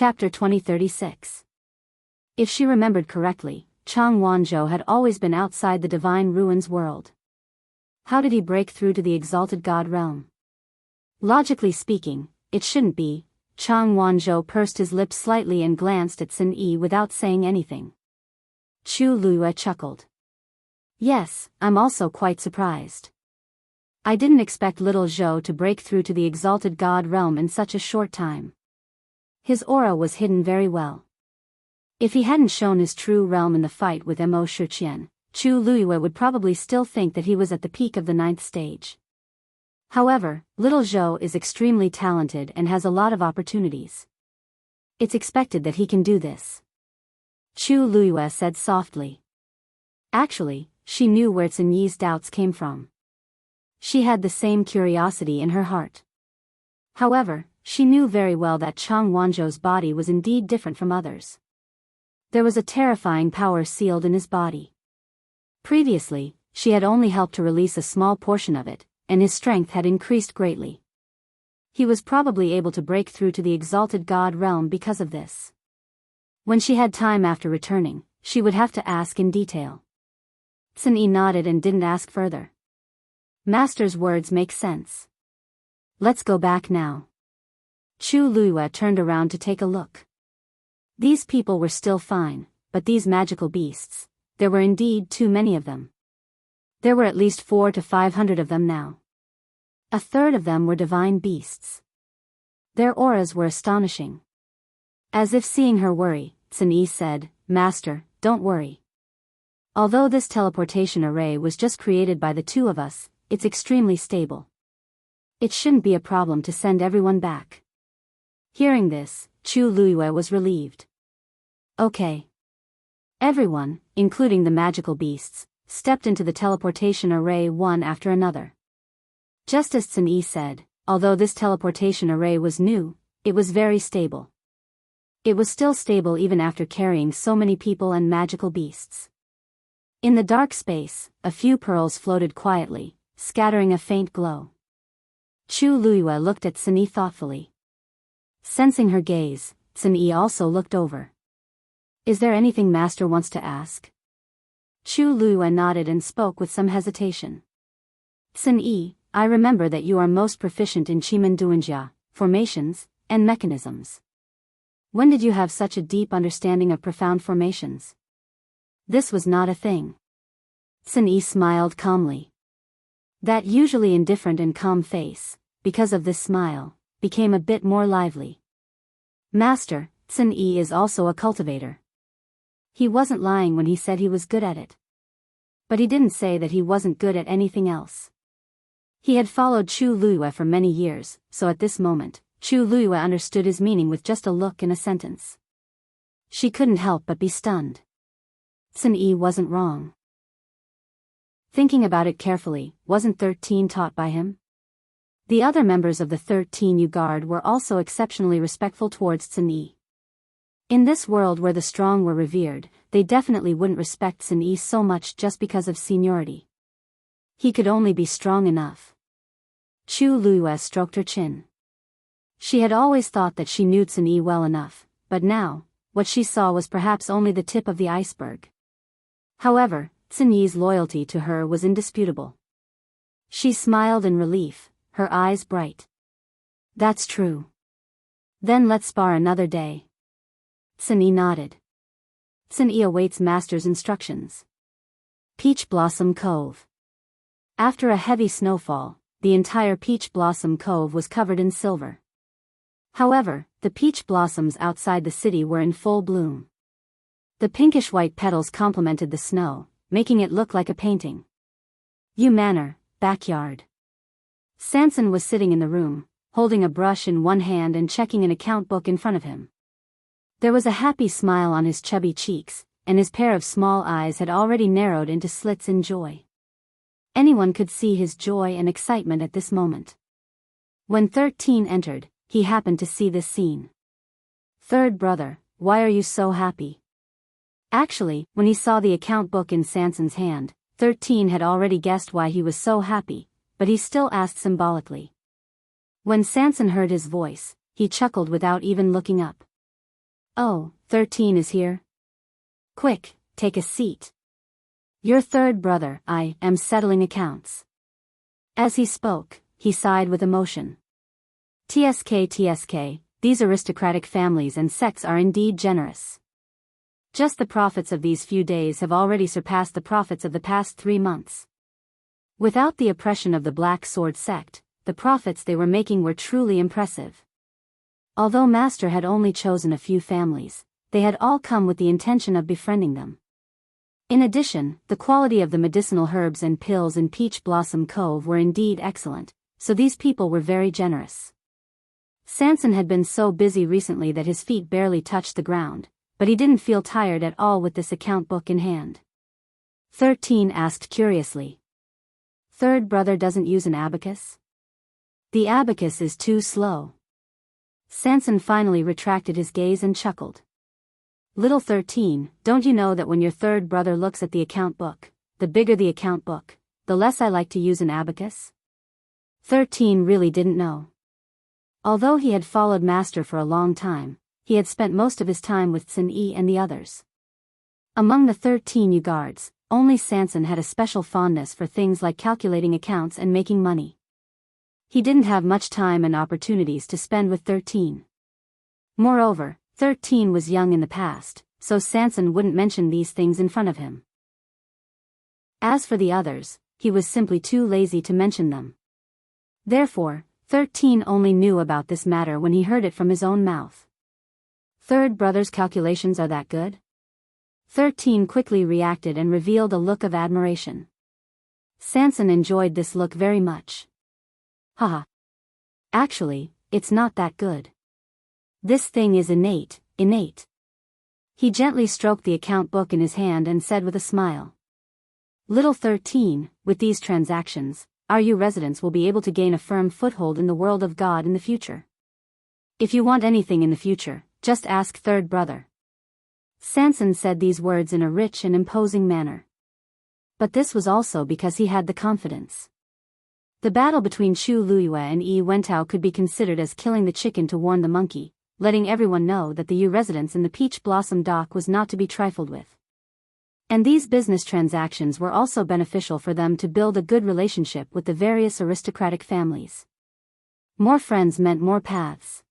Chapter 2036. If she remembered correctly, Chang Wanzhou had always been outside the divine ruins world. How did he break through to the exalted god realm? Logically speaking, it shouldn't be. Chang Wanzhou pursed his lips slightly and glanced at Sun Yi without saying anything. Chu Luyue chuckled. Yes, I'm also quite surprised. I didn't expect little Zhou to break through to the exalted god realm in such a short time. His aura was hidden very well. If he hadn't shown his true realm in the fight with Mo Shiqian, Chu Luyue would probably still think that he was at the peak of the 9th stage. However, little Zhou is extremely talented and has a lot of opportunities. It's expected that he can do this. Chu Luyue said softly. Actually, she knew where Sun Yi's doubts came from. She had the same curiosity in her heart. However, she knew very well that Chang Wanzhou's body was indeed different from others. There was a terrifying power sealed in his body. Previously, she had only helped to release a small portion of it, and his strength had increased greatly. He was probably able to break through to the exalted god realm because of this. When she had time after returning, she would have to ask in detail. Sun Yi nodded and didn't ask further. Master's words make sense. Let's go back now. Chu Luyue turned around to take a look. These people were still fine, but these magical beasts, there were indeed too many of them. There were at least 400 to 500 of them now. A third of them were divine beasts. Their auras were astonishing. As if seeing her worry, Sun Yi said, Master, don't worry. Although this teleportation array was just created by the two of us, it's extremely stable. It shouldn't be a problem to send everyone back. Hearing this, Chu Luyue was relieved. Okay. Everyone, including the magical beasts, stepped into the teleportation array one after another. Just as Sun Yi said, although this teleportation array was new, it was very stable. It was still stable even after carrying so many people and magical beasts. In the dark space, a few pearls floated quietly, scattering a faint glow. Chu Luyue looked at Sun Yi thoughtfully. Sensing her gaze, Sun Yi also looked over. Is there anything Master wants to ask? Chu Luyue nodded and spoke with some hesitation. Sun Yi, I remember that you are most proficient in Qimen Duanjia, formations, and mechanisms. When did you have such a deep understanding of profound formations? This was not a thing. Sun Yi smiled calmly. That usually indifferent and calm face, because of this smile, became a bit more lively. Master, Sun Yi is also a cultivator. He wasn't lying when he said he was good at it. But he didn't say that he wasn't good at anything else. He had followed Chu Luyue for many years, so at this moment, Chu Luyue understood his meaning with just a look and a sentence. She couldn't help but be stunned. Sun Yi wasn't wrong. Thinking about it carefully, wasn't 13 taught by him? The other members of the 13 Guard were also exceptionally respectful towards Sun Yi. In this world where the strong were revered, they definitely wouldn't respect Sun Yi so much just because of seniority. He could only be strong enough. Chu Luyue stroked her chin. She had always thought that she knew Sun Yi well enough, but now, what she saw was perhaps only the tip of the iceberg. However, Sun Yi's loyalty to her was indisputable. She smiled in relief, her eyes bright. That's true. Then let's spar another day. Sun Yi nodded. Sun Yi awaits Master's instructions. Peach Blossom Cove. After a heavy snowfall, the entire Peach Blossom Cove was covered in silver. However, the peach blossoms outside the city were in full bloom. The pinkish-white petals complemented the snow, making it look like a painting. Yu Manor, backyard. Sanson was sitting in the room, holding a brush in one hand and checking an account book in front of him. There was a happy smile on his chubby cheeks, and his pair of small eyes had already narrowed into slits in joy. Anyone could see his joy and excitement at this moment. When 13 entered, he happened to see this scene. Third brother, why are you so happy? Actually, when he saw the account book in Sanson's hand, 13 had already guessed why he was so happy, but he still asked symbolically. When Sanson heard his voice, he chuckled without even looking up. Oh, 13 is here? Quick, take a seat. Your third brother, I am settling accounts. As he spoke, he sighed with emotion. TSK, these aristocratic families and sects are indeed generous. Just the profits of these few days have already surpassed the profits of the past 3 months. Without the oppression of the Black Sword sect, the profits they were making were truly impressive. Although Master had only chosen a few families, they had all come with the intention of befriending them. In addition, the quality of the medicinal herbs and pills in Peach Blossom Cove were indeed excellent, so these people were very generous. Sanson had been so busy recently that his feet barely touched the ground, but he didn't feel tired at all with this account book in hand. 13 asked curiously. Third brother doesn't use an abacus? The abacus is too slow. Sanson finally retracted his gaze and chuckled. Little 13, don't you know that when your third brother looks at the account book, the bigger the account book, the less I like to use an abacus? 13 really didn't know. Although he had followed Master for a long time, he had spent most of his time with Sun Yi and the others. Among the 13 Yu guards, only Sanson had a special fondness for things like calculating accounts and making money. He didn't have much time and opportunities to spend with 13. Moreover, 13 was young in the past, so Sanson wouldn't mention these things in front of him. As for the others, he was simply too lazy to mention them. Therefore, 13 only knew about this matter when he heard it from his own mouth. Third brother's calculations are that good? 13 quickly reacted and revealed a look of admiration. Sanson enjoyed this look very much. Haha. Actually, it's not that good. This thing is innate. He gently stroked the account book in his hand and said with a smile. Little 13, with these transactions, our Yu residents will be able to gain a firm foothold in the world of God in the future. If you want anything in the future, just ask third brother. Sanson said these words in a rich and imposing manner. But this was also because he had the confidence. The battle between Chu Luyue and Yi Wentao could be considered as killing the chicken to warn the monkey, letting everyone know that the Yu residence in the Peach Blossom Dock was not to be trifled with. And these business transactions were also beneficial for them to build a good relationship with the various aristocratic families. More friends meant more paths.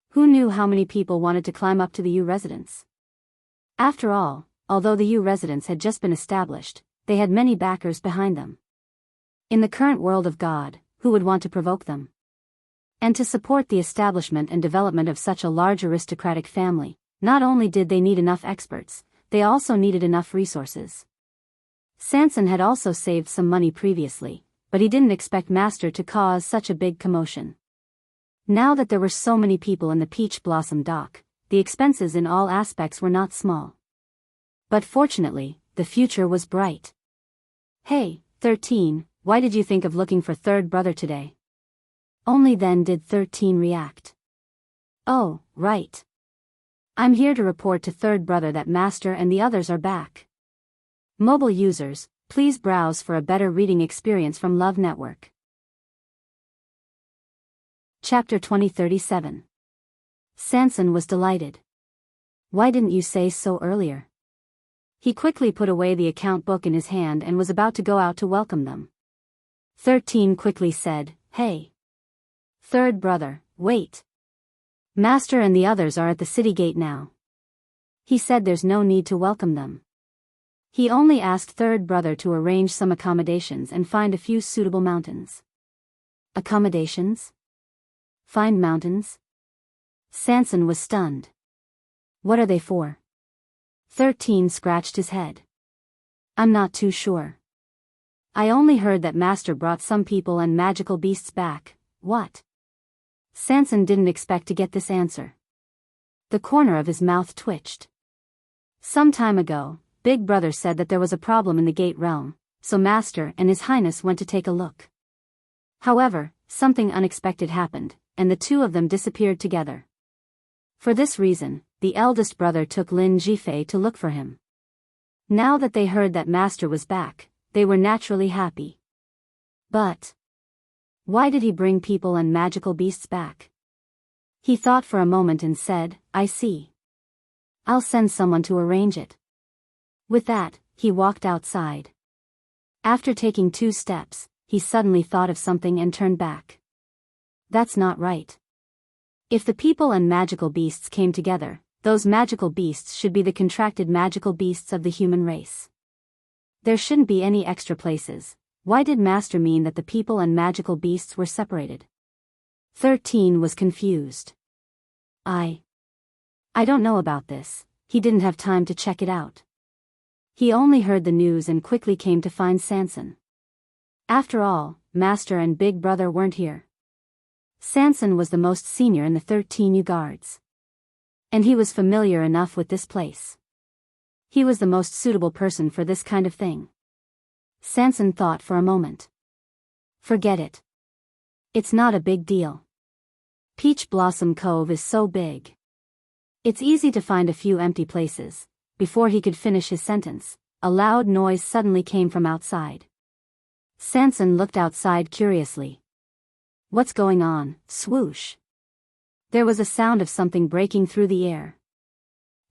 Who knew how many people wanted to climb up to the Yu residence? After all, although the Yu residence had just been established, they had many backers behind them. In the current world of God, who would want to provoke them? And to support the establishment and development of such a large aristocratic family, not only did they need enough experts, they also needed enough resources. Sanson had also saved some money previously, but he didn't expect Master to cause such a big commotion. Now that there were so many people in the Peach Blossom Dock, the expenses in all aspects were not small. But fortunately, the future was bright. Hey, 13, why did you think of looking for third brother today? Only then did 13 react. Oh, right. I'm here to report to third brother that Master and the others are back. Mobile users, please browse for a better reading experience from Love Network. Chapter 2037. Sanson was delighted. Why didn't you say so earlier? He quickly put away the account book in his hand and was about to go out to welcome them. 13 quickly said, Hey. Third brother, wait. Master and the others are at the city gate now. He said there's no need to welcome them. He only asked third brother to arrange some accommodations and find a few suitable mountains. Accommodations? Find mountains? Sanson was stunned. What are they for? 13 scratched his head. I'm not too sure. I only heard that Master brought some people and magical beasts back. What? Sanson didn't expect to get this answer. The corner of his mouth twitched. Some time ago, Big Brother said that there was a problem in the Gate Realm, so Master and His Highness went to take a look. However, something unexpected happened, and the two of them disappeared together. For this reason, the eldest brother took Lin Jifei to look for him. Now that they heard that Master was back, they were naturally happy. But why did he bring people and magical beasts back? He thought for a moment and said, I see. I'll send someone to arrange it. With that, he walked outside. After taking 2 steps, he suddenly thought of something and turned back. That's not right. If the people and magical beasts came together, those magical beasts should be the contracted magical beasts of the human race. There shouldn't be any extra places. Why did Master mean that the people and magical beasts were separated? 13 was confused. I don't know about this. He didn't have time to check it out. He only heard the news and quickly came to find Sanson. After all, Master and Big Brother weren't here. Sanson was the most senior in the 13 guards. And he was familiar enough with this place. He was the most suitable person for this kind of thing. Sanson thought for a moment. Forget it. It's not a big deal. Peach Blossom Cove is so big. It's easy to find a few empty places. Before he could finish his sentence, a loud noise suddenly came from outside. Sanson looked outside curiously. What's going on? Swoosh. There was a sound of something breaking through the air.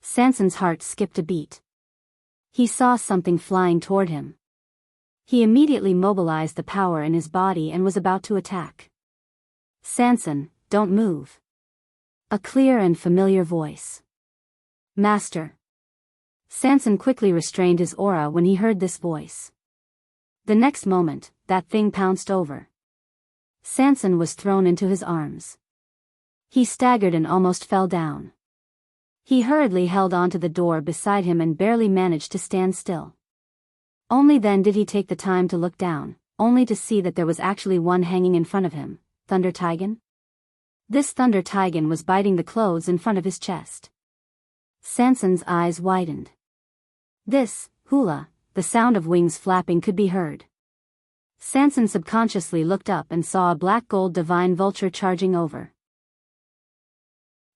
Sanson's heart skipped a beat. He saw something flying toward him. He immediately mobilized the power in his body and was about to attack. Sanson, don't move. A clear and familiar voice. Master. Sanson quickly restrained his aura when he heard this voice. The next moment, that thing pounced over. Sanson was thrown into his arms. He staggered and almost fell down. He hurriedly held onto the door beside him and barely managed to stand still. Only then did he take the time to look down, only to see that there was actually one hanging in front of him, Thunder Tigan. This Thunder Tigan was biting the clothes in front of his chest. Sanson's eyes widened. This, hula, the sound of wings flapping could be heard. Sanson subconsciously looked up and saw a black gold divine vulture charging over.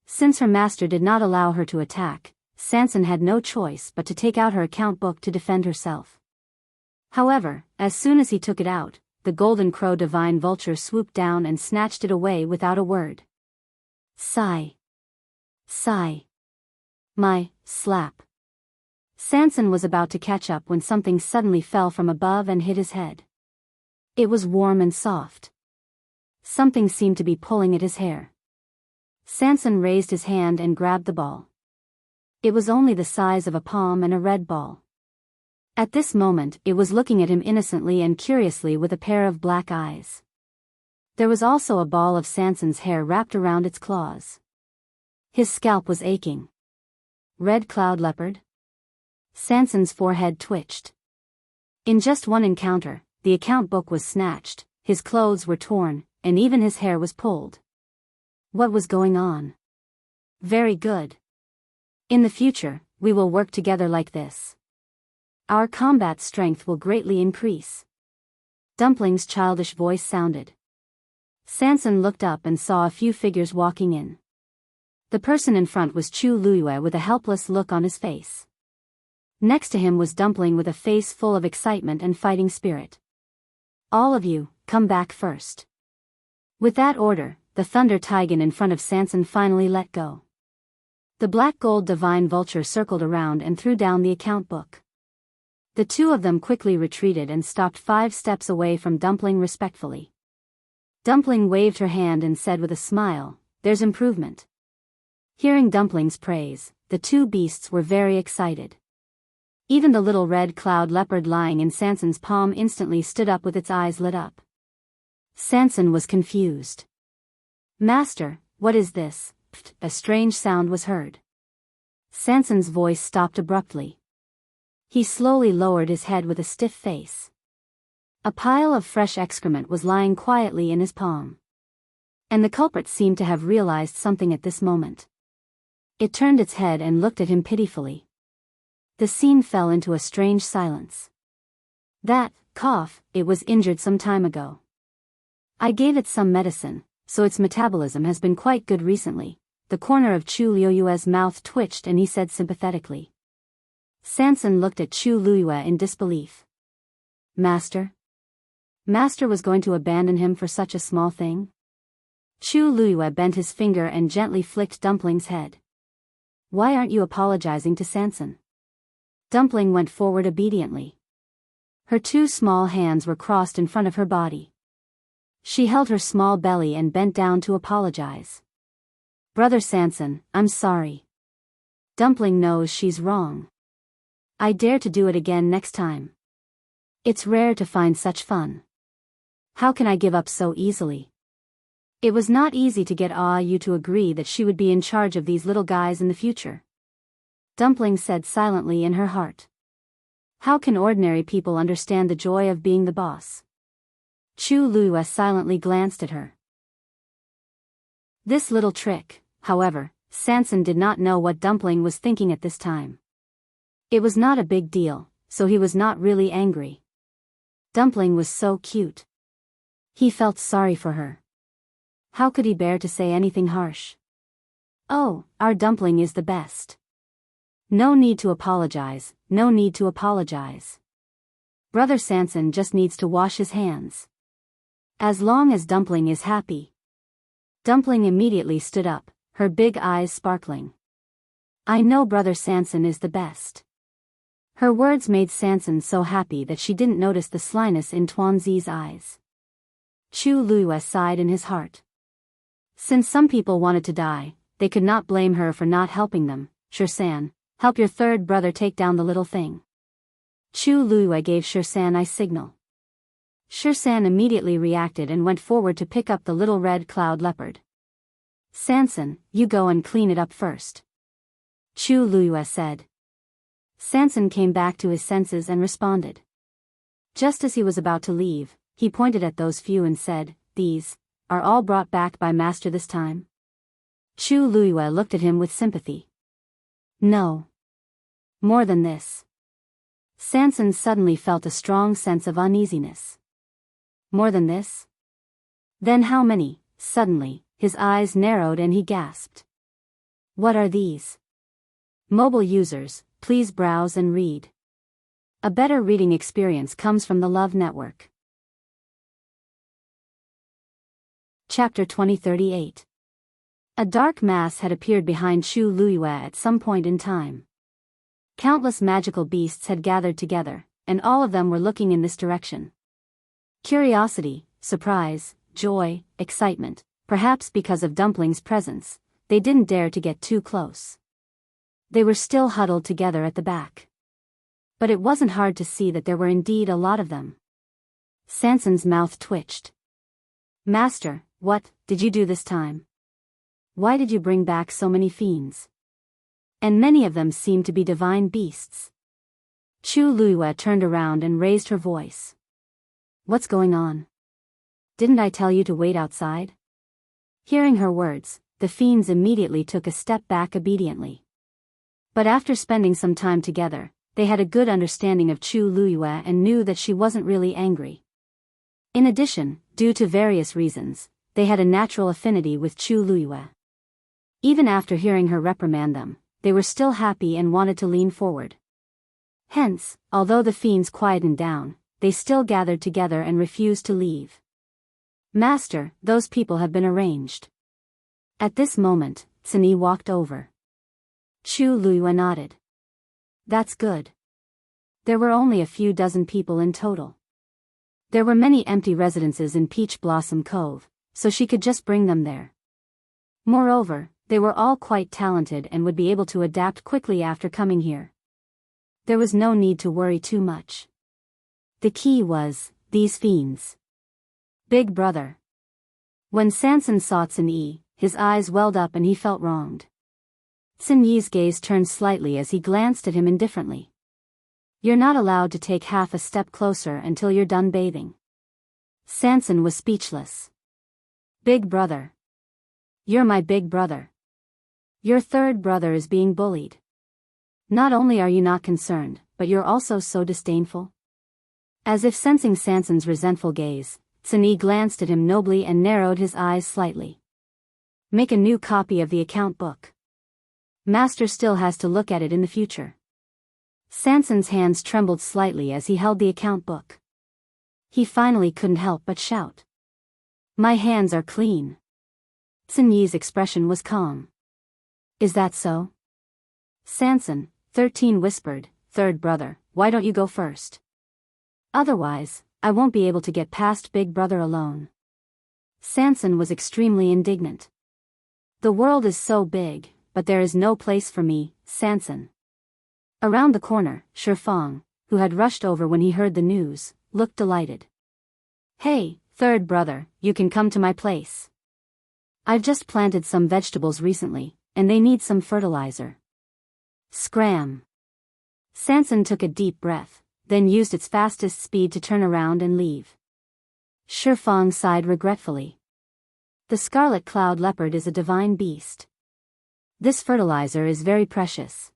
Since her master did not allow her to attack, Sanson had no choice but to take out her account book to defend herself. However, as soon as he took it out, the golden crow divine vulture swooped down and snatched it away without a word. Sigh. Sigh. My, slap. Sanson was about to catch up when something suddenly fell from above and hit his head. It was warm and soft. Something seemed to be pulling at his hair. Sanson raised his hand and grabbed the ball. It was only the size of a palm and a red ball. At this moment, it was looking at him innocently and curiously with a pair of black eyes. There was also a ball of Sanson's hair wrapped around its claws. His scalp was aching. Red cloud leopard? Sanson's forehead twitched. In just one encounter, the account book was snatched, his clothes were torn, and even his hair was pulled. What was going on? Very good. In the future, we will work together like this. Our combat strength will greatly increase. Dumpling's childish voice sounded. Sanson looked up and saw a few figures walking in. The person in front was Chu Luyue with a helpless look on his face. Next to him was Dumpling with a face full of excitement and fighting spirit. All of you, come back first. With that order, the Thunder Tigan in front of Sanson finally let go. The black gold divine vulture circled around and threw down the account book. The two of them quickly retreated and stopped 5 steps away from Dumpling respectfully. Dumpling waved her hand and said with a smile, "There's improvement." Hearing Dumpling's praise, the two beasts were very excited. Even the little red cloud leopard lying in Sanson's palm instantly stood up with its eyes lit up. Sanson was confused. "Master, what is this?" A strange sound was heard. Sanson's voice stopped abruptly. He slowly lowered his head with a stiff face. A pile of fresh excrement was lying quietly in his palm. And the culprit seemed to have realized something at this moment. It turned its head and looked at him pitifully. The scene fell into a strange silence. That cough, it was injured some time ago. I gave it some medicine, so its metabolism has been quite good recently. The corner of Chu Luyue's mouth twitched and he said sympathetically. Sanson looked at Chu Luyue in disbelief. Master? Master was going to abandon him for such a small thing? Chu Luyue bent his finger and gently flicked Dumpling's head. Why aren't you apologizing to Sanson? Dumpling went forward obediently. Her two small hands were crossed in front of her body. She held her small belly and bent down to apologize. Brother Sanson, I'm sorry. Dumpling knows she's wrong. I dare to do it again next time. It's rare to find such fun. How can I give up so easily? It was not easy to get Yu to agree that she would be in charge of these little guys in the future. Dumpling said silently in her heart. How can ordinary people understand the joy of being the boss? Chu Lua silently glanced at her. This little trick, however, Sanson did not know what Dumpling was thinking at this time. It was not a big deal, so he was not really angry. Dumpling was so cute. He felt sorry for her. How could he bear to say anything harsh? Oh, our Dumpling is the best. No need to apologize, no need to apologize. Brother Sanson just needs to wash his hands. As long as Dumpling is happy. Dumpling immediately stood up, her big eyes sparkling. I know Brother Sanson is the best. Her words made Sanson so happy that she didn't notice the slyness in Tuanzi's eyes. Chu Lua sighed in his heart. Since some people wanted to die, they could not blame her for not helping them. Shirsan, help your third brother take down the little thing. Chu Lua gave Shirsan a signal. Shirsan immediately reacted and went forward to pick up the little red cloud leopard. Sanson, you go and clean it up first. Chu Lua said. Sanson came back to his senses and responded. Just as he was about to leave, he pointed at those few and said, These are all brought back by Master this time? Chu Lua looked at him with sympathy. No. More than this. Sanson suddenly felt a strong sense of uneasiness. More than this? Then how many? Suddenly, his eyes narrowed and he gasped. What are these? Mobile users, please browse and read. A better reading experience comes from the Love Network. Chapter 2038. A dark mass had appeared behind Chu Lua at some point in time. Countless magical beasts had gathered together, and all of them were looking in this direction. Curiosity, surprise, joy, excitement, perhaps because of Dumpling's presence, they didn't dare to get too close. They were still huddled together at the back. But it wasn't hard to see that there were indeed a lot of them. Sanson's mouth twitched. Master, what did you do this time? Why did you bring back so many fiends? And many of them seemed to be divine beasts. Chu Lua turned around and raised her voice. What's going on? Didn't I tell you to wait outside? Hearing her words, the fiends immediately took a step back obediently. But after spending some time together, they had a good understanding of Chu Lua and knew that she wasn't really angry. In addition, due to various reasons, they had a natural affinity with Chu Lua. Even after hearing her reprimand them, they were still happy and wanted to lean forward. Hence, although the fiends quietened down, they still gathered together and refused to leave. Master, those people have been arranged. At this moment, Tsini walked over. Chu Lua nodded. That's good. There were only a few dozen people in total. There were many empty residences in Peach Blossom Cove, so she could just bring them there. Moreover, they were all quite talented and would be able to adapt quickly after coming here. There was no need to worry too much. The key was, these fiends. Big brother. When Sanson saw Tsini, his eyes welled up and he felt wronged. Tsini's gaze turned slightly as he glanced at him indifferently. You're not allowed to take half a step closer until you're done bathing. Sanson was speechless. Big brother. You're my big brother. Your third brother is being bullied. Not only are you not concerned, but you're also so disdainful. As if sensing Sanson's resentful gaze, Tsini glanced at him nobly and narrowed his eyes slightly. Make a new copy of the account book. Master still has to look at it in the future. Sanson's hands trembled slightly as he held the account book. He finally couldn't help but shout. My hands are clean. Tsini's expression was calm. Is that so? Sanson, 13 whispered, "Third brother, why don't you go first? Otherwise, I won't be able to get past Big Brother alone." Sanson was extremely indignant. "The world is so big, but there is no place for me, Sanson." Around the corner, Shifang, who had rushed over when he heard the news, looked delighted. "Hey, third brother, you can come to my place. I've just planted some vegetables recently, and they need some fertilizer." Scram! Sanson took a deep breath, then used its fastest speed to turn around and leave. Shifang sighed regretfully. "The scarlet cloud leopard is a divine beast. This fertilizer is very precious.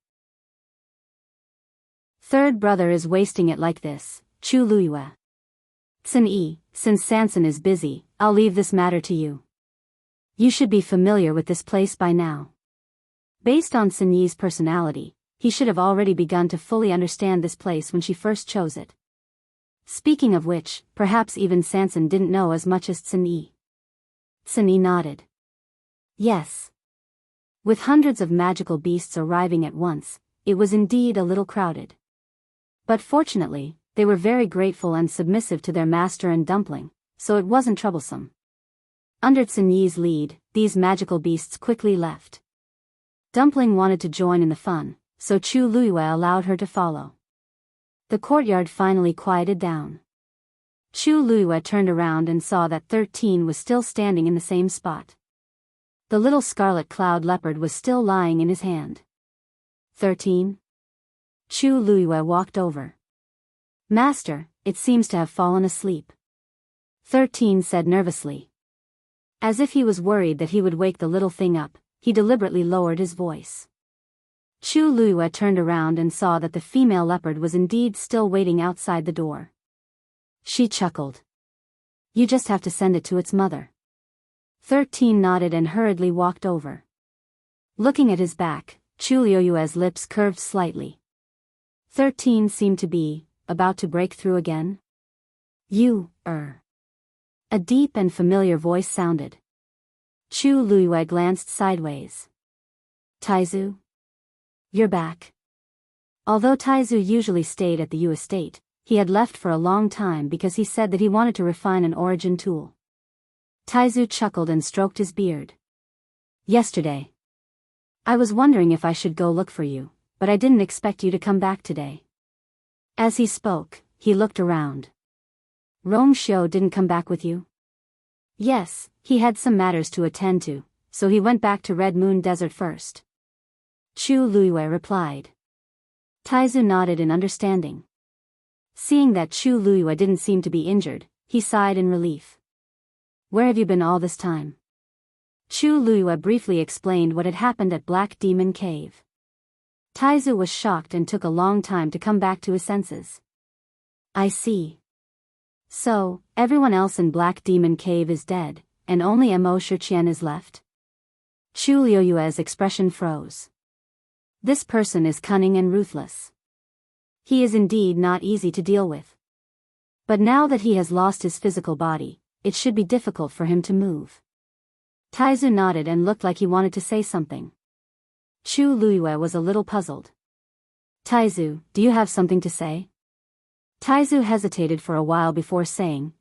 Third brother is wasting it like this, Chu Luiyue. Yi, since Sanson is busy, I'll leave this matter to you. You should be familiar with this place by now." Based on Yi's personality, he should have already begun to fully understand this place when she first chose it. Speaking of which, perhaps even Sanson didn't know as much as Yi. Yi nodded. Yes. With hundreds of magical beasts arriving at once, it was indeed a little crowded. But fortunately, they were very grateful and submissive to their master and Dumpling, so it wasn't troublesome. Under Yi's lead, these magical beasts quickly left. Dumpling wanted to join in the fun, so Chu Luiyue allowed her to follow. The courtyard finally quieted down. Chu Luiyue turned around and saw that 13 was still standing in the same spot. The little scarlet cloud leopard was still lying in his hand. 13? Chu Luiyue walked over. "Master, it seems to have fallen asleep," 13 said nervously. As if he was worried that he would wake the little thing up, he deliberately lowered his voice. Chu Luiyue turned around and saw that the female leopard was indeed still waiting outside the door. She chuckled. "You just have to send it to its mother." 13 nodded and hurriedly walked over. Looking at his back, Chu Luiyue's lips curved slightly. 13 seemed to be about to break through again. "You, A deep and familiar voice sounded. Chu Luiyue glanced sideways. "Taizu? You're back." Although Taizu usually stayed at the Yu estate, he had left for a long time because he said that he wanted to refine an origin tool. Taizu chuckled and stroked his beard. "Yesterday. I was wondering if I should go look for you, but I didn't expect you to come back today." As he spoke, he looked around. "Rong Xiu didn't come back with you?" "Yes, he had some matters to attend to, so he went back to Red Moon Desert first," Chu Luiyue replied. Taizu nodded in understanding. Seeing that Chu Luiyue didn't seem to be injured, he sighed in relief. "Where have you been all this time?" Chu Luiyue briefly explained what had happened at Black Demon Cave. Taizu was shocked and took a long time to come back to his senses. "I see. So, everyone else in Black Demon Cave is dead, and only Mo Shiqian is left?" Chu Luiyue's expression froze. This person is cunning and ruthless. He is indeed not easy to deal with. But now that he has lost his physical body, it should be difficult for him to move. Taizu nodded and looked like he wanted to say something. Chu Luiyue was a little puzzled. "Taizu, do you have something to say?" Taizu hesitated for a while before saying,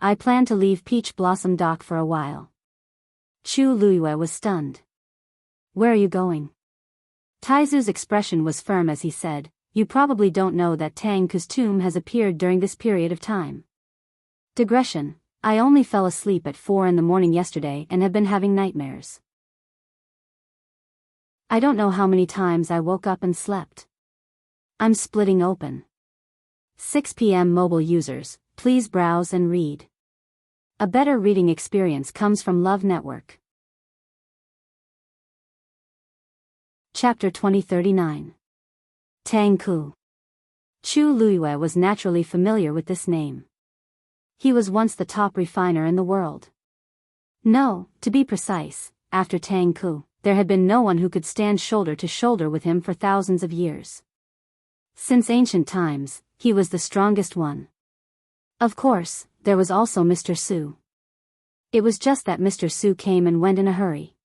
I plan to leave Peach Blossom Dock for a while." Chu Luiyue was stunned. "Where are you going?" Taizu's expression was firm as he said, "You probably don't know that Tang Ku's tomb has appeared during this period of time." Digression: I only fell asleep at 4 in the morning yesterday and have been having nightmares. I don't know how many times I woke up and slept. I'm splitting open. 6 p.m. Mobile users, please browse and read. A better reading experience comes from Love Network. Chapter 2039. Tang Ku. Chu Luiyue was naturally familiar with this name. He was once the top refiner in the world. No, to be precise, after Tang Ku, there had been no one who could stand shoulder to shoulder with him for thousands of years. Since ancient times, he was the strongest one. Of course, there was also Mr. Su. It was just that Mr. Su came and went in a hurry.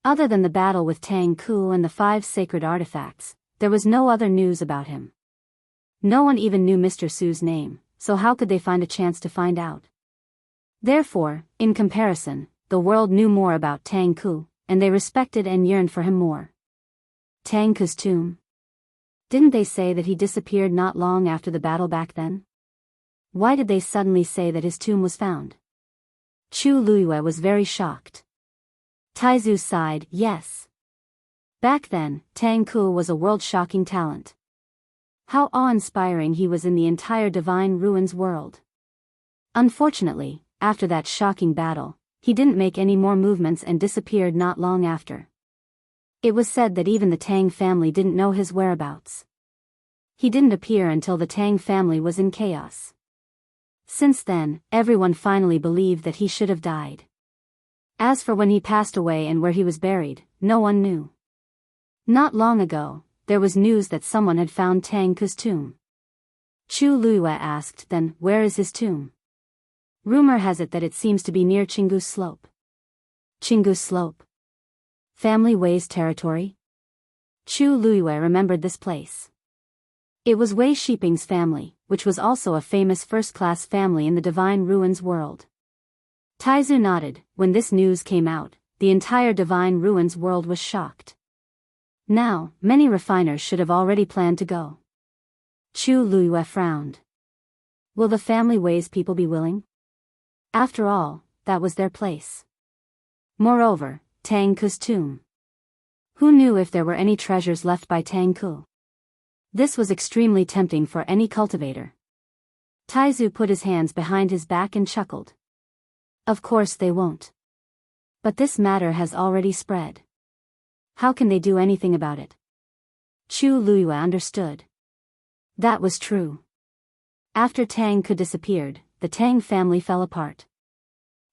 Other than the battle with Tang Ku and the 5 sacred artifacts, there was no other news about him. No one even knew Mr. Su's name, so how could they find a chance to find out? Therefore, in comparison, the world knew more about Tang Ku, and they respected and yearned for him more. Tang Ku's tomb. Didn't they say that he disappeared not long after the battle back then? Why did they suddenly say that his tomb was found? Chu Luiyue was very shocked. Taizu sighed, yes. Back then, Tang Ku was a world-shocking talent. How awe-inspiring he was in the entire Divine Ruins world. Unfortunately, after that shocking battle, he didn't make any more movements and disappeared not long after. It was said that even the Tang family didn't know his whereabouts. He didn't appear until the Tang family was in chaos. Since then, everyone finally believed that he should have died. As for when he passed away and where he was buried, no one knew. Not long ago, there was news that someone had found Tang Ku's tomb. Chu Luiyue asked, then, where is his tomb? Rumor has it that it seems to be near Jianghu Slope. Jianghu Slope? Family Wei's territory? Chu Luiyue remembered this place. It was Wei Shiping's family, which was also a famous first-class family in the Divine Ruins world. Taizu nodded. When this news came out, the entire Divine Ruins world was shocked. Now, many refiners should have already planned to go. Chu Luiyue frowned. Will the family Wei's people be willing? After all, that was their place. Moreover, Tang Ku's tomb. Who knew if there were any treasures left by Tang Ku? This was extremely tempting for any cultivator. Taizu put his hands behind his back and chuckled. Of course they won't. But this matter has already spread. How can they do anything about it? Chu Luiyue understood. That was true. After Tang Ku disappeared, the Tang family fell apart.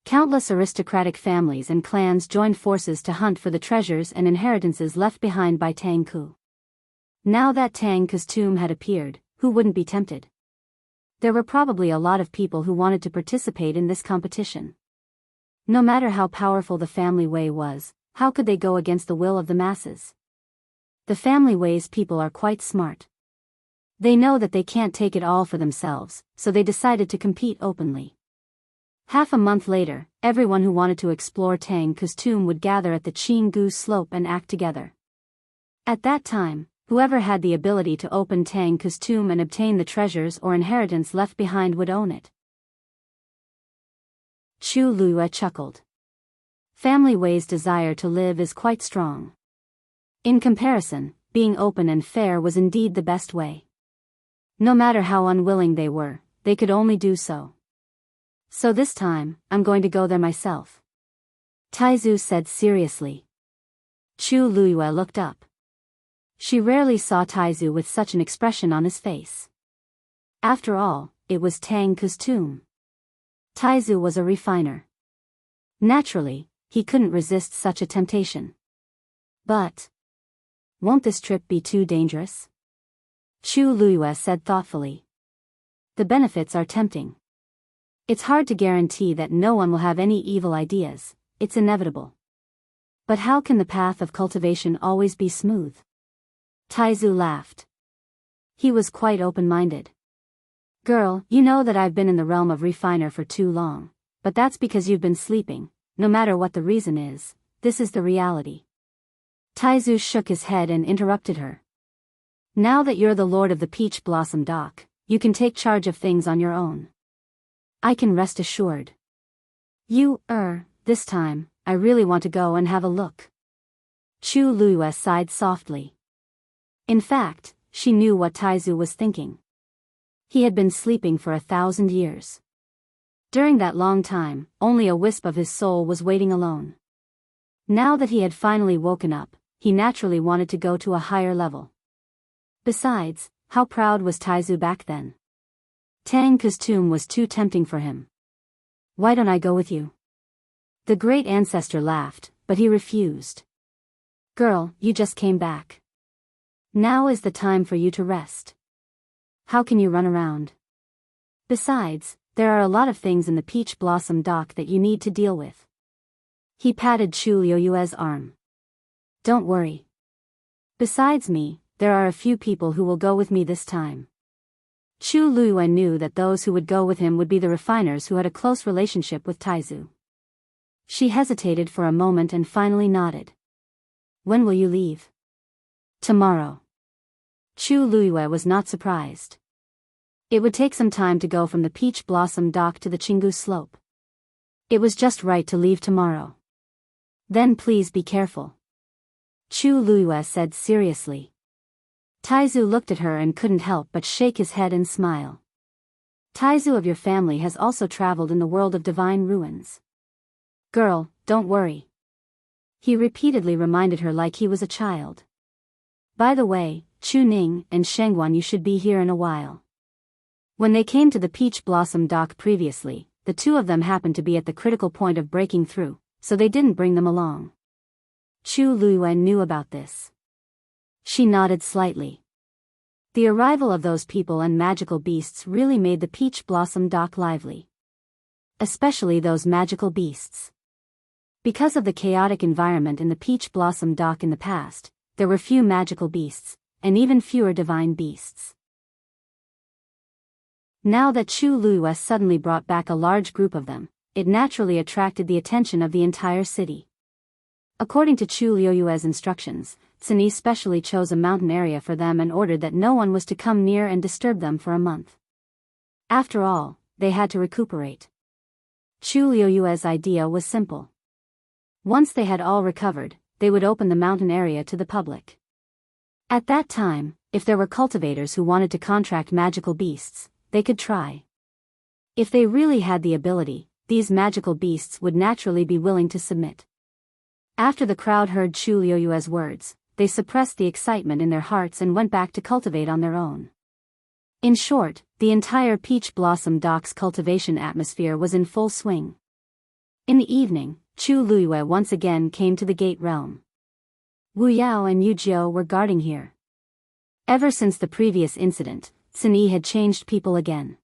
Countless aristocratic families and clans joined forces to hunt for the treasures and inheritances left behind by Tang Ku. Now that Tang Ku's tomb had appeared, who wouldn't be tempted? There were probably a lot of people who wanted to participate in this competition. No matter how powerful the family Wei was, how could they go against the will of the masses? The family Wei's people are quite smart. They know that they can't take it all for themselves, so they decided to compete openly. Half a month later, everyone who wanted to explore Tang Ku's tomb would gather at the Jianghu Slope and act together. At that time, whoever had the ability to open Tang Ku's tomb and obtain the treasures or inheritance left behind would own it. Chu Luiyue chuckled. Family Wei's desire to live is quite strong. In comparison, being open and fair was indeed the best way. No matter how unwilling they were, they could only do so. So this time, I'm going to go there myself. Taizu said seriously. Chu Luiyue looked up. She rarely saw Taizu with such an expression on his face. After all, it was Tang Ku's tomb. Taizu was a refiner. Naturally, he couldn't resist such a temptation. But won't this trip be too dangerous? Chu Luiyue said thoughtfully. The benefits are tempting. It's hard to guarantee that no one will have any evil ideas, it's inevitable. But how can the path of cultivation always be smooth? Taizu laughed. He was quite open-minded. Girl, you know that I've been in the realm of refiner for too long, but that's because you've been sleeping. No matter what the reason is, this is the reality. Taizu shook his head and interrupted her. Now that you're the lord of the Peach Blossom Dock, you can take charge of things on your own. I can rest assured. This time, I really want to go and have a look. Chu Luiyue sighed softly. In fact, she knew what Taizu was thinking. He had been sleeping for 1,000 years. During that long time, only a wisp of his soul was waiting alone. Now that he had finally woken up, he naturally wanted to go to a higher level. Besides, how proud was Taizu back then? Tang Ku's tomb was too tempting for him. Why don't I go with you? The great ancestor laughed, but he refused. Girl, you just came back. Now is the time for you to rest. How can you run around? Besides, there are a lot of things in the Peach Blossom Dock that you need to deal with. He patted Chu Luiyue's arm. Don't worry. Besides me, there are a few people who will go with me this time. Chu Luiyue knew that those who would go with him would be the refiners who had a close relationship with Taizu. She hesitated for a moment and finally nodded. When will you leave? Tomorrow. Chu Luiyue was not surprised. It would take some time to go from the Peach Blossom Dock to the Jianghu slope. It was just right to leave tomorrow. Then please be careful. Chu Luiyue said seriously. Taizu looked at her and couldn't help but shake his head and smile. Taizu of your family has also traveled in the world of divine ruins. Girl, don't worry. He repeatedly reminded her like he was a child. By the way, Chu Ning and Shengguan, you should be here in a while. When they came to the Peach Blossom Dock previously, the two of them happened to be at the critical point of breaking through, so they didn't bring them along. Chu Luiyue knew about this. She nodded slightly. The arrival of those people and magical beasts really made the Peach Blossom Dock lively. Especially those magical beasts. Because of the chaotic environment in the Peach Blossom Dock in the past, there were few magical beasts, and even fewer divine beasts. Now that Chu Luiyue suddenly brought back a large group of them, it naturally attracted the attention of the entire city. According to Chu Luiyue's instructions, Cini specially chose a mountain area for them and ordered that no one was to come near and disturb them for a month. After all, they had to recuperate. Chu Luiyue's idea was simple. Once they had all recovered, they would open the mountain area to the public. At that time, if there were cultivators who wanted to contract magical beasts, they could try. If they really had the ability, these magical beasts would naturally be willing to submit. After the crowd heard Chu Luiyue's words, they suppressed the excitement in their hearts and went back to cultivate on their own. In short, the entire Peach Blossom Dock's cultivation atmosphere was in full swing. In the evening, Chu Luiyue once again came to the Gate Realm. Wu Yao and Yu Jiao were guarding here. Ever since the previous incident, Cini had changed people again.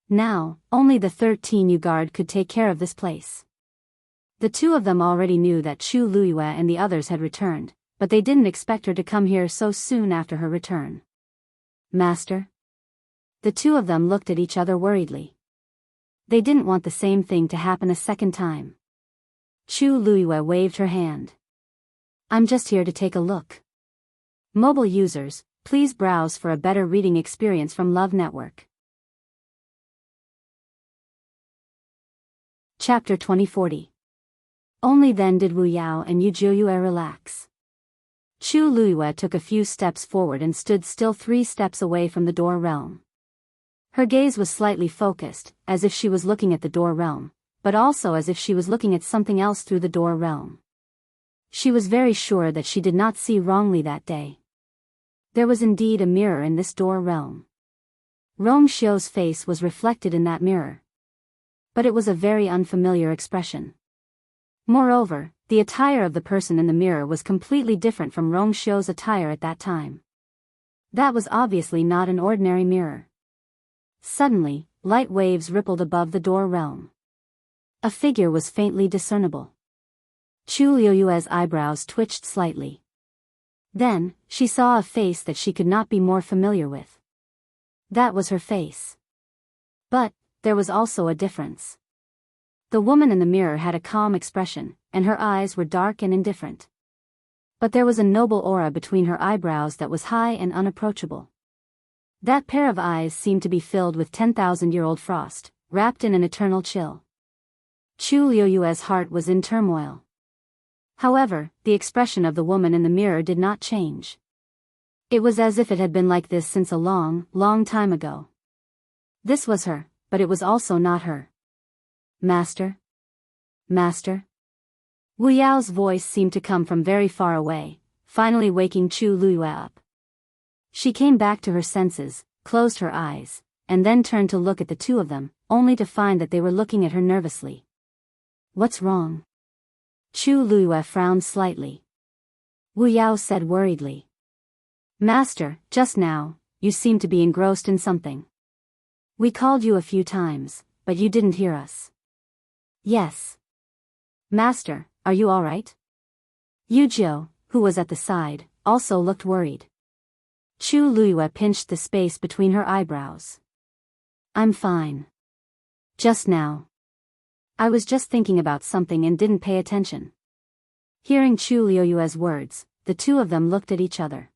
Now, only the 13 Yu guard could take care of this place. The two of them already knew that Chu Luiyue and the others had returned, but they didn't expect her to come here so soon after her return. Master? The two of them looked at each other worriedly. They didn't want the same thing to happen a second time. Chu Luiyue waved her hand. I'm just here to take a look. Mobile users, please browse for a better reading experience from Love Network. Chapter 2040. Only then did Wu Yao and Yu Jiao relax. Chu Luiyue took a few steps forward and stood still 3 steps away from the door realm. Her gaze was slightly focused, as if she was looking at the door realm, but also as if she was looking at something else through the door realm. She was very sure that she did not see wrongly that day. There was indeed a mirror in this door realm. Rong Xiu's face was reflected in that mirror. But it was a very unfamiliar expression. Moreover, the attire of the person in the mirror was completely different from Rong Xiu's attire at that time. That was obviously not an ordinary mirror. Suddenly, light waves rippled above the door realm. A figure was faintly discernible. Chu Luiyue's eyebrows twitched slightly. Then, she saw a face that she could not be more familiar with. That was her face. But, there was also a difference. The woman in the mirror had a calm expression, and her eyes were dark and indifferent. But there was a noble aura between her eyebrows that was high and unapproachable. That pair of eyes seemed to be filled with 10,000-year-old frost, wrapped in an eternal chill. Chu Luiyue's heart was in turmoil. However, the expression of the woman in the mirror did not change. It was as if it had been like this since a long, long time ago. This was her, but it was also not her. Master? Master? Wu Yao's voice seemed to come from very far away, finally waking Chu Luiyue up. She came back to her senses, closed her eyes, and then turned to look at the two of them, only to find that they were looking at her nervously. What's wrong? Chu Luiyue frowned slightly. Wu Yao said worriedly. Master, just now, you seemed to be engrossed in something. We called you a few times, but you didn't hear us. Yes. Master, are you all right? Yu Jiao, who was at the side, also looked worried. Chu Luiyue pinched the space between her eyebrows. I'm fine. Just now. I was just thinking about something and didn't pay attention. Hearing Chu Luiyue's words, the two of them looked at each other.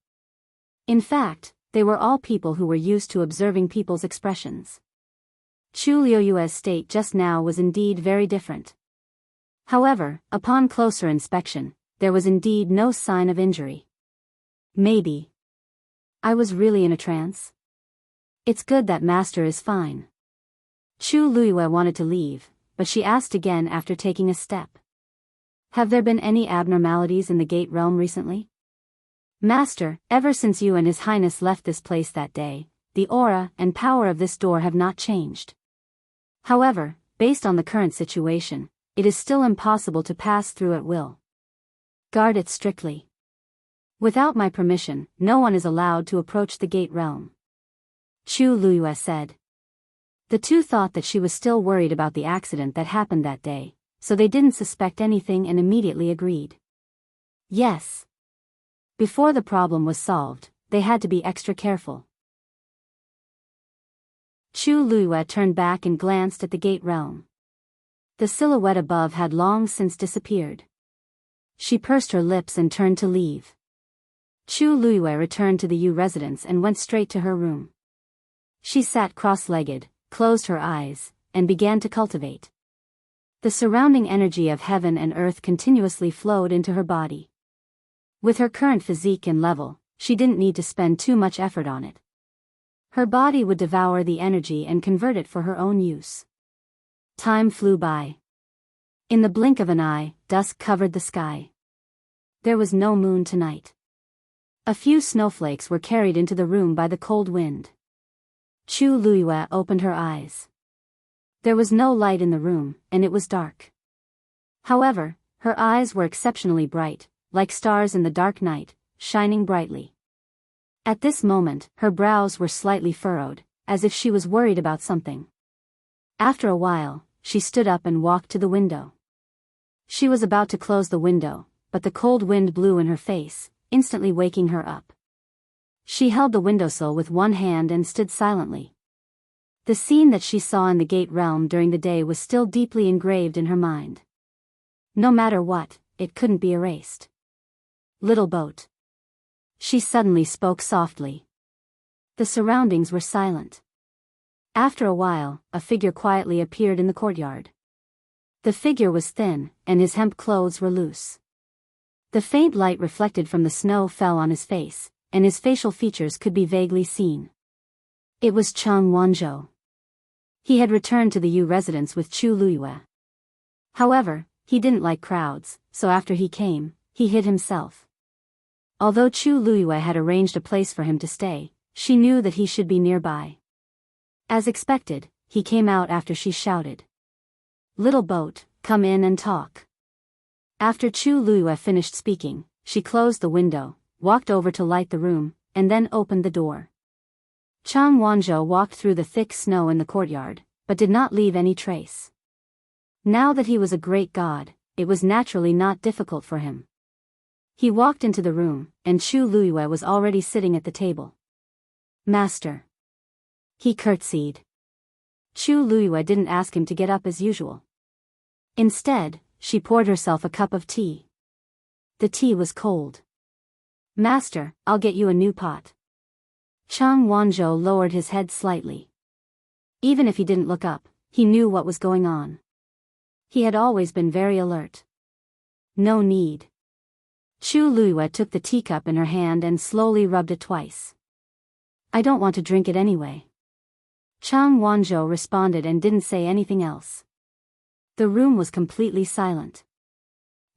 In fact, they were all people who were used to observing people's expressions. Chu Luiyue's state just now was indeed very different. However, upon closer inspection, there was indeed no sign of injury. Maybe I was really in a trance? It's good that Master is fine. Chu Luiyue wanted to leave, but she asked again after taking a step. Have there been any abnormalities in the Gate Realm recently? Master, ever since you and His Highness left this place that day, the aura and power of this door have not changed. However, based on the current situation, it is still impossible to pass through at will. Guard it strictly. Without my permission, no one is allowed to approach the Gate Realm. Chu Luiyue said. The two thought that she was still worried about the accident that happened that day, so they didn't suspect anything and immediately agreed. Yes. Before the problem was solved, they had to be extra careful. Chu Luiyue turned back and glanced at the Gate Realm. The silhouette above had long since disappeared. She pursed her lips and turned to leave. Chu Luiyue returned to the Yu residence and went straight to her room. She sat cross-legged, closed her eyes, and began to cultivate. The surrounding energy of heaven and earth continuously flowed into her body. With her current physique and level, she didn't need to spend too much effort on it. Her body would devour the energy and convert it for her own use. Time flew by. In the blink of an eye, dusk covered the sky. There was no moon tonight. A few snowflakes were carried into the room by the cold wind. Chu Luiyue opened her eyes. There was no light in the room, and it was dark. However, her eyes were exceptionally bright, like stars in the dark night, shining brightly. At this moment, her brows were slightly furrowed, as if she was worried about something. After a while, she stood up and walked to the window. She was about to close the window, but the cold wind blew in her face, instantly waking her up. She held the windowsill with one hand and stood silently. The scene that she saw in the Gate Realm during the day was still deeply engraved in her mind. No matter what, it couldn't be erased. Little boat. She suddenly spoke softly. The surroundings were silent. After a while, a figure quietly appeared in the courtyard. The figure was thin, and his hemp clothes were loose. The faint light reflected from the snow fell on his face, and his facial features could be vaguely seen. It was Chang Wanzhou. He had returned to the Yu residence with Chu Luiyue. However, he didn't like crowds, so after he came, he hid himself. Although Chu Luiyue had arranged a place for him to stay, she knew that he should be nearby. As expected, he came out after she shouted, "Little boat, come in and talk." After Chu Luiyue finished speaking, she closed the window, walked over to light the room, and then opened the door. Chang Wanzhou walked through the thick snow in the courtyard, but did not leave any trace. Now that he was a great god, it was naturally not difficult for him. He walked into the room, and Chu Luiyue was already sitting at the table. "Master." He curtsied. Chu Luiyue didn't ask him to get up as usual. Instead, she poured herself a cup of tea. The tea was cold. "Master, I'll get you a new pot." Chang Wanzhou lowered his head slightly. Even if he didn't look up, he knew what was going on. He had always been very alert. "No need." Chu Luiyue took the teacup in her hand and slowly rubbed it twice. "I don't want to drink it anyway." Chang Wanzhou responded and didn't say anything else. The room was completely silent.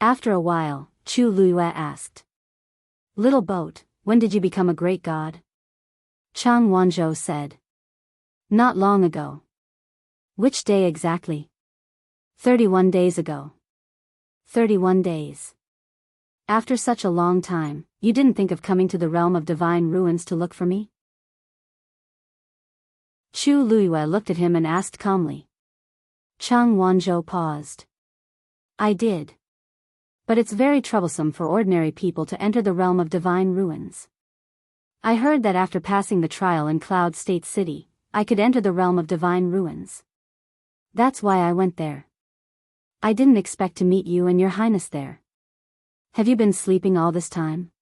After a while, Chu Luiyue asked, "Little boat, when did you become a great god?" Chang Wanzhou said, "Not long ago." "Which day exactly?" 31 days ago." 31 days. After such a long time, you didn't think of coming to the realm of divine ruins to look for me? Chu Luiyue looked at him and asked calmly. Chang Wanzhou paused. "I did. But it's very troublesome for ordinary people to enter the realm of divine ruins. I heard that after passing the trial in Cloud State City, I could enter the realm of divine ruins. That's why I went there. I didn't expect to meet you and your highness there. Have you been sleeping all this time?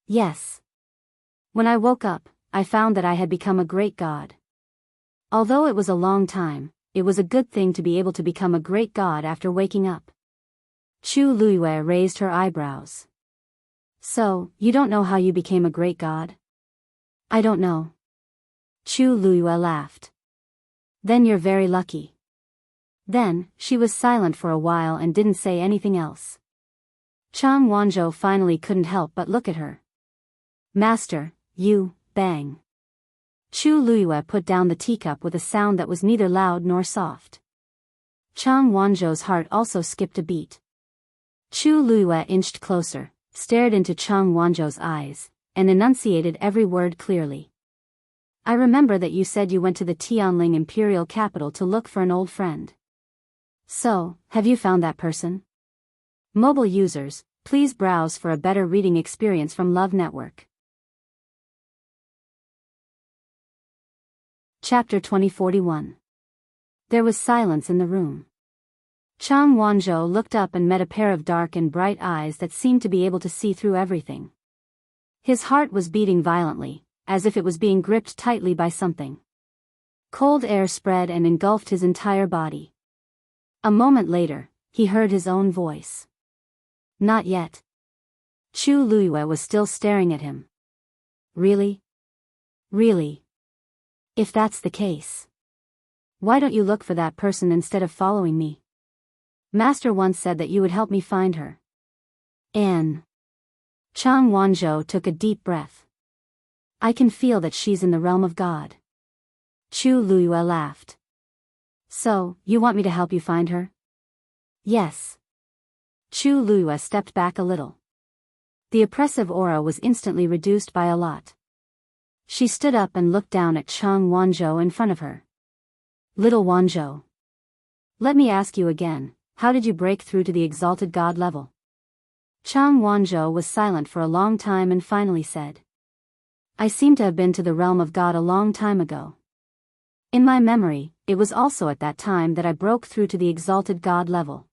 Yes. When I woke up, I found that I had become a great god. Although it was a long time, it was a good thing to be able to become a great god after waking up. Chu Luiyue raised her eyebrows. So, you don't know how you became a great god? I don't know. Chu Luiyue laughed. Then you're very lucky. Then, she was silent for a while and didn't say anything else. Chang Wanzhou finally couldn't help but look at her. Master, you, bang. Chu Luiyue put down the teacup with a sound that was neither loud nor soft. Chang Wanzhou's heart also skipped a beat. Chu Luiyue inched closer, stared into Chang Wanzhou's eyes, and enunciated every word clearly. I remember that you said you went to the Tianling imperial capital to look for an old friend. So, have you found that person? Mobile users, please browse for a better reading experience from Love Network. Chapter 2041. There was silence in the room. Chang Wanzhou looked up and met a pair of dark and bright eyes that seemed to be able to see through everything. His heart was beating violently, as if it was being gripped tightly by something. Cold air spread and engulfed his entire body. A moment later, he heard his own voice. Not yet. Chu Luiyue was still staring at him. Really? Really? If that's the case, why don't you look for that person instead of following me? Master once said that you would help me find her. Anne. Chang Wanzhou took a deep breath. I can feel that she's in the realm of God. Chu Luiyue laughed. So, you want me to help you find her? Yes. Chu Luiyue stepped back a little. The oppressive aura was instantly reduced by a lot. She stood up and looked down at Chang Wanzhou in front of her. Little Wanzhou. Let me ask you again, how did you break through to the exalted god level? Chang Wanzhou was silent for a long time and finally said. I seem to have been to the realm of God a long time ago. In my memory, it was also at that time that I broke through to the exalted god level.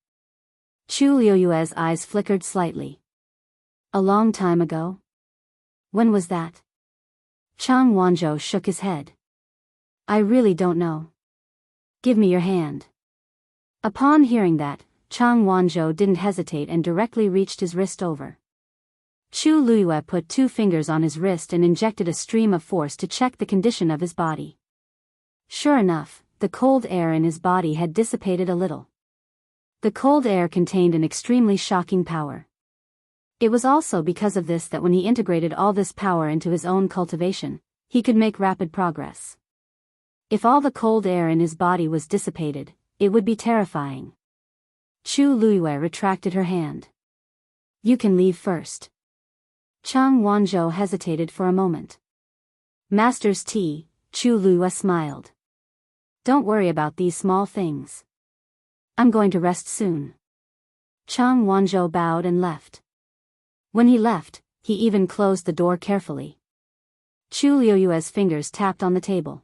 Chu Luiyue's eyes flickered slightly. A long time ago? When was that? Chang Wanzhou shook his head. I really don't know. Give me your hand. Upon hearing that, Chang Wanzhou didn't hesitate and directly reached his wrist over. Chu Luiyue put 2 fingers on his wrist and injected a stream of force to check the condition of his body. Sure enough, the cold air in his body had dissipated a little. The cold air contained an extremely shocking power. It was also because of this that when he integrated all this power into his own cultivation, he could make rapid progress. If all the cold air in his body was dissipated, it would be terrifying. Chu Luiyue retracted her hand. You can leave first. Chang Wanzhou hesitated for a moment. Master's tea, Chu Luiyue smiled. Don't worry about these small things. I'm going to rest soon. Chang Wanzhou bowed and left. When he left, he even closed the door carefully. Chu Luiyue's fingers tapped on the table.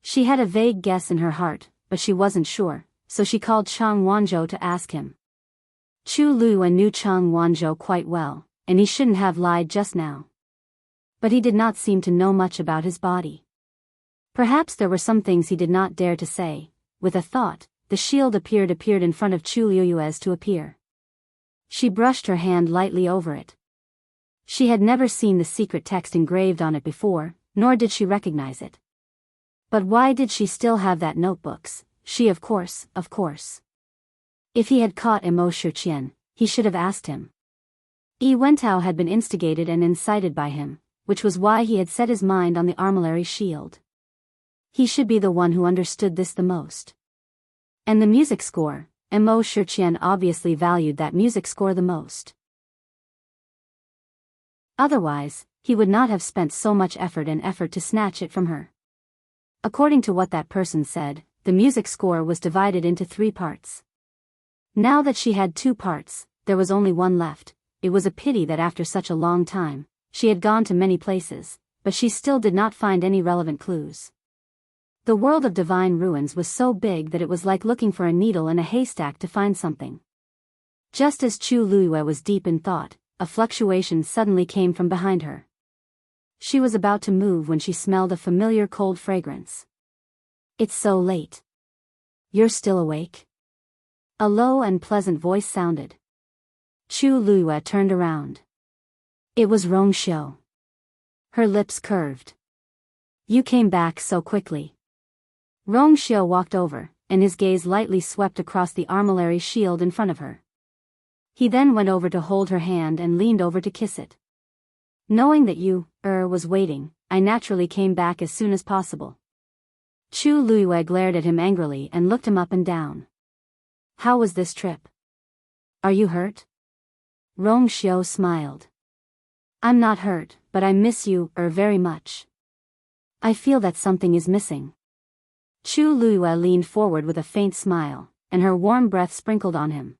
She had a vague guess in her heart, but she wasn't sure, so she called Chang Wanzhou to ask him. Chu Luiyue knew Chang Wanzhou quite well, and he shouldn't have lied just now. But he did not seem to know much about his body. Perhaps there were some things he did not dare to say. With a thought, the shield appeared in front of Chu Luiyue's to appear. She brushed her hand lightly over it. She had never seen the secret text engraved on it before, nor did she recognize it. But why did she still have that notebooks? She of course. If he had caught Mo Shiqian, he should have asked him. Yi Wentao had been instigated and incited by him, which was why he had set his mind on the armillary shield. He should be the one who understood this the most. And the music score, Mo Shiqian obviously valued that music score the most. Otherwise, he would not have spent so much effort to snatch it from her. According to what that person said, the music score was divided into 3 parts. Now that she had 2 parts, there was only one left. It was a pity that after such a long time, she had gone to many places, but she still did not find any relevant clues. The world of divine ruins was so big that it was like looking for a needle in a haystack to find something. Just as Chu Luiyue was deep in thought, a fluctuation suddenly came from behind her. She was about to move when she smelled a familiar cold fragrance. "It's so late. You're still awake?" A low and pleasant voice sounded. Chu Luiyue turned around. It was Rong Xiu. Her lips curved. "You came back so quickly." Rong Xiu walked over, and his gaze lightly swept across the armillary shield in front of her. He then went over to hold her hand and leaned over to kiss it. "Knowing that you, was waiting, I naturally came back as soon as possible." Chu Luiyue glared at him angrily and looked him up and down. "How was this trip? Are you hurt?" Rong Xiu smiled. "I'm not hurt, but I miss you, very much. I feel that something is missing." Chu Luiyue leaned forward with a faint smile, and her warm breath sprinkled on him.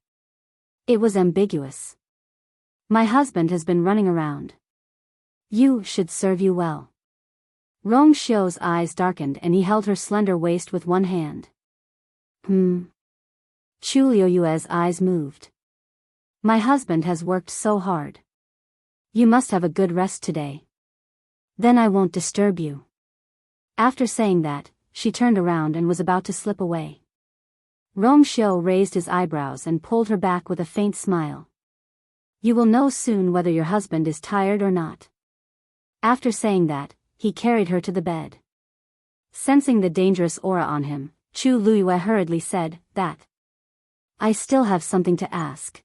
It was ambiguous. "My husband has been running around. You should serve you well." Rong Xiu's eyes darkened and he held her slender waist with one hand. Chu Luiyue's eyes moved. "My husband has worked so hard. You must have a good rest today. Then I won't disturb you." After saying that, she turned around and was about to slip away. Rong Xiu raised his eyebrows and pulled her back with a faint smile. "You will know soon whether your husband is tired or not." After saying that, he carried her to the bed. Sensing the dangerous aura on him, Chu Luiyue hurriedly said, "That. I still have something to ask."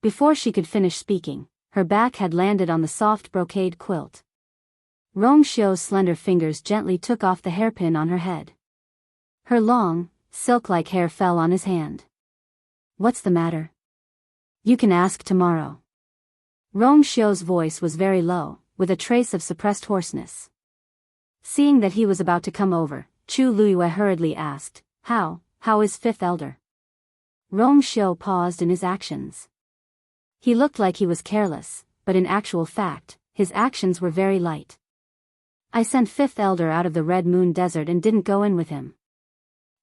Before she could finish speaking, her back had landed on the soft brocade quilt. Rong Xiu's slender fingers gently took off the hairpin on her head. Her long, silk-like hair fell on his hand. "What's the matter?" "You can ask tomorrow." Rong Xiu's voice was very low, with a trace of suppressed hoarseness. Seeing that he was about to come over, Chu Luiyue hurriedly asked, How is Fifth Elder?" Rong Xiu paused in his actions. He looked like he was careless, but in actual fact, his actions were very light. "I sent Fifth Elder out of the Red Moon Desert and didn't go in with him.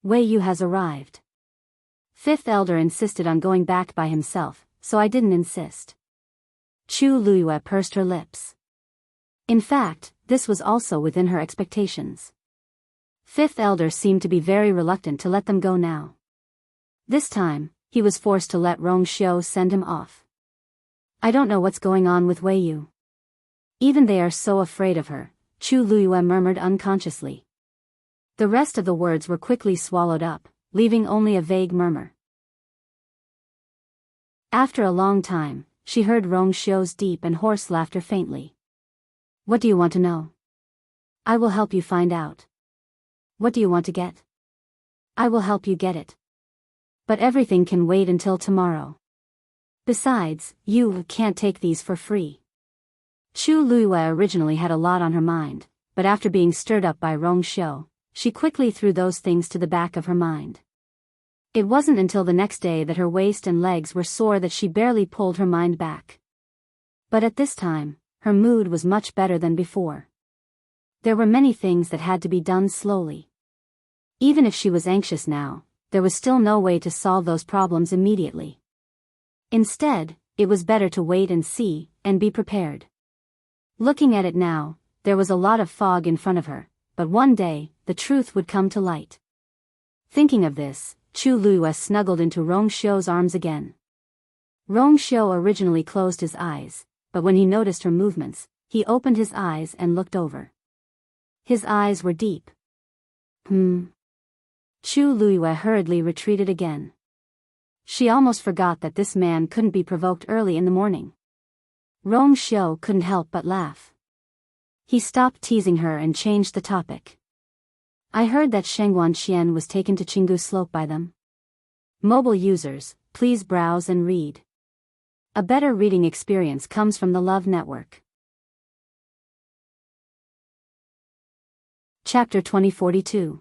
Wei Yu has arrived. Fifth Elder insisted on going back by himself, so I didn't insist." Chu Luiyue pursed her lips. In fact, this was also within her expectations. Fifth Elder seemed to be very reluctant to let them go now. This time, he was forced to let Rong Xiu send him off. "I don't know what's going on with Wei Yu. Even they are so afraid of her," Chu Luiyue murmured unconsciously. The rest of the words were quickly swallowed up, leaving only a vague murmur. After a long time, she heard Rong Xiu's deep and hoarse laughter faintly. "What do you want to know?" "I will help you find out." "What do you want to get?" "I will help you get it. But everything can wait until tomorrow. Besides, you can't take these for free." Chu Luiyue originally had a lot on her mind, but after being stirred up by Rong Xiu, she quickly threw those things to the back of her mind. It wasn't until the next day that her waist and legs were sore that she barely pulled her mind back. But at this time, her mood was much better than before. There were many things that had to be done slowly. Even if she was anxious now, there was still no way to solve those problems immediately. Instead, it was better to wait and see, and be prepared. Looking at it now, there was a lot of fog in front of her, but one day, the truth would come to light. Thinking of this, Chu Luiyue snuggled into Rong Xiu's arms again. Rong Xiu originally closed his eyes, but when he noticed her movements, he opened his eyes and looked over. His eyes were deep. Chu Luiyue hurriedly retreated again. She almost forgot that this man couldn't be provoked early in the morning. Rong Xiu couldn't help but laugh. He stopped teasing her and changed the topic. "I heard that Shengguan Qian was taken to Qinggu Slope by them. Mobile users, please browse and read. A better reading experience comes from the Love Network." Chapter 2042.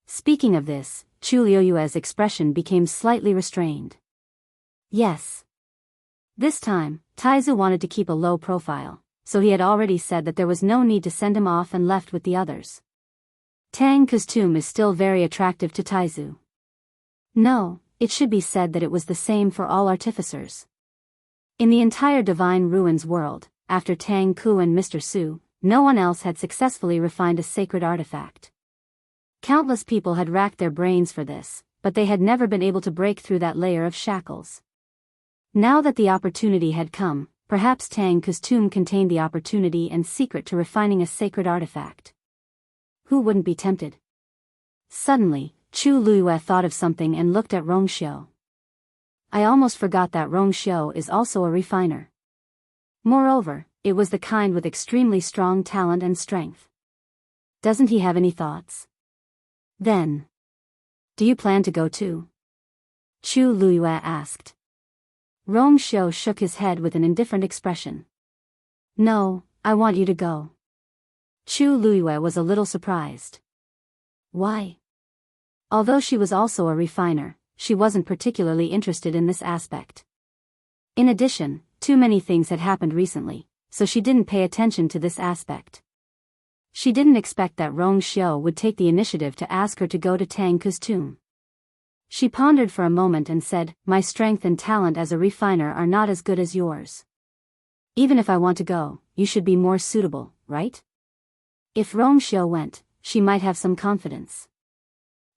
Speaking of this, Chu Luiyue's expression became slightly restrained. "Yes, This time, Taizu wanted to keep a low profile, so he had already said that there was no need to send him off and left with the others. Tang Ke's tomb is still very attractive to Taizu. No, it should be said that it was the same for all artificers. In the entire Divine Ruins world, after Tang Ke and Mr. Su, no one else had successfully refined a sacred artifact. Countless people had racked their brains for this, but they had never been able to break through that layer of shackles. Now that the opportunity had come, perhaps Tang Ke's tomb contained the opportunity and secret to refining a sacred artifact. Who wouldn't be tempted? Suddenly, Chu Luiyue thought of something and looked at Rongxiu. I almost forgot that Rongxiu is also a refiner. Moreover, it was the kind with extremely strong talent and strength. Doesn't he have any thoughts? Then, do you plan to go too? Chu Luiyue asked. Rongxiu shook his head with an indifferent expression. No, I want you to go. Chu Luiyue was a little surprised. Why? Although she was also a refiner, she wasn't particularly interested in this aspect. In addition, too many things had happened recently, so she didn't pay attention to this aspect. She didn't expect that Rongxiu would take the initiative to ask her to go to Tang Ke's tomb. She pondered for a moment and said, my strength and talent as a refiner are not as good as yours. Even if I want to go, you should be more suitable, right? If Rongxiu went, she might have some confidence.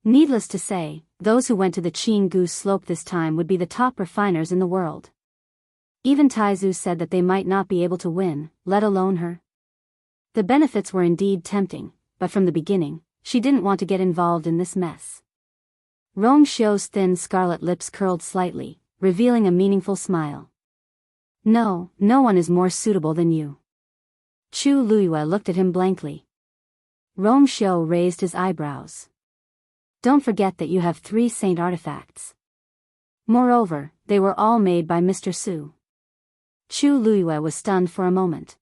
Needless to say, those who went to the Jianghu slope this time would be the top refiners in the world. Even Taizu said that they might not be able to win, let alone her. The benefits were indeed tempting, but from the beginning, she didn't want to get involved in this mess. Rongxiu's thin scarlet lips curled slightly, revealing a meaningful smile. No, no one is more suitable than you. Chu Luiyue looked at him blankly. Rongxiu raised his eyebrows. Don't forget that you have 3 saint artifacts. Moreover, they were all made by Mr. Su. Chu Luiyue was stunned for a moment.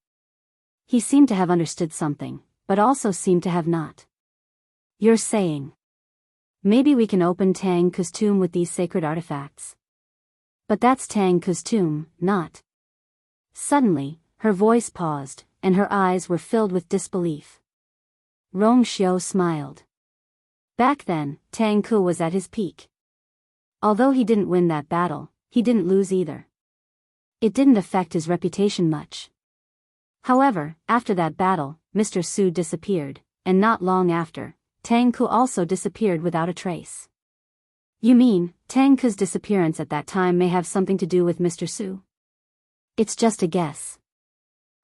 He seemed to have understood something, but also seemed to have not. You're saying, maybe we can open Tang Ke's tomb with these sacred artifacts. But that's Tang Ke's tomb, not. Suddenly, her voice paused, and her eyes were filled with disbelief. Rongxiu smiled. Back then, Tang Ke was at his peak. Although he didn't win that battle, he didn't lose either. It didn't affect his reputation much. However, after that battle, Mr. Su disappeared, and not long after, Tang Ke also disappeared without a trace. You mean, Tang Ke's disappearance at that time may have something to do with Mr. Su? It's just a guess.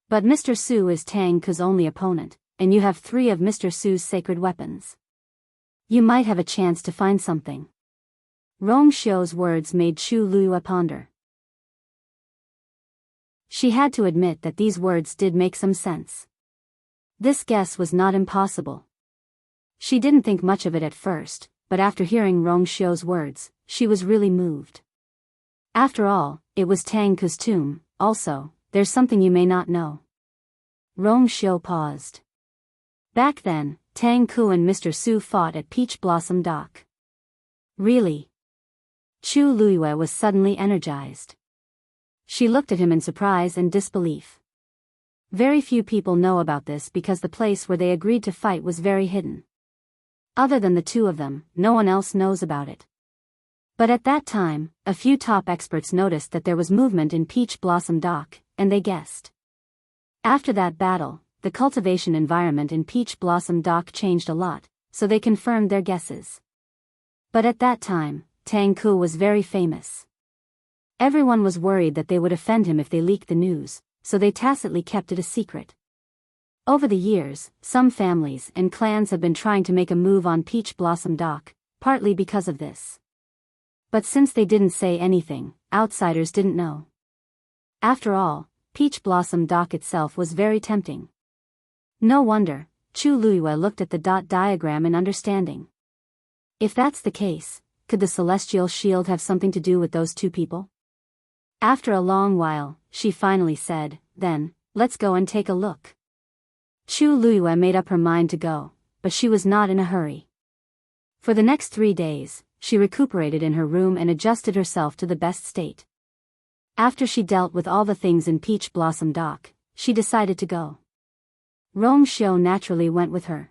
But Mr. Su is Tang Ke's only opponent, and you have 3 of Mr. Su's sacred weapons. You might have a chance to find something. Rongxiu's words made Chu Luiyue ponder. She had to admit that these words did make some sense. This guess was not impossible. She didn't think much of it at first, but after hearing Rongxiu's words, she was really moved. After all, it was Tang Ke's tomb. Also, there's something you may not know. Rongxiu paused. Back then, Tang Ke and Mr. Su fought at Peach Blossom Dock. Really? Chu Luiyue was suddenly energized. She looked at him in surprise and disbelief. Very few people know about this because the place where they agreed to fight was very hidden. Other than the 2 of them, no one else knows about it. But at that time, a few top experts noticed that there was movement in Peach Blossom Dock, and they guessed. After that battle, the cultivation environment in Peach Blossom Dock changed a lot, so they confirmed their guesses. But at that time, Tang Ke was very famous. Everyone was worried that they would offend him if they leaked the news, so they tacitly kept it a secret. Over the years, some families and clans have been trying to make a move on Peach Blossom Dock, partly because of this. But since they didn't say anything, outsiders didn't know. After all, Peach Blossom Dock itself was very tempting. No wonder, Chu Luiyue looked at the dot diagram in understanding. If that's the case, could the celestial shield have something to do with those 2 people? After a long while, she finally said, then, let's go and take a look. Chu Luiyue made up her mind to go, but she was not in a hurry. For the next 3 days, she recuperated in her room and adjusted herself to the best state. After she dealt with all the things in Peach Blossom Dock, she decided to go. Rong Xiu naturally went with her.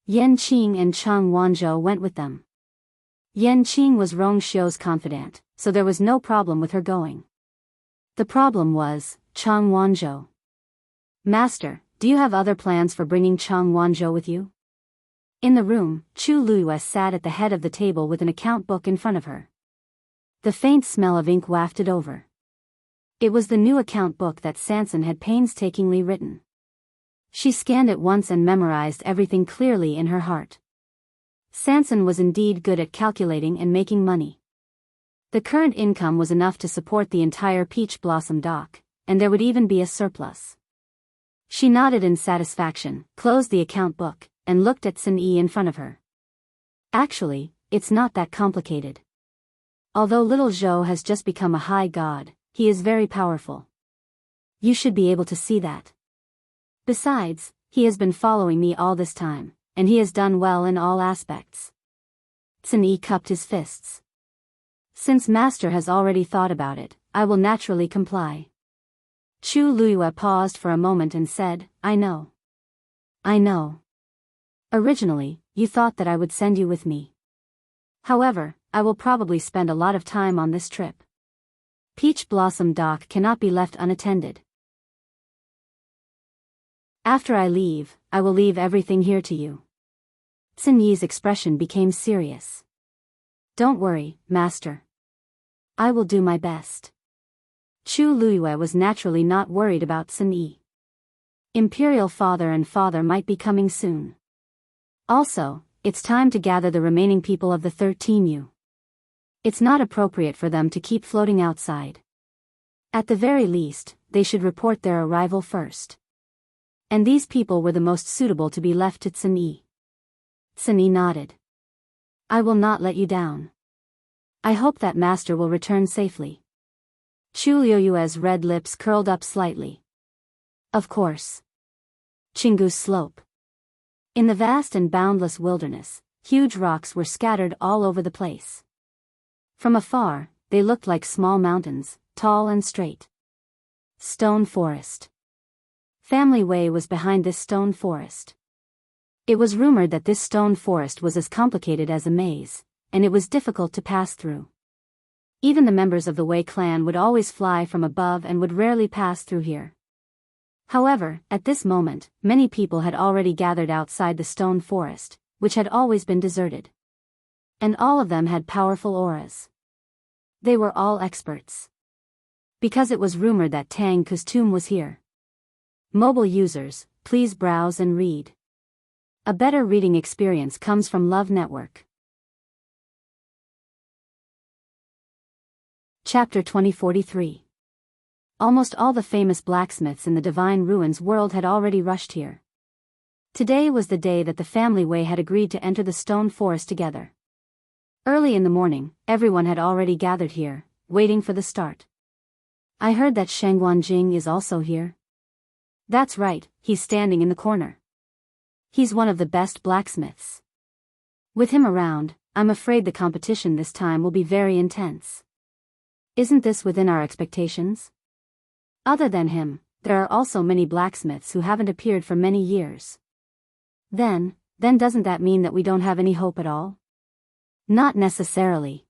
Yan Qing and Chang Wanzhou went with them. Yan Qing was Rong Xiu's confidant, so there was no problem with her going. The problem was Chang Wanzhou. Master, do you have other plans for bringing Chang Wanzhou with you? In the room, Chu Luiyue sat at the head of the table with an account book in front of her. The faint smell of ink wafted over. It was the new account book that Sanson had painstakingly written. She scanned it once and memorized everything clearly in her heart. Sanson was indeed good at calculating and making money. The current income was enough to support the entire Peach Blossom Dock, and there would even be a surplus. She nodded in satisfaction, closed the account book, and looked at Sun Yi in front of her. Actually, it's not that complicated. Although little Zhou has just become a high god, he is very powerful. You should be able to see that. Besides, he has been following me all this time, and he has done well in all aspects. Sun Yi cupped his fists. Since Master has already thought about it, I will naturally comply. Chu Luiyue paused for a moment and said, I know. I know. Originally, you thought that I would send you with me. However, I will probably spend a lot of time on this trip. Peach Blossom Dock cannot be left unattended. After I leave, I will leave everything here to you. Sun Yi's expression became serious. Don't worry, Master. I will do my best. Chu Luiyue was naturally not worried about Sun Yi. Imperial father and father might be coming soon. Also, it's time to gather the remaining people of the 13U. It's not appropriate for them to keep floating outside. At the very least, they should report their arrival first. And these people were the most suitable to be left to Sun Yi. Sun Yi nodded. I will not let you down. I hope that Master will return safely. Chu Luiyue's red lips curled up slightly. Of course. Jianghu Slope. In the vast and boundless wilderness, huge rocks were scattered all over the place. From afar, they looked like small mountains, tall and straight. Stone Forest. Family Wei was behind this stone forest. It was rumored that this stone forest was as complicated as a maze, and it was difficult to pass through. Even the members of the Wei clan would always fly from above and would rarely pass through here. However, at this moment, many people had already gathered outside the stone forest, which had always been deserted. And all of them had powerful auras. They were all experts. Because it was rumored that Tang Ku's tomb was here. Mobile users, please browse and read. A better reading experience comes from Love Network. Chapter 2043. Almost all the famous blacksmiths in the Divine Ruins world had already rushed here. Today was the day that the family Wei had agreed to enter the stone forest together. Early in the morning, everyone had already gathered here, waiting for the start. I heard that Sheng Guanjing is also here. That's right, he's standing in the corner. He's one of the best blacksmiths. With him around, I'm afraid the competition this time will be very intense. Isn't this within our expectations? Other than him, there are also many blacksmiths who haven't appeared for many years. Then doesn't that mean that we don't have any hope at all? Not necessarily.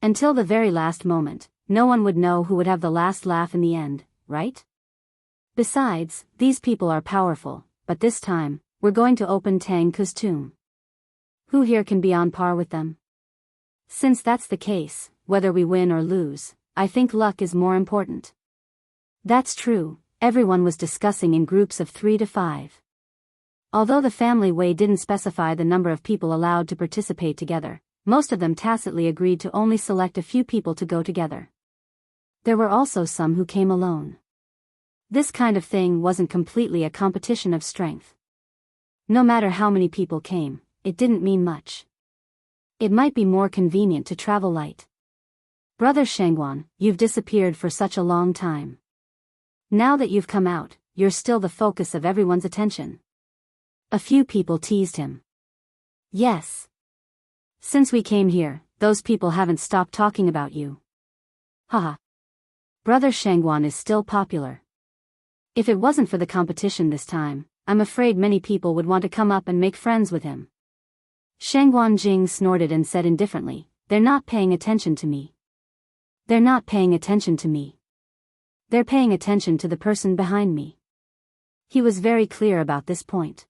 Until the very last moment, no one would know who would have the last laugh in the end, right? Besides, these people are powerful, but this time, we're going to open Tang Ku's tomb. Who here can be on par with them? Since that's the case, whether we win or lose, I think luck is more important. That's true, everyone was discussing in groups of 3 to 5. Although the family Wei didn't specify the number of people allowed to participate together, most of them tacitly agreed to only select a few people to go together. There were also some who came alone. This kind of thing wasn't completely a competition of strength. No matter how many people came, it didn't mean much. It might be more convenient to travel light. Brother Shengguan, you've disappeared for such a long time. Now that you've come out, you're still the focus of everyone's attention. A few people teased him. Yes. Since we came here, those people haven't stopped talking about you. Haha. Brother Shangguan is still popular. If it wasn't for the competition this time, I'm afraid many people would want to come up and make friends with him. Shangguan Jing snorted and said indifferently, "They're not paying attention to me. They're not paying attention to me. They're paying attention to the person behind me." He was very clear about this point.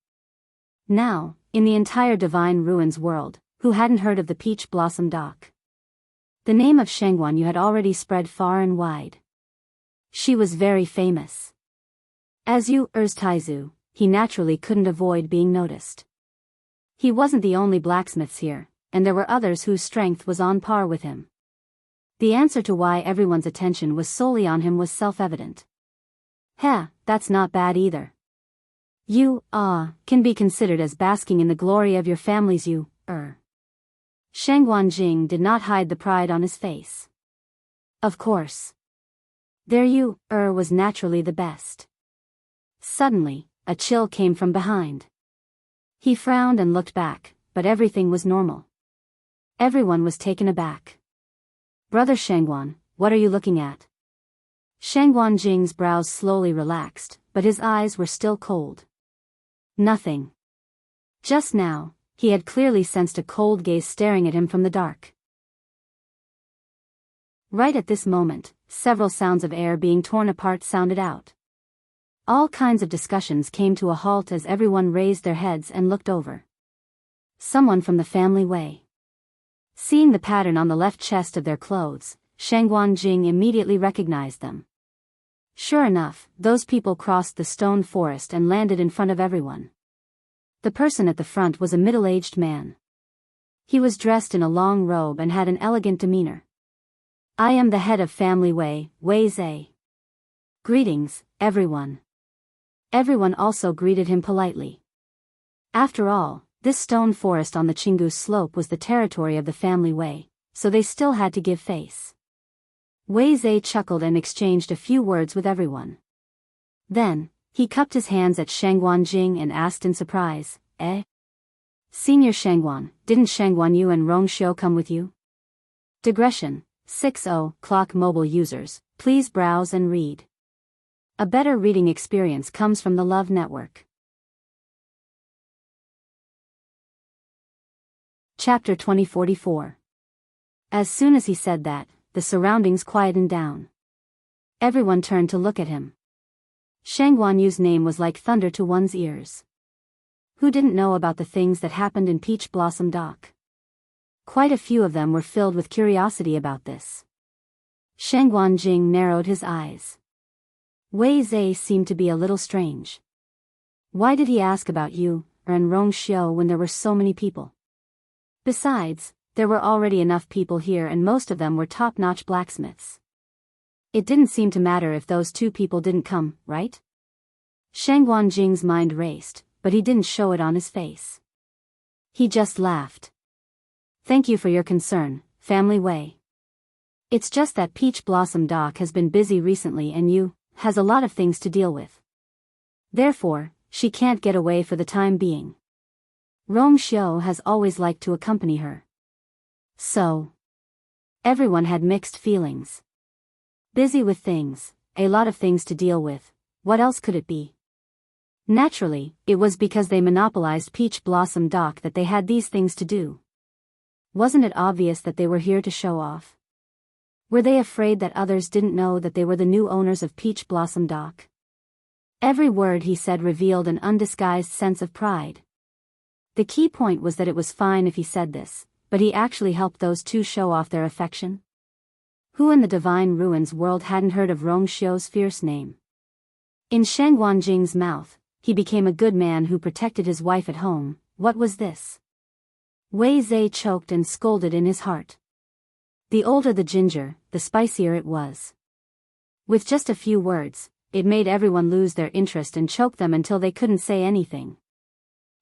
Now, in the entire Divine Ruins world, who hadn't heard of the Peach Blossom Dock? The name of Shangguan Yu had already spread far and wide. She was very famous. As Yu Er's Taizu, he naturally couldn't avoid being noticed. He wasn't the only blacksmiths here, and there were others whose strength was on par with him. The answer to why everyone's attention was solely on him was self-evident. Heh, that's not bad either. You, can be considered as basking in the glory of your family's Yu Er. Shangguan Jing did not hide the pride on his face. Of course. Their Yu Er was naturally the best. Suddenly, a chill came from behind. He frowned and looked back, but everything was normal. Everyone was taken aback. Brother Shangguan, what are you looking at? Shangguan Jing's brows slowly relaxed, but his eyes were still cold. Nothing. Just now, he had clearly sensed a cold gaze staring at him from the dark. Right at this moment, several sounds of air being torn apart sounded out. All kinds of discussions came to a halt as everyone raised their heads and looked over. Someone from the family way. Seeing the pattern on the left chest of their clothes, Shangguan Jing immediately recognized them. Sure enough, those people crossed the stone forest and landed in front of everyone. The person at the front was a middle-aged man. He was dressed in a long robe and had an elegant demeanor. "I am the head of family Wei, Wei Zhe. Greetings, everyone." Everyone also greeted him politely. After all, this stone forest on the Jianghu slope was the territory of the family Wei, so they still had to give face. Wei Zhe chuckled and exchanged a few words with everyone. Then, he cupped his hands at Shangguan Jing and asked in surprise, "Eh? Senior Shangguan, didn't Shangguan Yu and Rong Xiu come with you?" Digression, 60 clock mobile users, please browse and read. A better reading experience comes from the Love Network. Chapter 2044. As soon as he said that, the surroundings quietened down. Everyone turned to look at him. Shangguan Yu's name was like thunder to one's ears. Who didn't know about the things that happened in Peach Blossom Dock? Quite a few of them were filled with curiosity about this. Shangguan Jing narrowed his eyes. Wei Zhe seemed to be a little strange. Why did he ask about Yu and Rong Xiu when there were so many people? Besides, there were already enough people here and most of them were top-notch blacksmiths. It didn't seem to matter if those two people didn't come, right? Shangguan Jing's mind raced, but he didn't show it on his face. He just laughed. "Thank you for your concern, family Wei. It's just that Peach Blossom Dock has been busy recently and Yu has a lot of things to deal with. Therefore, she can't get away for the time being. Rong Xiu has always liked to accompany her. So, everyone had mixed feelings. Busy with things, a lot of things to deal with, what else could it be? Naturally, it was because they monopolized Peach Blossom Dock that they had these things to do. Wasn't it obvious that they were here to show off? Were they afraid that others didn't know that they were the new owners of Peach Blossom Dock? Every word he said revealed an undisguised sense of pride. The key point was that it was fine if he said this, but he actually helped those two show off their affection. Who in the Divine Ruins world hadn't heard of Rong Xiu's fierce name? In Shangguan Jing's mouth, he became a good man who protected his wife at home. What was this? Wei Zhe choked and scolded in his heart. The older the ginger, the spicier it was. With just a few words, it made everyone lose their interest and choke them until they couldn't say anything.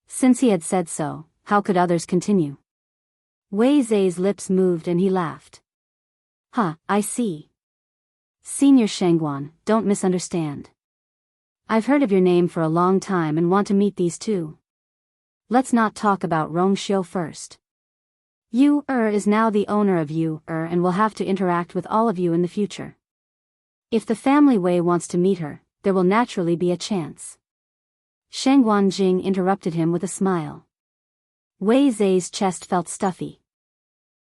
Since he had said so, how could others continue? Wei Zhe's lips moved and he laughed. I see. Senior Shangguan, don't misunderstand. I've heard of your name for a long time and want to meet these two. Let's not talk about Rong Xiu first. Yu is now the owner of Yu and will have to interact with all of you in the future. If the family Wei wants to meet her, there will naturally be a chance. Sheng Wanjing interrupted him with a smile. Wei Zai's chest felt stuffy.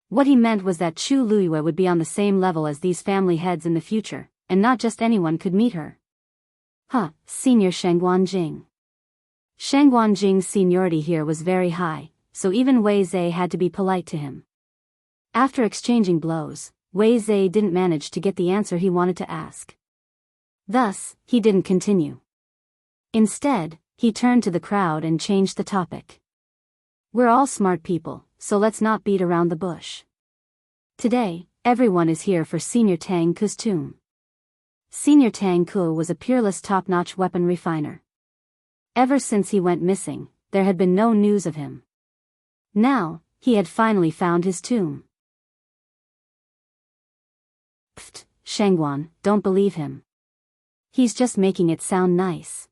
What he meant was that Chu Luiyue would be on the same level as these family heads in the future, and not just anyone could meet her. Senior Sheng Wanjing. Sheng Wanjing's seniority here was very high, so even Wei Zai had to be polite to him. After exchanging blows, Wei Zai didn't manage to get the answer he wanted to ask. Thus, he didn't continue. Instead, he turned to the crowd and changed the topic. We're all smart people, so let's not beat around the bush. Today, everyone is here for Senior Tang Ku's tomb. Senior Tang Ku was a peerless top-notch weapon refiner. Ever since he went missing, there had been no news of him. Now, he had finally found his tomb. Pfft, Shengguan, don't believe him. He's just making it sound nice.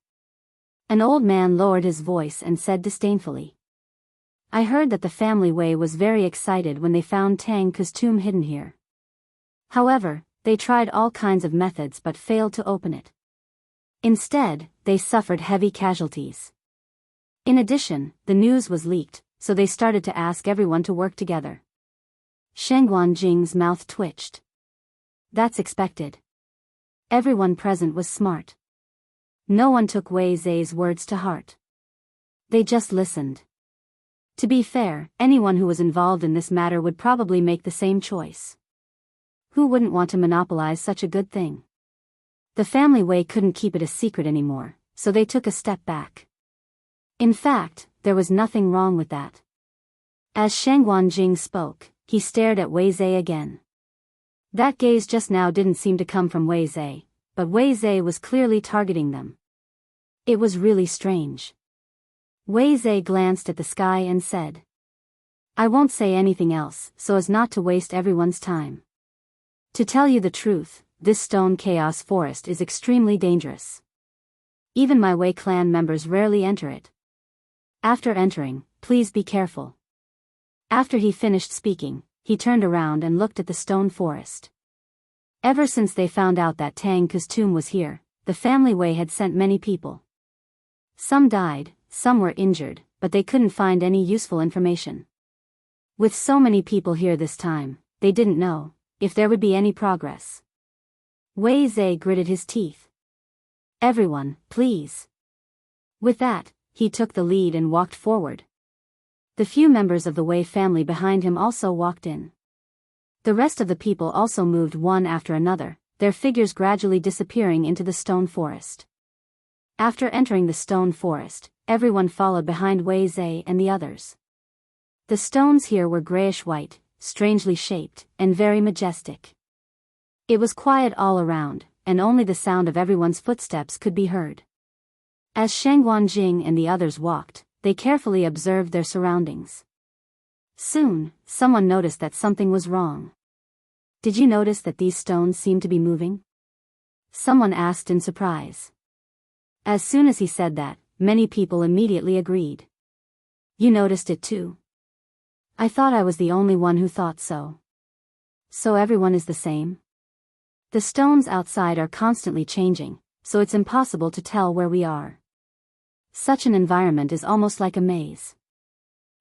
An old man lowered his voice and said disdainfully. I heard that the family Wei was very excited when they found Tang Ku's tomb hidden here. However, they tried all kinds of methods but failed to open it. Instead, they suffered heavy casualties. In addition, the news was leaked, so they started to ask everyone to work together. Sheng Wanjing's mouth twitched. That's expected. Everyone present was smart. No one took Wei Zai's words to heart. They just listened. To be fair, anyone who was involved in this matter would probably make the same choice. Who wouldn't want to monopolize such a good thing? The family Wei couldn't keep it a secret anymore, so they took a step back. In fact, there was nothing wrong with that. As Sheng Wanjing spoke, he stared at Wei Zai again. That gaze just now didn't seem to come from Wei Zai, but Wei Zai was clearly targeting them. It was really strange. Wei Zai glanced at the sky and said, I won't say anything else so as not to waste everyone's time. To tell you the truth, this stone chaos forest is extremely dangerous. Even my Wei clan members rarely enter it. After entering, please be careful. After he finished speaking, he turned around and looked at the stone forest. Ever since they found out that Tang Ku's tomb was here, the family Wei had sent many people. Some died, some were injured, but they couldn't find any useful information. With so many people here this time, they didn't know if there would be any progress. Wei Zai gritted his teeth. Everyone, please. With that, he took the lead and walked forward. The few members of the Wei family behind him also walked in. The rest of the people also moved one after another, their figures gradually disappearing into the stone forest. After entering the stone forest, everyone followed behind Wei Zai and the others. The stones here were grayish-white, strangely shaped, and very majestic. It was quiet all around, and only the sound of everyone's footsteps could be heard. As Sheng Wanjing and the others walked, they carefully observed their surroundings. Soon, someone noticed that something was wrong. Did you notice that these stones seem to be moving? Someone asked in surprise. As soon as he said that, many people immediately agreed. You noticed it too? I thought I was the only one who thought so. So everyone is the same? The stones outside are constantly changing, so it's impossible to tell where we are. Such an environment is almost like a maze.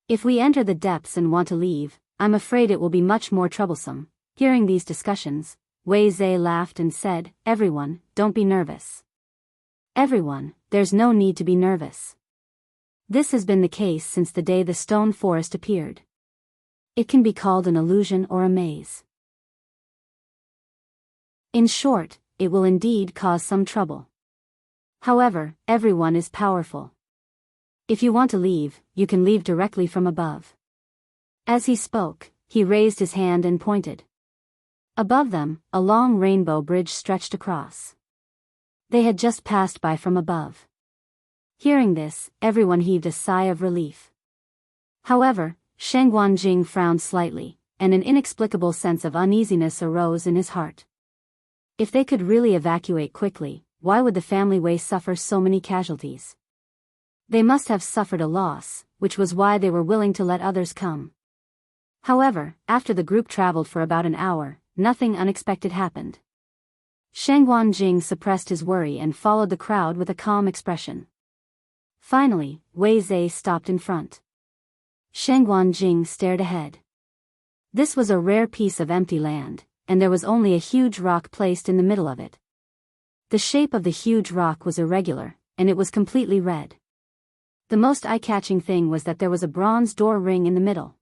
If we enter the depths and want to leave, I'm afraid it will be much more troublesome. Hearing these discussions, Wei Zai laughed and said, Everyone, don't be nervous. Everyone, there's no need to be nervous. This has been the case since the day the stone forest appeared. It can be called an illusion or a maze. In short, it will indeed cause some trouble. However, everyone is powerful. If you want to leave, you can leave directly from above. As he spoke, he raised his hand and pointed. Above them, a long rainbow bridge stretched across. They had just passed by from above. Hearing this, everyone heaved a sigh of relief. However, Sheng Wanjing frowned slightly, and an inexplicable sense of uneasiness arose in his heart. If they could really evacuate quickly, why would the family Wei suffer so many casualties? They must have suffered a loss, which was why they were willing to let others come. However, after the group traveled for about an hour, nothing unexpected happened. Shangguan Jing suppressed his worry and followed the crowd with a calm expression. Finally, Wei Zhe stopped in front. Shangguan Jing stared ahead. This was a rare piece of empty land, and there was only a huge rock placed in the middle of it. The shape of the huge rock was irregular, and it was completely red. The most eye-catching thing was that there was a bronze door ring in the middle.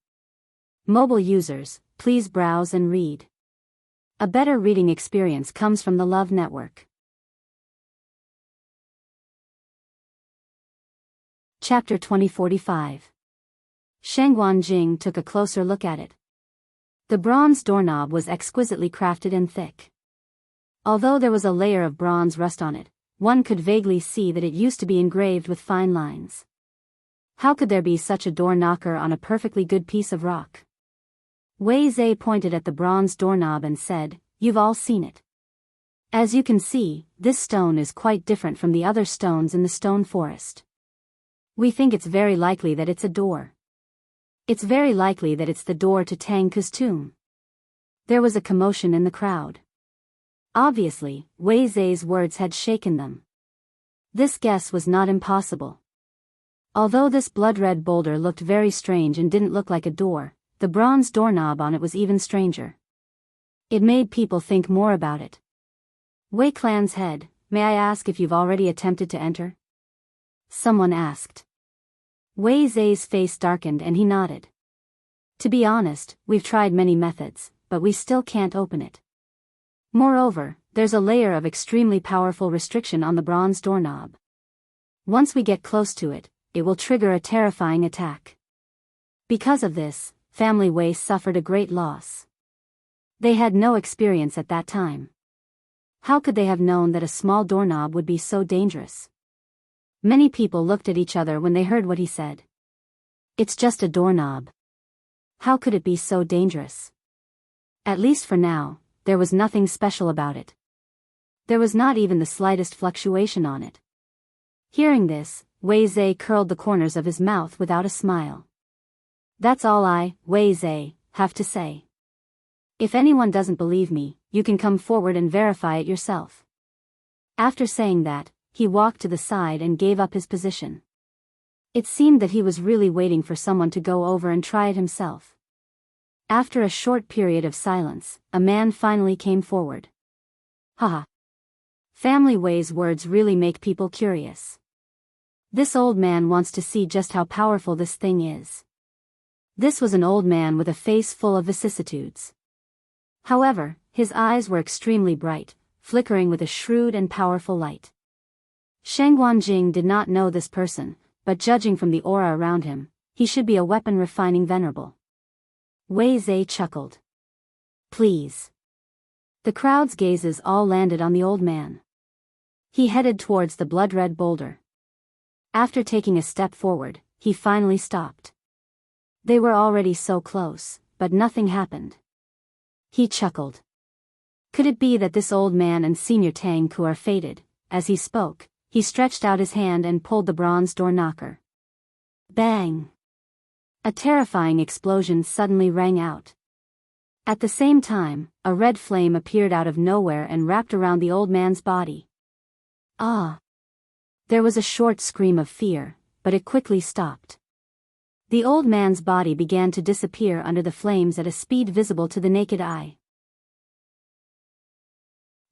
Mobile users, please browse and read. A better reading experience comes from the Love Network. Chapter 2045. Shangguan Jing took a closer look at it. The bronze doorknob was exquisitely crafted and thick. Although there was a layer of bronze rust on it, one could vaguely see that it used to be engraved with fine lines. How could there be such a door knocker on a perfectly good piece of rock? Wei Zhe pointed at the bronze doorknob and said, "You've all seen it. As you can see, this stone is quite different from the other stones in the stone forest. We think it's very likely that it's a door. It's very likely that it's the door to Tang Ke's tomb." There was a commotion in the crowd. Obviously, Wei Zhe's words had shaken them. This guess was not impossible. Although this blood-red boulder looked very strange and didn't look like a door, the bronze doorknob on it was even stranger. It made people think more about it. Wei Clan's head, "May I ask if you've already attempted to enter?" Someone asked. Wei Zhe's face darkened and he nodded. "To be honest, we've tried many methods, but we still can't open it. Moreover, there's a layer of extremely powerful restriction on the bronze doorknob. Once we get close to it, it will trigger a terrifying attack. Because of this, family Wei suffered a great loss. They had no experience at that time. How could they have known that a small doorknob would be so dangerous?" Many people looked at each other when they heard what he said. It's just a doorknob. How could it be so dangerous? At least for now, there was nothing special about it. There was not even the slightest fluctuation on it. Hearing this, Wei Zhe curled the corners of his mouth without a smile. "That's all I, Wei Zhe, have to say. If anyone doesn't believe me, you can come forward and verify it yourself." After saying that, he walked to the side and gave up his position. It seemed that he was really waiting for someone to go over and try it himself. After a short period of silence, a man finally came forward. Haha. Family Wei's words really make people curious. This old man wants to see just how powerful this thing is. This was an old man with a face full of vicissitudes. However, his eyes were extremely bright, flickering with a shrewd and powerful light. Shangguan Jing did not know this person, but judging from the aura around him, he should be a weapon-refining venerable. Wei Zhe chuckled. "Please." The crowd's gazes all landed on the old man. He headed towards the blood-red boulder. After taking a step forward, he finally stopped. They were already so close, but nothing happened. He chuckled. Could it be that this old man and Senior Tang Ke are fated? As he spoke, he stretched out his hand and pulled the bronze door knocker. Bang! A terrifying explosion suddenly rang out. At the same time, a red flame appeared out of nowhere and wrapped around the old man's body. Ah! There was a short scream of fear, but it quickly stopped. The old man's body began to disappear under the flames at a speed visible to the naked eye.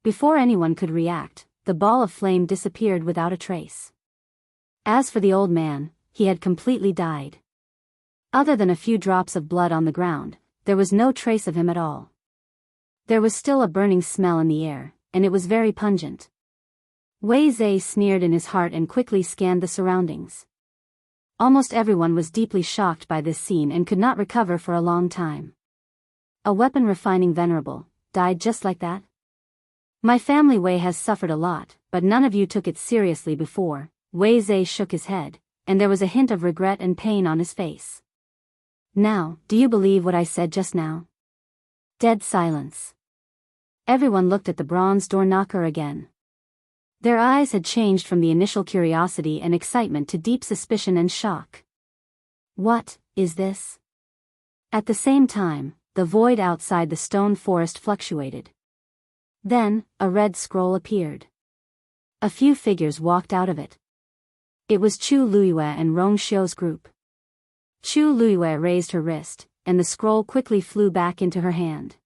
Before anyone could react, the ball of flame disappeared without a trace. As for the old man, he had completely died. Other than a few drops of blood on the ground, there was no trace of him at all. There was still a burning smell in the air, and it was very pungent. Wei Zhe sneered in his heart and quickly scanned the surroundings. Almost everyone was deeply shocked by this scene and could not recover for a long time. A weapon-refining venerable died just like that? My family Wei has suffered a lot, but none of you took it seriously before. Wei Zhe shook his head, and there was a hint of regret and pain on his face. Now, do you believe what I said just now? Dead silence. Everyone looked at the bronze door knocker again. Their eyes had changed from the initial curiosity and excitement to deep suspicion and shock. What is this? At the same time, the void outside the stone forest fluctuated. Then, a red scroll appeared. A few figures walked out of it. It was Chu Luiyue and Rong Xiu's group. Chu Luiyue raised her wrist, and the scroll quickly flew back into her hand.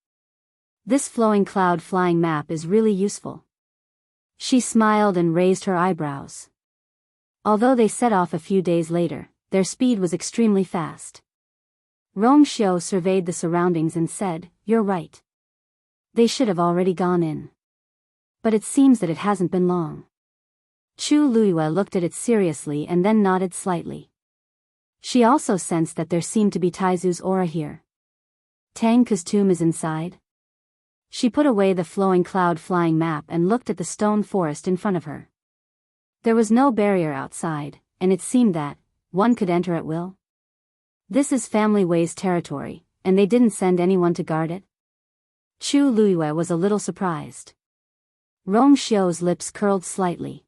This flowing cloud flying map is really useful. She smiled and raised her eyebrows. Although they set off a few days later, their speed was extremely fast. Rong Xiu surveyed the surroundings and said, "You're right. They should have already gone in. But it seems that it hasn't been long." Chu Luiyue looked at it seriously and then nodded slightly. She also sensed that there seemed to be Taizu's aura here. Tang Ke's tomb is inside? She put away the flowing cloud flying map and looked at the stone forest in front of her. There was no barrier outside, and it seemed that one could enter at will. This is Family Wei's territory, and they didn't send anyone to guard it? Chu Luiyue was a little surprised. Rong Xiu's lips curled slightly.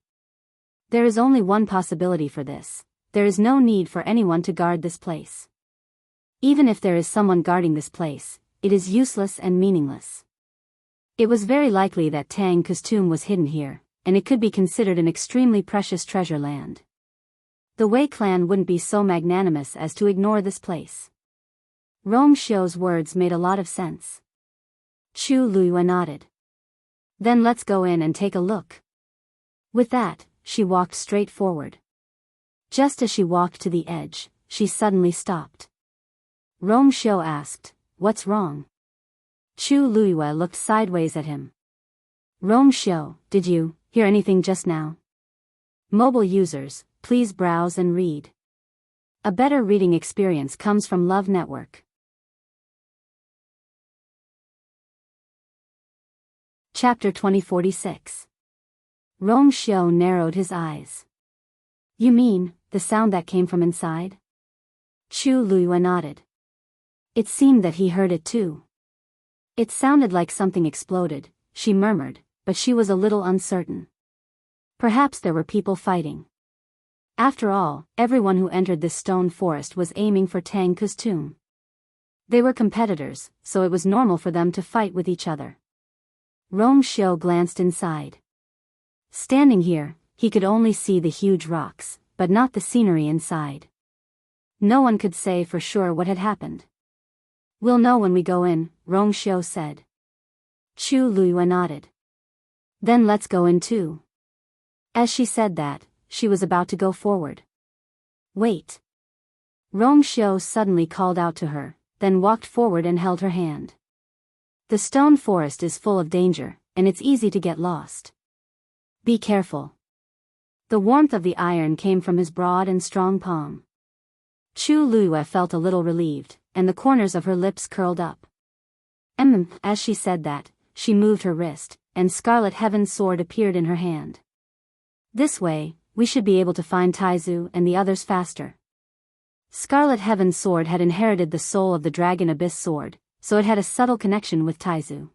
There is only one possibility for this. There is no need for anyone to guard this place. Even if there is someone guarding this place, it is useless and meaningless. It was very likely that Tang Ke's tomb was hidden here, and it could be considered an extremely precious treasure land. The Wei clan wouldn't be so magnanimous as to ignore this place. Rong Xiu's words made a lot of sense. Chu Luiyue nodded. Then let's go in and take a look. With that, she walked straight forward. Just as she walked to the edge, she suddenly stopped. Rong Xiu asked, "What's wrong?" Chu Luiyue looked sideways at him. Rong Xiu, did you hear anything just now? Mobile users, please browse and read. A better reading experience comes from Love Network. Chapter 2046. Rong Xiu narrowed his eyes. You mean, the sound that came from inside? Chu Luiyue nodded. It seemed that he heard it too. It sounded like something exploded, she murmured, but she was a little uncertain. Perhaps there were people fighting. After all, everyone who entered this stone forest was aiming for Tang Ke's tomb. They were competitors, so it was normal for them to fight with each other. Rong Xiu glanced inside. Standing here, he could only see the huge rocks, but not the scenery inside. No one could say for sure what had happened. We'll know when we go in, Rong Xiu said. Chu Luiyue nodded. Then let's go in too. As she said that, she was about to go forward. Wait. Rong Xiu suddenly called out to her, then walked forward and held her hand. The stone forest is full of danger, and it's easy to get lost. Be careful. The warmth of the iron came from his broad and strong palm. Chu Luiyue felt a little relieved, and the corners of her lips curled up. As she said that, she moved her wrist, and Scarlet Heaven's sword appeared in her hand. This way, we should be able to find Taizu and the others faster. Scarlet Heaven's sword had inherited the soul of the Dragon Abyss sword, so it had a subtle connection with Taizu.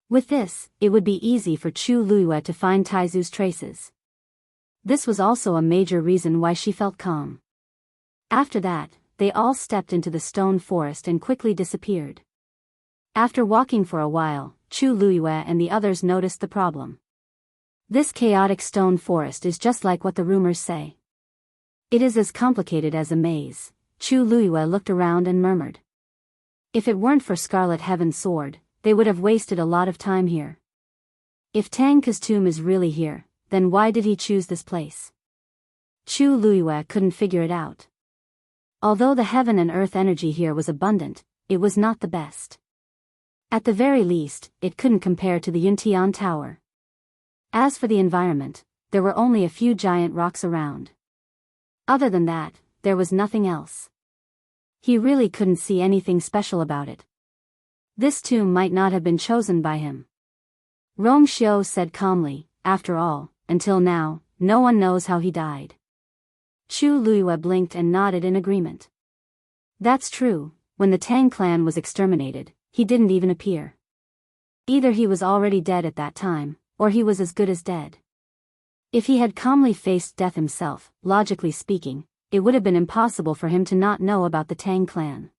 With this, it would be easy for Chu Luiyue to find Taizu's traces. This was also a major reason why she felt calm. After that, they all stepped into the stone forest and quickly disappeared. After walking for a while, Chu Luiyue and the others noticed the problem. This chaotic stone forest is just like what the rumors say. It is as complicated as a maze. Chu Luiyue looked around and murmured. If it weren't for Scarlet Heaven's sword, they would have wasted a lot of time here. If Tang Ke's tomb is really here, then why did he choose this place? Chu Luiyue couldn't figure it out. Although the heaven and earth energy here was abundant, it was not the best. At the very least, it couldn't compare to the Yuntian Tower. As for the environment, there were only a few giant rocks around. Other than that, there was nothing else. He really couldn't see anything special about it. This tomb might not have been chosen by him. Rong Xiu said calmly, after all, until now, no one knows how he died. Chu Luiyue blinked and nodded in agreement. That's true, when the Tang clan was exterminated, he didn't even appear. Either he was already dead at that time, or he was as good as dead. If he had calmly faced death himself, logically speaking, it would have been impossible for him to not know about the Tang clan.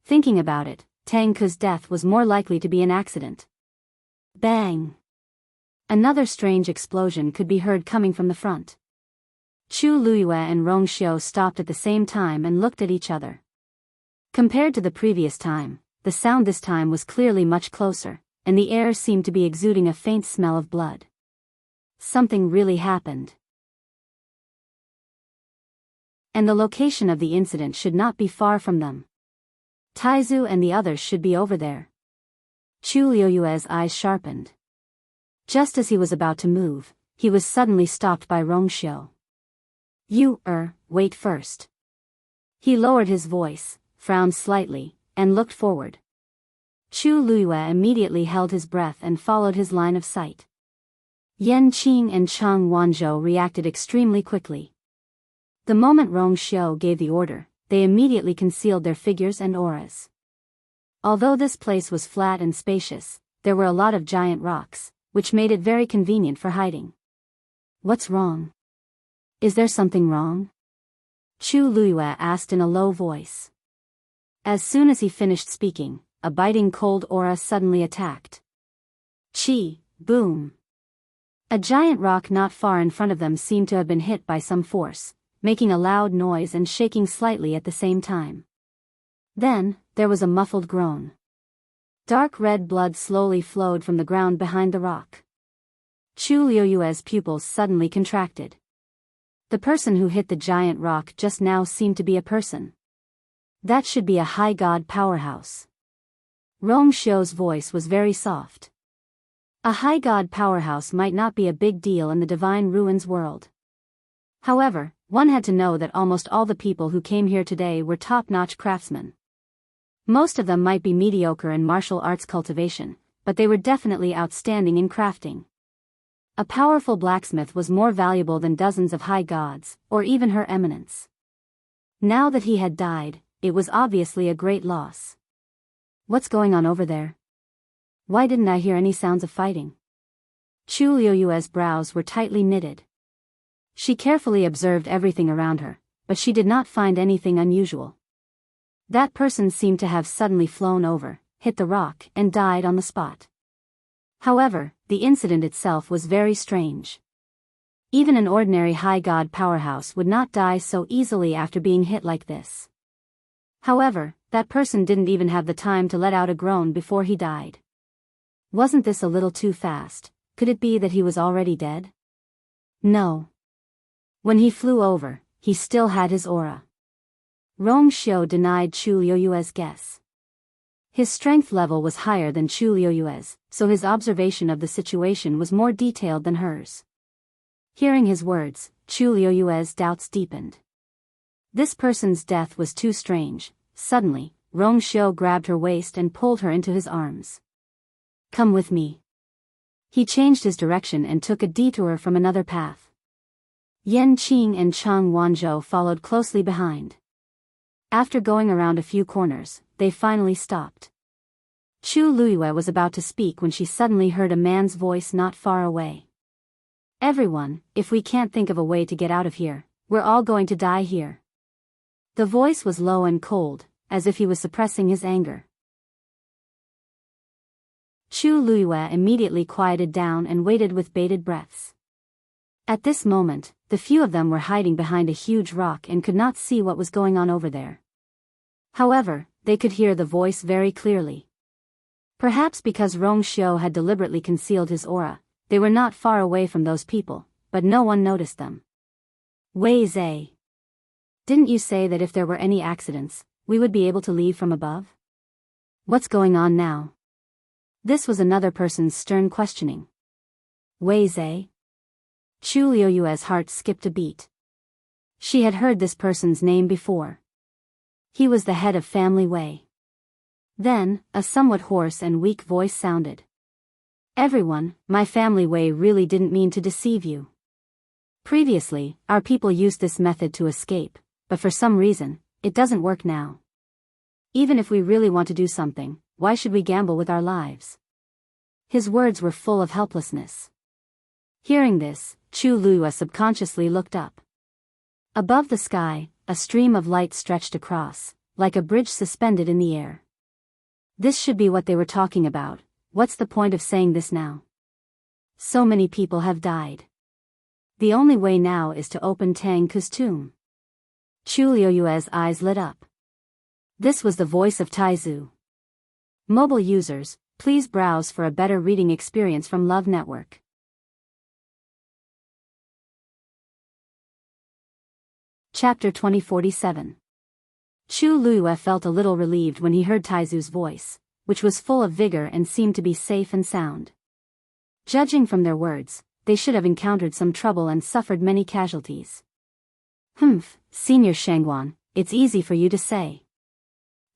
Thinking about it, Tang Ke's death was more likely to be an accident. Bang! Another strange explosion could be heard coming from the front. Chu Luiyue and Rong Xiu stopped at the same time and looked at each other. Compared to the previous time, the sound this time was clearly much closer, and the air seemed to be exuding a faint smell of blood. Something really happened. And the location of the incident should not be far from them. Taizu and the others should be over there. Chu Luiyue's eyes sharpened. Just as he was about to move, he was suddenly stopped by Rong Xiu. Wait first. He lowered his voice, frowned slightly, and looked forward. Chu Luiyue immediately held his breath and followed his line of sight. Yan Qing and Chang Wanzhou reacted extremely quickly. The moment Rong Xiu gave the order, they immediately concealed their figures and auras. Although this place was flat and spacious, there were a lot of giant rocks, which made it very convenient for hiding. What's wrong? Is there something wrong? Chu Luiyue asked in a low voice. As soon as he finished speaking, a biting cold aura suddenly attacked. Chi, boom! A giant rock not far in front of them seemed to have been hit by some force, making a loud noise and shaking slightly at the same time. Then, there was a muffled groan. Dark red blood slowly flowed from the ground behind the rock. Chu Luiyue's pupils suddenly contracted. The person who hit the giant rock just now seemed to be a person. That should be a high god powerhouse. Rong Xiu's voice was very soft. A high god powerhouse might not be a big deal in the divine ruins world. However, one had to know that almost all the people who came here today were top-notch craftsmen. Most of them might be mediocre in martial arts cultivation, but they were definitely outstanding in crafting. A powerful blacksmith was more valuable than dozens of high gods, or even Her Eminence. Now that he had died, it was obviously a great loss. What's going on over there? Why didn't I hear any sounds of fighting? Chu Luiyue's brows were tightly knitted. She carefully observed everything around her, but she did not find anything unusual. That person seemed to have suddenly flown over, hit the rock, and died on the spot. However, the incident itself was very strange. Even an ordinary high god powerhouse would not die so easily after being hit like this. However, that person didn't even have the time to let out a groan before he died. Wasn't this a little too fast? Could it be that he was already dead? No. When he flew over, he still had his aura. Rong Xiu denied Chu Luiyue's guess. His strength level was higher than Chu Luiyue's, so his observation of the situation was more detailed than hers. Hearing his words, Chu Luiyue's doubts deepened. This person's death was too strange. Suddenly, Rong Xiu grabbed her waist and pulled her into his arms. Come with me. He changed his direction and took a detour from another path. Yan Qing and Chang Wanzhou followed closely behind. After going around a few corners, they finally stopped. Chu Luiyue was about to speak when she suddenly heard a man's voice not far away. Everyone, if we can't think of a way to get out of here, we're all going to die here. The voice was low and cold, as if he was suppressing his anger. Chu Luiyue immediately quieted down and waited with bated breaths. At this moment, the few of them were hiding behind a huge rock and could not see what was going on over there. However, they could hear the voice very clearly. Perhaps because Rong Xiu had deliberately concealed his aura, they were not far away from those people, but no one noticed them. Wei Zhe. Didn't you say that if there were any accidents, we would be able to leave from above? What's going on now? This was another person's stern questioning. Wei Zhe? Chu Luiyue's heart skipped a beat. She had heard this person's name before. He was the head of family Wei. Then, a somewhat hoarse and weak voice sounded. Everyone, my family Wei really didn't mean to deceive you. Previously, our people used this method to escape, but for some reason, it doesn't work now. Even if we really want to do something, why should we gamble with our lives? His words were full of helplessness. Hearing this, Chu Luiyue subconsciously looked up. Above the sky, a stream of light stretched across, like a bridge suspended in the air. This should be what they were talking about. What's the point of saying this now? So many people have died. The only way now is to open Tang Ku's tomb. Chu Liuyue's eyes lit up. This was the voice of Taizu. Mobile users, please browse for a better reading experience from Love Network. Chapter 2047. Chu Liyue felt a little relieved when he heard Taizu's voice, which was full of vigor and seemed to be safe and sound. Judging from their words, they should have encountered some trouble and suffered many casualties. Humph, Senior Shangguan, it's easy for you to say.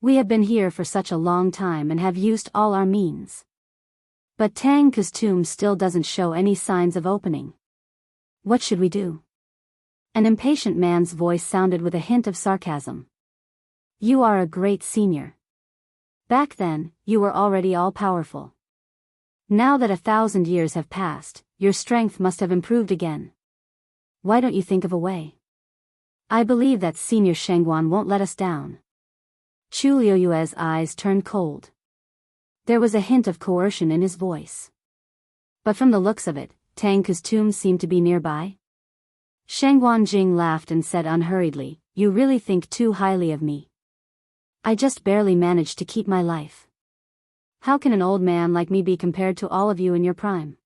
We have been here for such a long time and have used all our means. But Tang Ku's tomb still doesn't show any signs of opening. What should we do? An impatient man's voice sounded with a hint of sarcasm. You are a great senior. Back then, you were already all-powerful. Now that 1,000 years have passed, your strength must have improved again. Why don't you think of a way? I believe that Senior Shangguan won't let us down. Chu Liuyue's eyes turned cold. There was a hint of coercion in his voice. But from the looks of it, Tang Ku's tomb seemed to be nearby. Shangguan Jing laughed and said unhurriedly, You really think too highly of me. I just barely managed to keep my life. How can an old man like me be compared to all of you in your prime?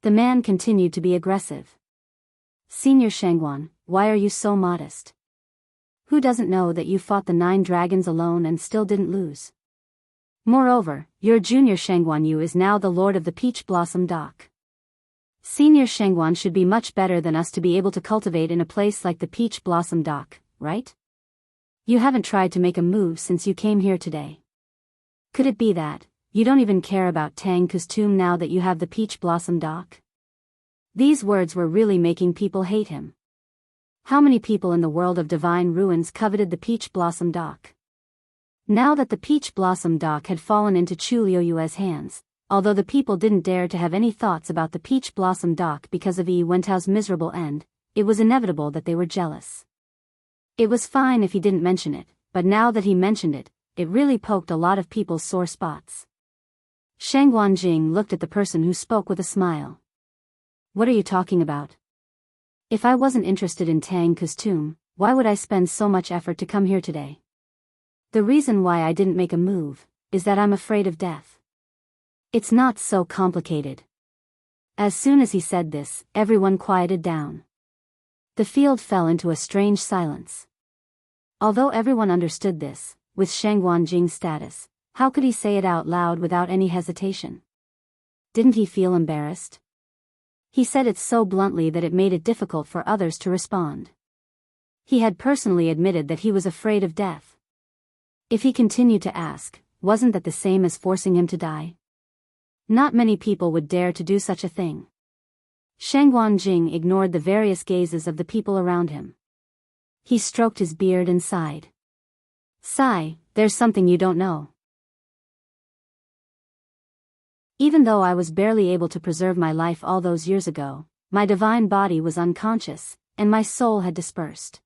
The man continued to be aggressive. Senior Shangguan, why are you so modest? Who doesn't know that you fought the 9 dragons alone and still didn't lose? Moreover, your junior Shangguan Yu is now the lord of the Peach Blossom Dock. Senior Shangguan should be much better than us to be able to cultivate in a place like the Peach Blossom Dock, right? You haven't tried to make a move since you came here today. Could it be that you don't even care about Tang Ku's tomb now that you have the Peach Blossom Dock? These words were really making people hate him. How many people in the world of divine ruins coveted the Peach Blossom Dock? Now that the Peach Blossom Dock had fallen into Chu Liuyue's hands, although the people didn't dare to have any thoughts about the Peach Blossom Dock because of Yi Wentao's miserable end, it was inevitable that they were jealous. It was fine if he didn't mention it, but now that he mentioned it, it really poked a lot of people's sore spots. Shangguan Jing looked at the person who spoke with a smile. What are you talking about? If I wasn't interested in Tang Ku's tomb, why would I spend so much effort to come here today? The reason why I didn't make a move is that I'm afraid of death. It's not so complicated. As soon as he said this, everyone quieted down. The field fell into a strange silence. Although everyone understood this, with Shangguan Jing's status, how could he say it out loud without any hesitation? Didn't he feel embarrassed? He said it so bluntly that it made it difficult for others to respond. He had personally admitted that he was afraid of death. If he continued to ask, wasn't that the same as forcing him to die? Not many people would dare to do such a thing. Shangguan Jing ignored the various gazes of the people around him. He stroked his beard and sighed. Sigh, there's something you don't know. Even though I was barely able to preserve my life all those years ago, my divine body was unconscious, and my soul had dispersed.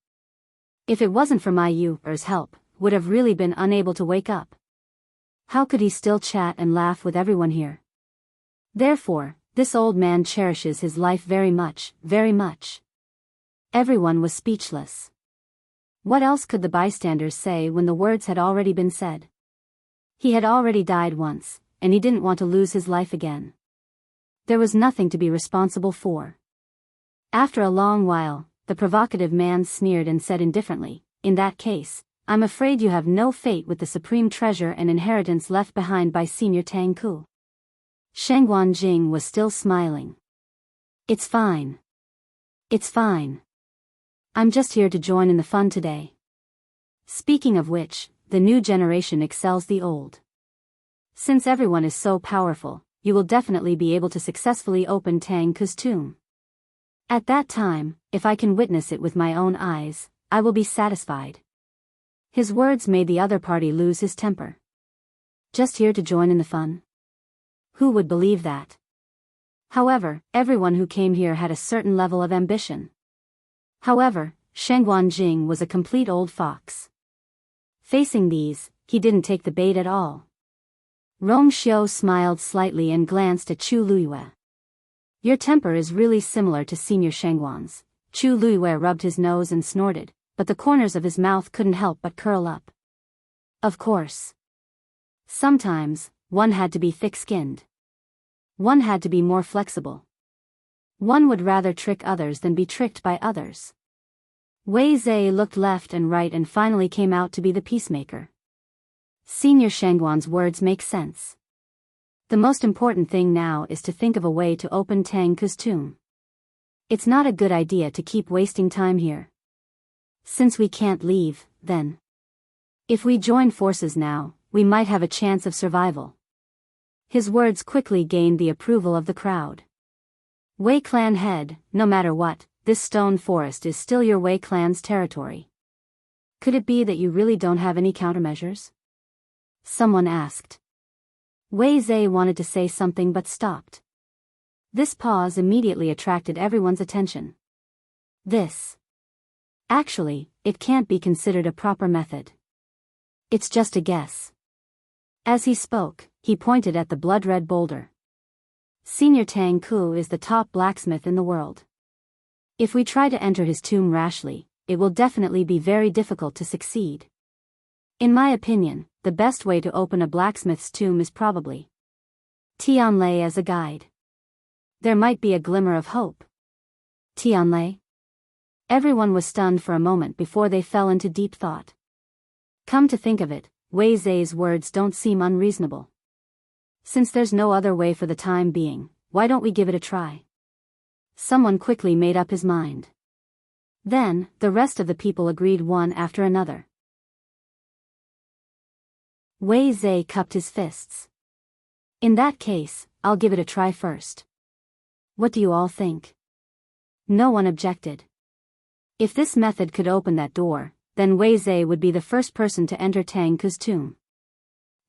If it wasn't for my Yu's help, would have really been unable to wake up. How could he still chat and laugh with everyone here? Therefore, this old man cherishes his life very much, very much. Everyone was speechless. What else could the bystanders say when the words had already been said? He had already died once, and he didn't want to lose his life again. There was nothing to be responsible for. After a long while, the provocative man sneered and said indifferently, In that case, I'm afraid you have no fate with the supreme treasure and inheritance left behind by Senior Tang Ku. Shangguan Jing was still smiling. It's fine. It's fine. I'm just here to join in the fun today. Speaking of which, the new generation excels the old. Since everyone is so powerful, you will definitely be able to successfully open Tang Ku's tomb. At that time, if I can witness it with my own eyes, I will be satisfied. His words made the other party lose his temper. Just here to join in the fun? Who would believe that? However, everyone who came here had a certain level of ambition. However, Shangguan Jing was a complete old fox. Facing these, he didn't take the bait at all. Rong Xiu smiled slightly and glanced at Chu Luiyue. Your temper is really similar to Senior Shengwan's. Chu Luiyue rubbed his nose and snorted, but the corners of his mouth couldn't help but curl up. Of course. Sometimes, one had to be thick-skinned. One had to be more flexible. One would rather trick others than be tricked by others. Wei Zhe looked left and right and finally came out to be the peacemaker. Senior Shengwan's words make sense. The most important thing now is to think of a way to open Tang Ku's tomb. It's not a good idea to keep wasting time here. Since we can't leave, then. If we join forces now, we might have a chance of survival. His words quickly gained the approval of the crowd. Wei clan head, no matter what, this stone forest is still your Wei clan's territory. Could it be that you really don't have any countermeasures? Someone asked. Wei Zhe wanted to say something but stopped. This pause immediately attracted everyone's attention. This. Actually, it can't be considered a proper method. It's just a guess. As he spoke, he pointed at the blood-red boulder. Senior Tang Ku is the top blacksmith in the world. If we try to enter his tomb rashly, it will definitely be very difficult to succeed. In my opinion, the best way to open a blacksmith's tomb is probably Tianlei as a guide. There might be a glimmer of hope. Tianlei? Everyone was stunned for a moment before they fell into deep thought. Come to think of it, Wei Zhe's words don't seem unreasonable. Since there's no other way for the time being, why don't we give it a try? Someone quickly made up his mind. Then, the rest of the people agreed one after another. Wei Zhe cupped his fists. In that case, I'll give it a try first. What do you all think? No one objected. If this method could open that door, then Wei Zhe would be the first person to enter Tang Ku's tomb.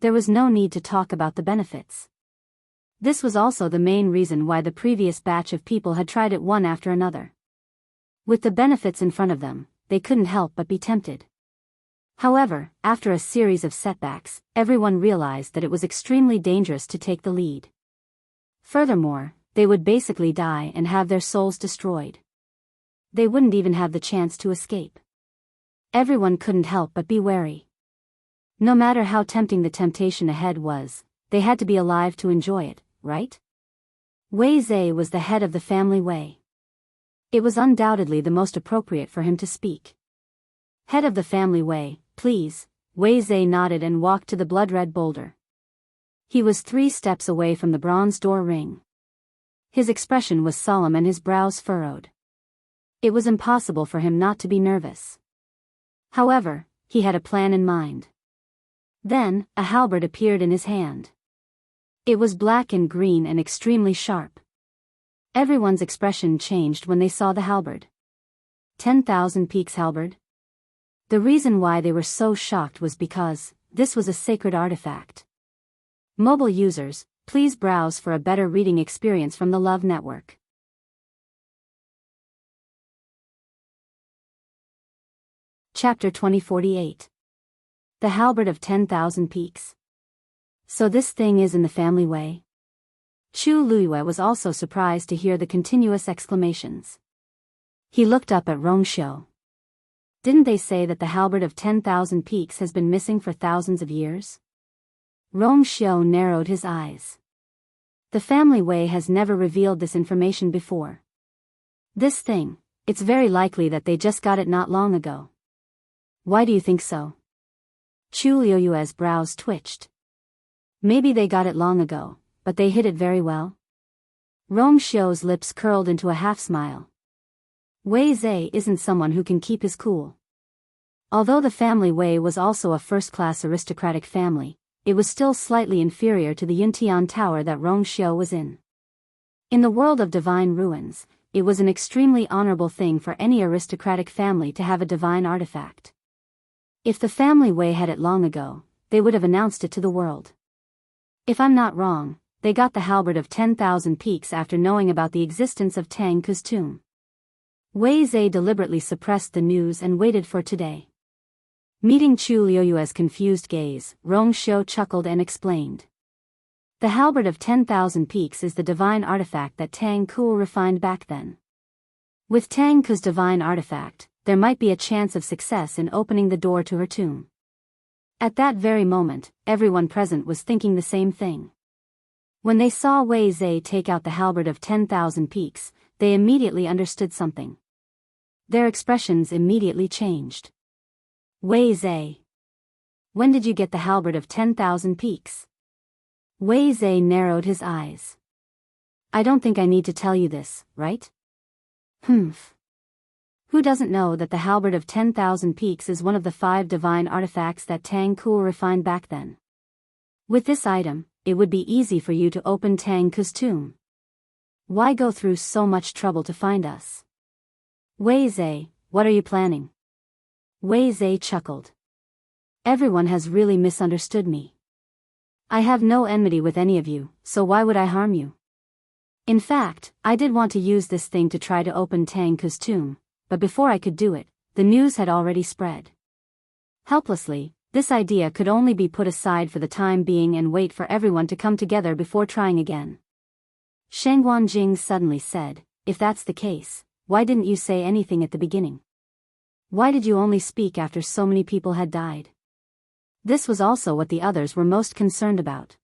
There was no need to talk about the benefits. This was also the main reason why the previous batch of people had tried it one after another. With the benefits in front of them, they couldn't help but be tempted. However, after a series of setbacks, everyone realized that it was extremely dangerous to take the lead. Furthermore, they would basically die and have their souls destroyed. They wouldn't even have the chance to escape. Everyone couldn't help but be wary. No matter how tempting the temptation ahead was, they had to be alive to enjoy it, right? Wei Zhe was the head of the family Wei. It was undoubtedly the most appropriate for him to speak. Head of the family Wei, please. Wei Zhe nodded and walked to the blood-red boulder. He was 3 steps away from the bronze door ring. His expression was solemn and his brows furrowed. It was impossible for him not to be nervous. However, he had a plan in mind. Then, a halberd appeared in his hand. It was black and green and extremely sharp. Everyone's expression changed when they saw the halberd. 10,000 Peaks halberd? The reason why they were so shocked was because this was a sacred artifact. Mobile users, please browse for a better reading experience from the Love Network. Chapter 2048. The Halberd of 10,000 Peaks. So this thing is in the family Wei? Chu Luiyue was also surprised to hear the continuous exclamations. He looked up at Rong Xiu. Didn't they say that the Halberd of 10,000 Peaks has been missing for thousands of years? Rong Xiu narrowed his eyes. The family Wei has never revealed this information before. This thing, it's very likely that they just got it not long ago. Why do you think so? Chu Luiyue's brows twitched. Maybe they got it long ago, but they hid it very well. Rong Xiu's lips curled into a half-smile. Wei Zhe isn't someone who can keep his cool. Although the family Wei was also a first-class aristocratic family, it was still slightly inferior to the Yuntian Tower that Rong Xiu was in. In the world of divine ruins, it was an extremely honorable thing for any aristocratic family to have a divine artifact. If the family Wei had it long ago, they would have announced it to the world. If I'm not wrong, they got the halberd of 10,000 Peaks after knowing about the existence of Tang Ku's tomb. Wei Zhe deliberately suppressed the news and waited for today. Meeting Chu Luiyue's confused gaze, Rong Xiu chuckled and explained. The halberd of 10,000 peaks is the divine artifact that Tang Ku refined back then. With Tang Ku's divine artifact, there might be a chance of success in opening the door to her tomb. At that very moment, everyone present was thinking the same thing. When they saw Wei Zhe take out the halberd of 10,000 peaks, they immediately understood something. Their expressions immediately changed. Wei Zhe. When did you get the halberd of 10,000 peaks? Wei Zhe narrowed his eyes. I don't think I need to tell you this, right? Humph. Who doesn't know that the halberd of 10,000 peaks is one of the 5 divine artifacts that Tang Ku refined back then? With this item, it would be easy for you to open Tang Ku's tomb. Why go through so much trouble to find us? Wei Zhe, what are you planning? Wei Zhe chuckled. Everyone has really misunderstood me. I have no enmity with any of you, so why would I harm you? In fact, I did want to use this thing to try to open Tang Ku's tomb, but before I could do it, the news had already spread. Helplessly, this idea could only be put aside for the time being and wait for everyone to come together before trying again. Shang Wanjing suddenly said, if that's the case, why didn't you say anything at the beginning? Why did you only speak after so many people had died? This was also what the others were most concerned about.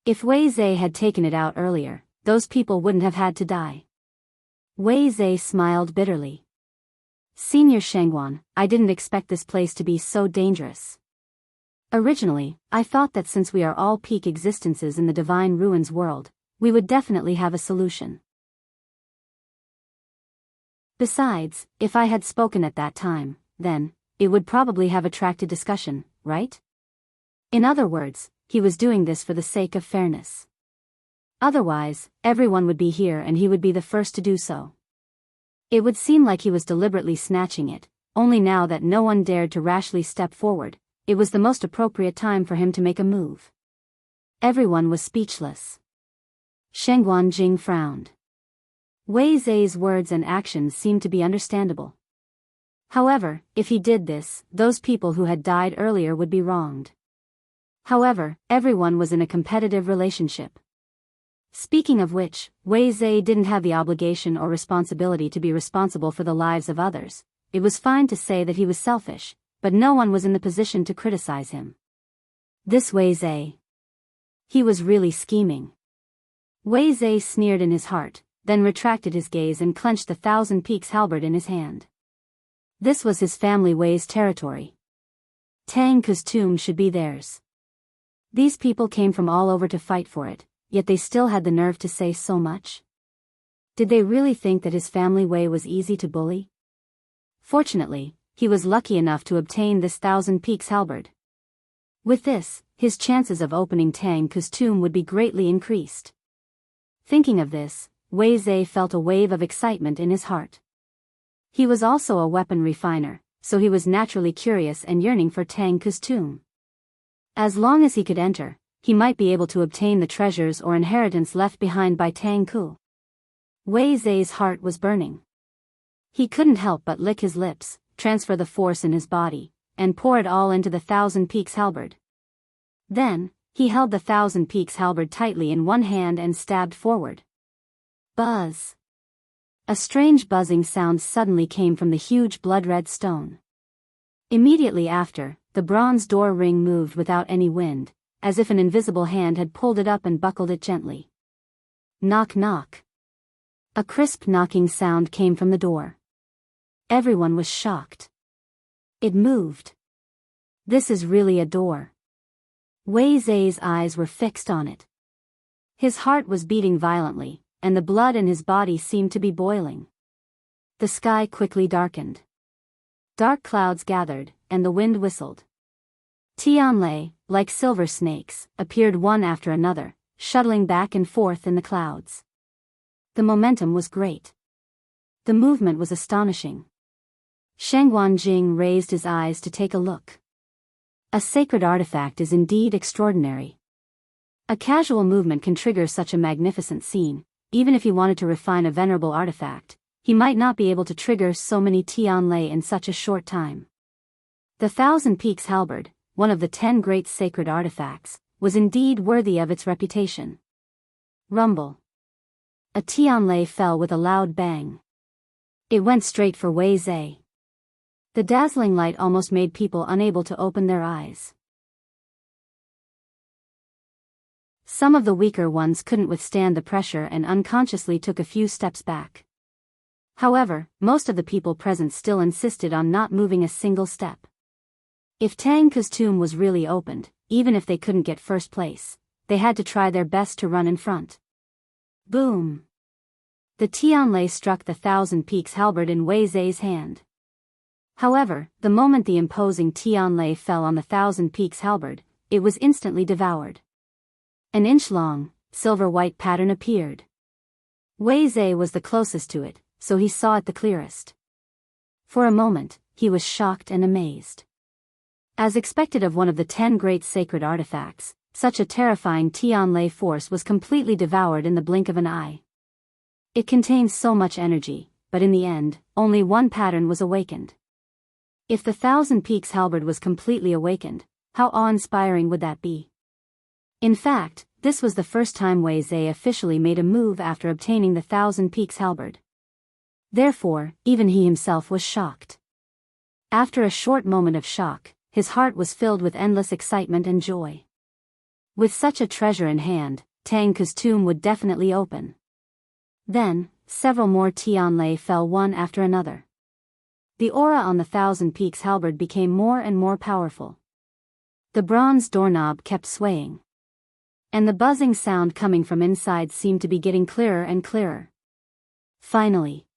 If Wei Zhe had taken it out earlier, those people wouldn't have had to die. Wei Zhe smiled bitterly. Senior Shangguan, I didn't expect this place to be so dangerous. Originally, I thought that since we are all peak existences in the Divine Ruins world, we would definitely have a solution. Besides, if I had spoken at that time, then, it would probably have attracted discussion, right? In other words, he was doing this for the sake of fairness. Otherwise, everyone would be here and he would be the first to do so. It would seem like he was deliberately snatching it, only now that no one dared to rashly step forward, it was the most appropriate time for him to make a move. Everyone was speechless. Shengguan Jing frowned. Wei Zhe's words and actions seemed to be understandable. However, if he did this, those people who had died earlier would be wronged. However, everyone was in a competitive relationship. Speaking of which, Wei Zhe didn't have the obligation or responsibility to be responsible for the lives of others. It was fine to say that he was selfish, but no one was in the position to criticize him. This Wei Zhe. He was really scheming. Wei Zhe sneered in his heart, then retracted his gaze and clenched the 1,000 Peaks halberd in his hand. This was his family Wei's territory. Tang Ku's tomb should be theirs. These people came from all over to fight for it, yet they still had the nerve to say so much. Did they really think that his family Wei was easy to bully? Fortunately, he was lucky enough to obtain this 1,000 Peaks halberd. With this, his chances of opening Tang Ku's tomb would be greatly increased. Thinking of this, Wei Zhe felt a wave of excitement in his heart. He was also a weapon refiner, so he was naturally curious and yearning for Tang Ku's tomb. As long as he could enter, he might be able to obtain the treasures or inheritance left behind by Tang Ku. Wei Zhe's heart was burning. He couldn't help but lick his lips, transfer the force in his body, and pour it all into the 1,000 Peaks halberd. Then, he held the 1,000 Peaks halberd tightly in one hand and stabbed forward. Buzz! A strange buzzing sound suddenly came from the huge blood-red stone. Immediately after, the bronze door ring moved without any wind, as if an invisible hand had pulled it up and buckled it gently. Knock knock. A crisp knocking sound came from the door. Everyone was shocked. It moved. This is really a door. Wei Zhe's eyes were fixed on it. His heart was beating violently, and the blood in his body seemed to be boiling. The sky quickly darkened. Dark clouds gathered, and the wind whistled. Tianlei, like silver snakes, appeared one after another, shuttling back and forth in the clouds. The momentum was great. The movement was astonishing. Shangguan Jing raised his eyes to take a look. A sacred artifact is indeed extraordinary. A casual movement can trigger such a magnificent scene. Even if he wanted to refine a venerable artifact, he might not be able to trigger so many Tianlei in such a short time. The 1,000 Peaks halberd, one of the 10 great sacred artifacts, was indeed worthy of its reputation. Rumble. A Tianlei fell with a loud bang. It went straight for Wei Zhe. The dazzling light almost made people unable to open their eyes. Some of the weaker ones couldn't withstand the pressure and unconsciously took a few steps back. However, most of the people present still insisted on not moving a single step. If Tang Ke's tomb was really opened, even if they couldn't get first place, they had to try their best to run in front. Boom! The Tianlei struck the Thousand Peaks halberd in Wei Zhe's hand. However, the moment the imposing Tianlei fell on the Thousand Peaks halberd, it was instantly devoured. An inch-long, silver-white pattern appeared. Wei Zhe was the closest to it, so he saw it the clearest. For a moment, he was shocked and amazed. As expected of one of the 10 great sacred artifacts, such a terrifying Tianlei force was completely devoured in the blink of an eye. It contained so much energy, but in the end, only one pattern was awakened. If the Thousand Peaks halberd was completely awakened, how awe-inspiring would that be? In fact, this was the first time Wei Zhe officially made a move after obtaining the Thousand Peaks halberd. Therefore, even he himself was shocked. After a short moment of shock, his heart was filled with endless excitement and joy. With such a treasure in hand, Tang Ke's tomb would definitely open. Then, several more Tianlei fell one after another. The aura on the Thousand Peaks halberd became more and more powerful. The bronze doorknob kept swaying. And the buzzing sound coming from inside seemed to be getting clearer and clearer. Finally,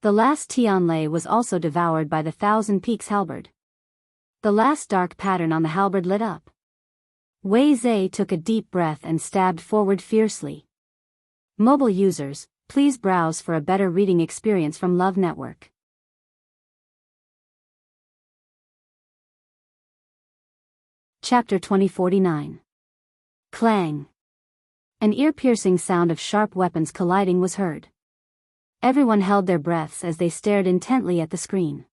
the last Tianlei was also devoured by the Thousand Peaks halberd. The last dark pattern on the halberd lit up. Wei Zhe took a deep breath and stabbed forward fiercely. Mobile users, please browse for a better reading experience from Love Network. Chapter 2049. Clang. An ear-piercing sound of sharp weapons colliding was heard. Everyone held their breaths as they stared intently at the screen.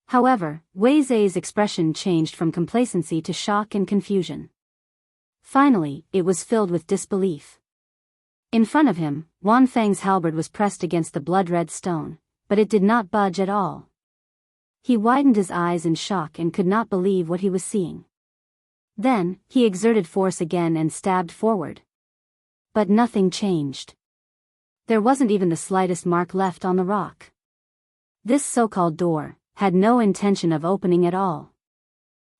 However, Wei Zhe's expression changed from complacency to shock and confusion. Finally, it was filled with disbelief. In front of him, Wan Feng's halberd was pressed against the blood-red stone, but it did not budge at all. He widened his eyes in shock and could not believe what he was seeing. Then, he exerted force again and stabbed forward. But nothing changed. There wasn't even the slightest mark left on the rock. This so-called door had no intention of opening at all.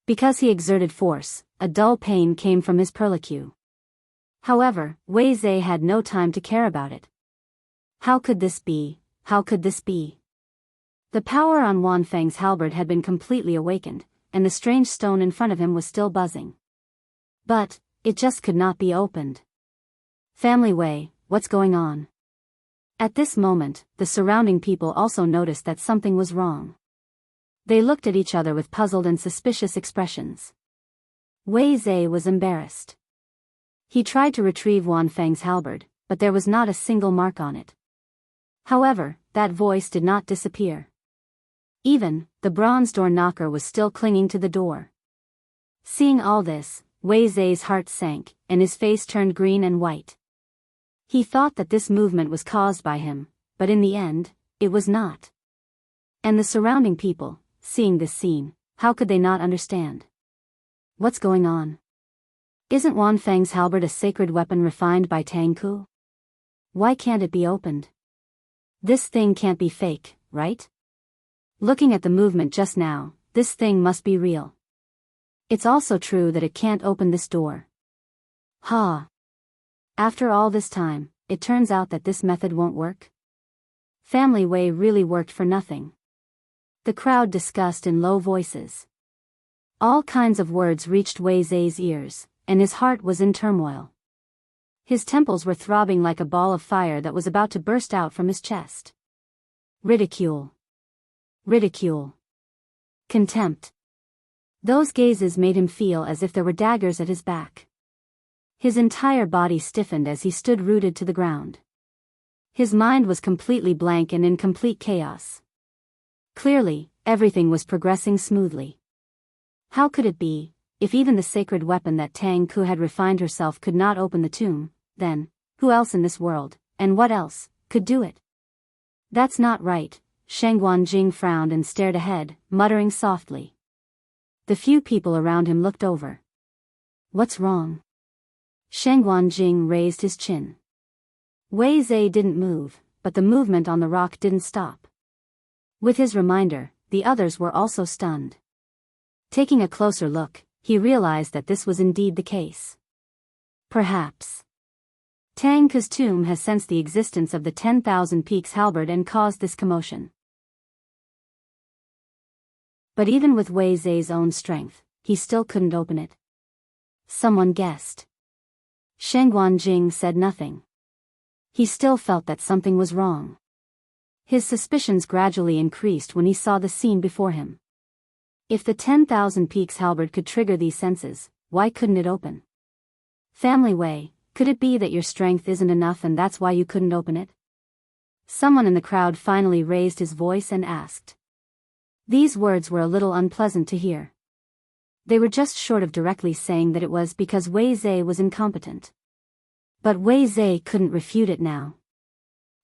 Because he exerted force, a dull pain came from his perlicue. However, Wei Zhe had no time to care about it. How could this be? How could this be? The power on Wan Feng's halberd had been completely awakened, and the strange stone in front of him was still buzzing. But, it just could not be opened. Family Wei, what's going on? At this moment, the surrounding people also noticed that something was wrong. They looked at each other with puzzled and suspicious expressions. Wei Zhe was embarrassed. He tried to retrieve Wan Feng's halberd, but there was not a single mark on it. However, that voice did not disappear. Even, the bronze door knocker was still clinging to the door. Seeing all this, Wei Zhe's heart sank, and his face turned green and white. He thought that this movement was caused by him, but in the end, it was not. And the surrounding people, seeing this scene, how could they not understand? What's going on? Isn't Wan Feng's halberd a sacred weapon refined by Tang Ke? Why can't it be opened? This thing can't be fake, right? Looking at the movement just now, this thing must be real. It's also true that it can't open this door. Ha! After all this time, it turns out that this method won't work? Family Wei really worked for nothing. The crowd discussed in low voices. All kinds of words reached Wei Zhe's ears, and his heart was in turmoil. His temples were throbbing like a ball of fire that was about to burst out from his chest. Ridicule. Ridicule. Contempt. Those gazes made him feel as if there were daggers at his back. His entire body stiffened as he stood rooted to the ground. His mind was completely blank and in complete chaos. Clearly, everything was progressing smoothly. How could it be? if even the sacred weapon that Tang Ku had refined herself could not open the tomb, then, who else in this world, and what else, could do it? That's not right. Shangguan Jing frowned and stared ahead, muttering softly. The few people around him looked over. What's wrong? Shangguan Jing raised his chin. Wei Zhe didn't move, but the movement on the rock didn't stop. With his reminder, the others were also stunned. Taking a closer look, he realized that this was indeed the case. Perhaps Tang Ku's tomb has sensed the existence of the 10,000 Peaks halberd and caused this commotion. But even with Wei Zhe's own strength, he still couldn't open it. Someone guessed. Shangguan Jing said nothing. He still felt that something was wrong. His suspicions gradually increased when he saw the scene before him. If the 10,000 Peaks halberd could trigger these senses, why couldn't it open? Family Wei, could it be that your strength isn't enough and that's why you couldn't open it? Someone in the crowd finally raised his voice and asked. These words were a little unpleasant to hear. They were just short of directly saying that it was because Wei Zhe was incompetent. But Wei Zhe couldn't refute it now.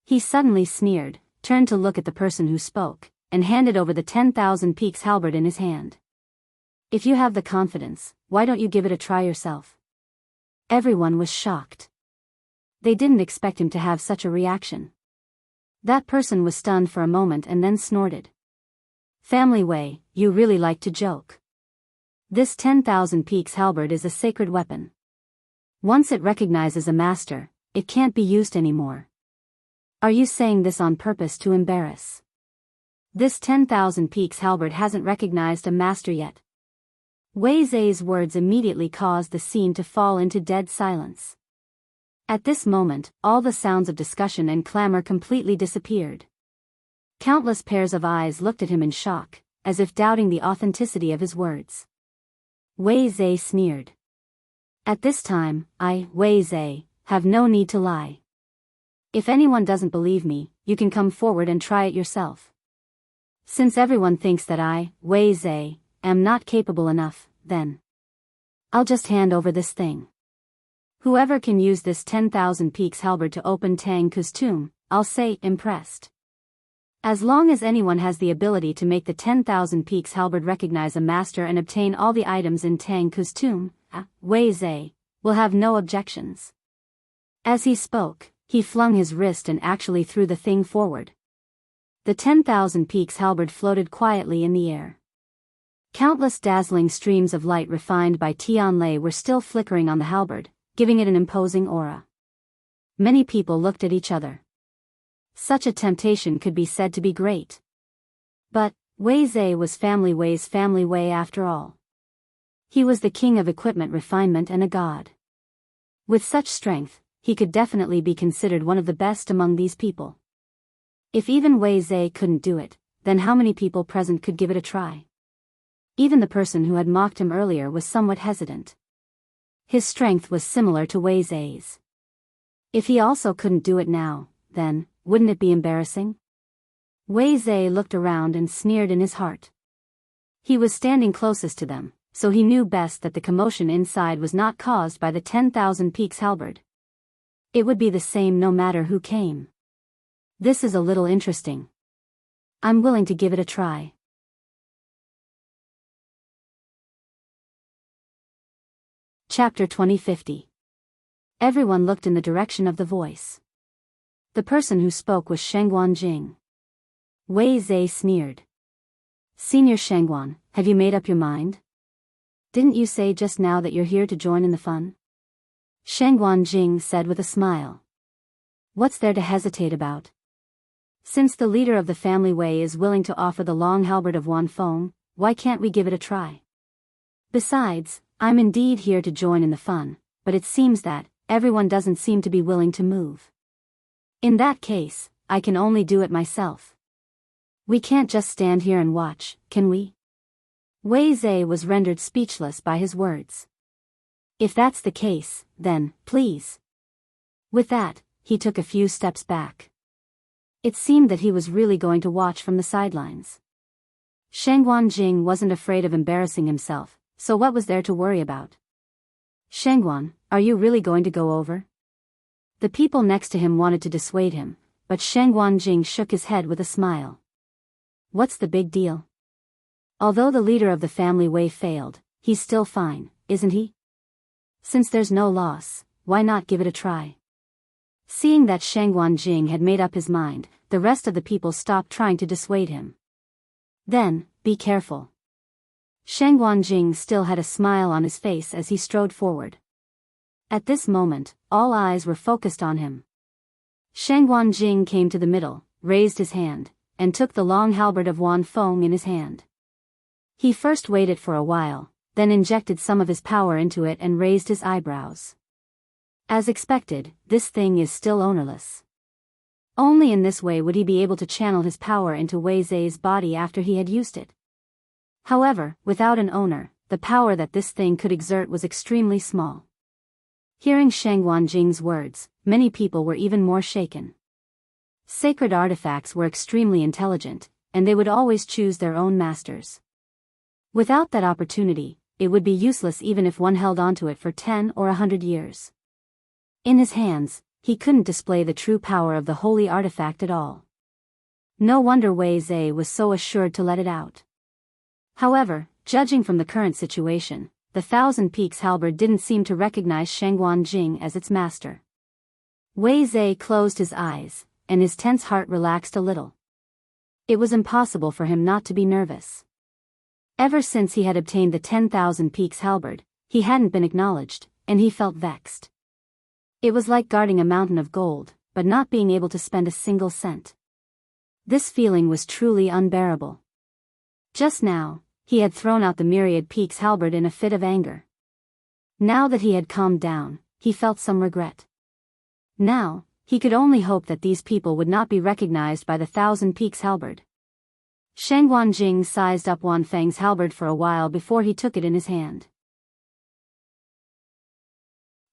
He suddenly sneered, turned to look at the person who spoke, and handed over the 10,000 Peaks halberd in his hand. If you have the confidence, why don't you give it a try yourself? Everyone was shocked. They didn't expect him to have such a reaction. That person was stunned for a moment and then snorted. Family Wei, you really like to joke. This 10,000 Peaks halberd is a sacred weapon. Once it recognizes a master, it can't be used anymore. Are you saying this on purpose to embarrass? This 10,000 Peaks halberd hasn't recognized a master yet. Wei Zhe's words immediately caused the scene to fall into dead silence. At this moment, all the sounds of discussion and clamor completely disappeared. Countless pairs of eyes looked at him in shock, as if doubting the authenticity of his words. Wei Zhe sneered. At this time, I, Wei Zhe, have no need to lie. If anyone doesn't believe me, you can come forward and try it yourself. Since everyone thinks that I, Wei Zhe, am not capable enough, then I'll just hand over this thing. Whoever can use this 10,000 Peaks halberd to open Tang Ku's tomb, I'll say impressed. As long as anyone has the ability to make the 10,000 Peaks halberd recognize a master and obtain all the items in Tang Ku's tomb, Wei Zhe will have no objections. As he spoke, he flung his wrist and actually threw the thing forward. The 10,000 Peaks halberd floated quietly in the air. Countless dazzling streams of light refined by Tianlei were still flickering on the halberd, giving it an imposing aura. Many people looked at each other. Such a temptation could be said to be great. But Wei Zhe was Family Wei's Family Wei after all. He was the king of equipment refinement and a god. With such strength, he could definitely be considered one of the best among these people. If even Wei Zhe couldn't do it, then how many people present could give it a try? Even the person who had mocked him earlier was somewhat hesitant. His strength was similar to Wei Zhe's. If he also couldn't do it now, then, wouldn't it be embarrassing? Wei Zhe looked around and sneered in his heart. He was standing closest to them, so he knew best that the commotion inside was not caused by the 10,000 Peaks halberd. It would be the same no matter who came. This is a little interesting. I'm willing to give it a try. Chapter 2050. Everyone looked in the direction of the voice. The person who spoke was Shangguan Jing. Wei Zhe sneered. Senior Shangguan, have you made up your mind? Didn't you say just now that you're here to join in the fun? Shangguan Jing said with a smile. What's there to hesitate about? Since the leader of the Family Wei is willing to offer the long halberd of Wanfeng, why can't we give it a try? Besides, I'm indeed here to join in the fun, but it seems that everyone doesn't seem to be willing to move. In that case, I can only do it myself. We can't just stand here and watch, can we? Wei Zhe was rendered speechless by his words. If that's the case, then, please. With that, he took a few steps back. It seemed that he was really going to watch from the sidelines. Shangguan Jing wasn't afraid of embarrassing himself, so what was there to worry about? Shangguan, are you really going to go over? The people next to him wanted to dissuade him, but Shangguan Jing shook his head with a smile. What's the big deal? Although the leader of the family Wei failed, he's still fine, isn't he? Since there's no loss, why not give it a try? Seeing that Shangguan Jing had made up his mind, the rest of the people stopped trying to dissuade him. Then, be careful. Shangguan Jing still had a smile on his face as he strode forward. At this moment, all eyes were focused on him. Shangguan Jing came to the middle, raised his hand, and took the long halberd of Wan Feng in his hand. He first waited for a while, then injected some of his power into it and raised his eyebrows. As expected, this thing is still ownerless. Only in this way would he be able to channel his power into Wei Zai's body after he had used it. However, without an owner, the power that this thing could exert was extremely small. Hearing Shangguan Jing's words, many people were even more shaken. Sacred artifacts were extremely intelligent, and they would always choose their own masters. Without that opportunity, it would be useless even if one held onto it for 10 or 100 years. In his hands, he couldn't display the true power of the holy artifact at all. No wonder Wei Zai was so assured to let it out. However, judging from the current situation, the Thousand Peaks halberd didn't seem to recognize Shangguan Jing as its master. Wei Zai closed his eyes, and his tense heart relaxed a little. It was impossible for him not to be nervous. Ever since he had obtained the 10,000 Peaks halberd, he hadn't been acknowledged, and he felt vexed. It was like guarding a mountain of gold, but not being able to spend a single cent. This feeling was truly unbearable. Just now, he had thrown out the myriad Peaks halberd in a fit of anger. Now that he had calmed down, he felt some regret. Now, he could only hope that these people would not be recognized by the Thousand Peaks halberd. Shangguan Jing sized up Wan Feng's halberd for a while before he took it in his hand.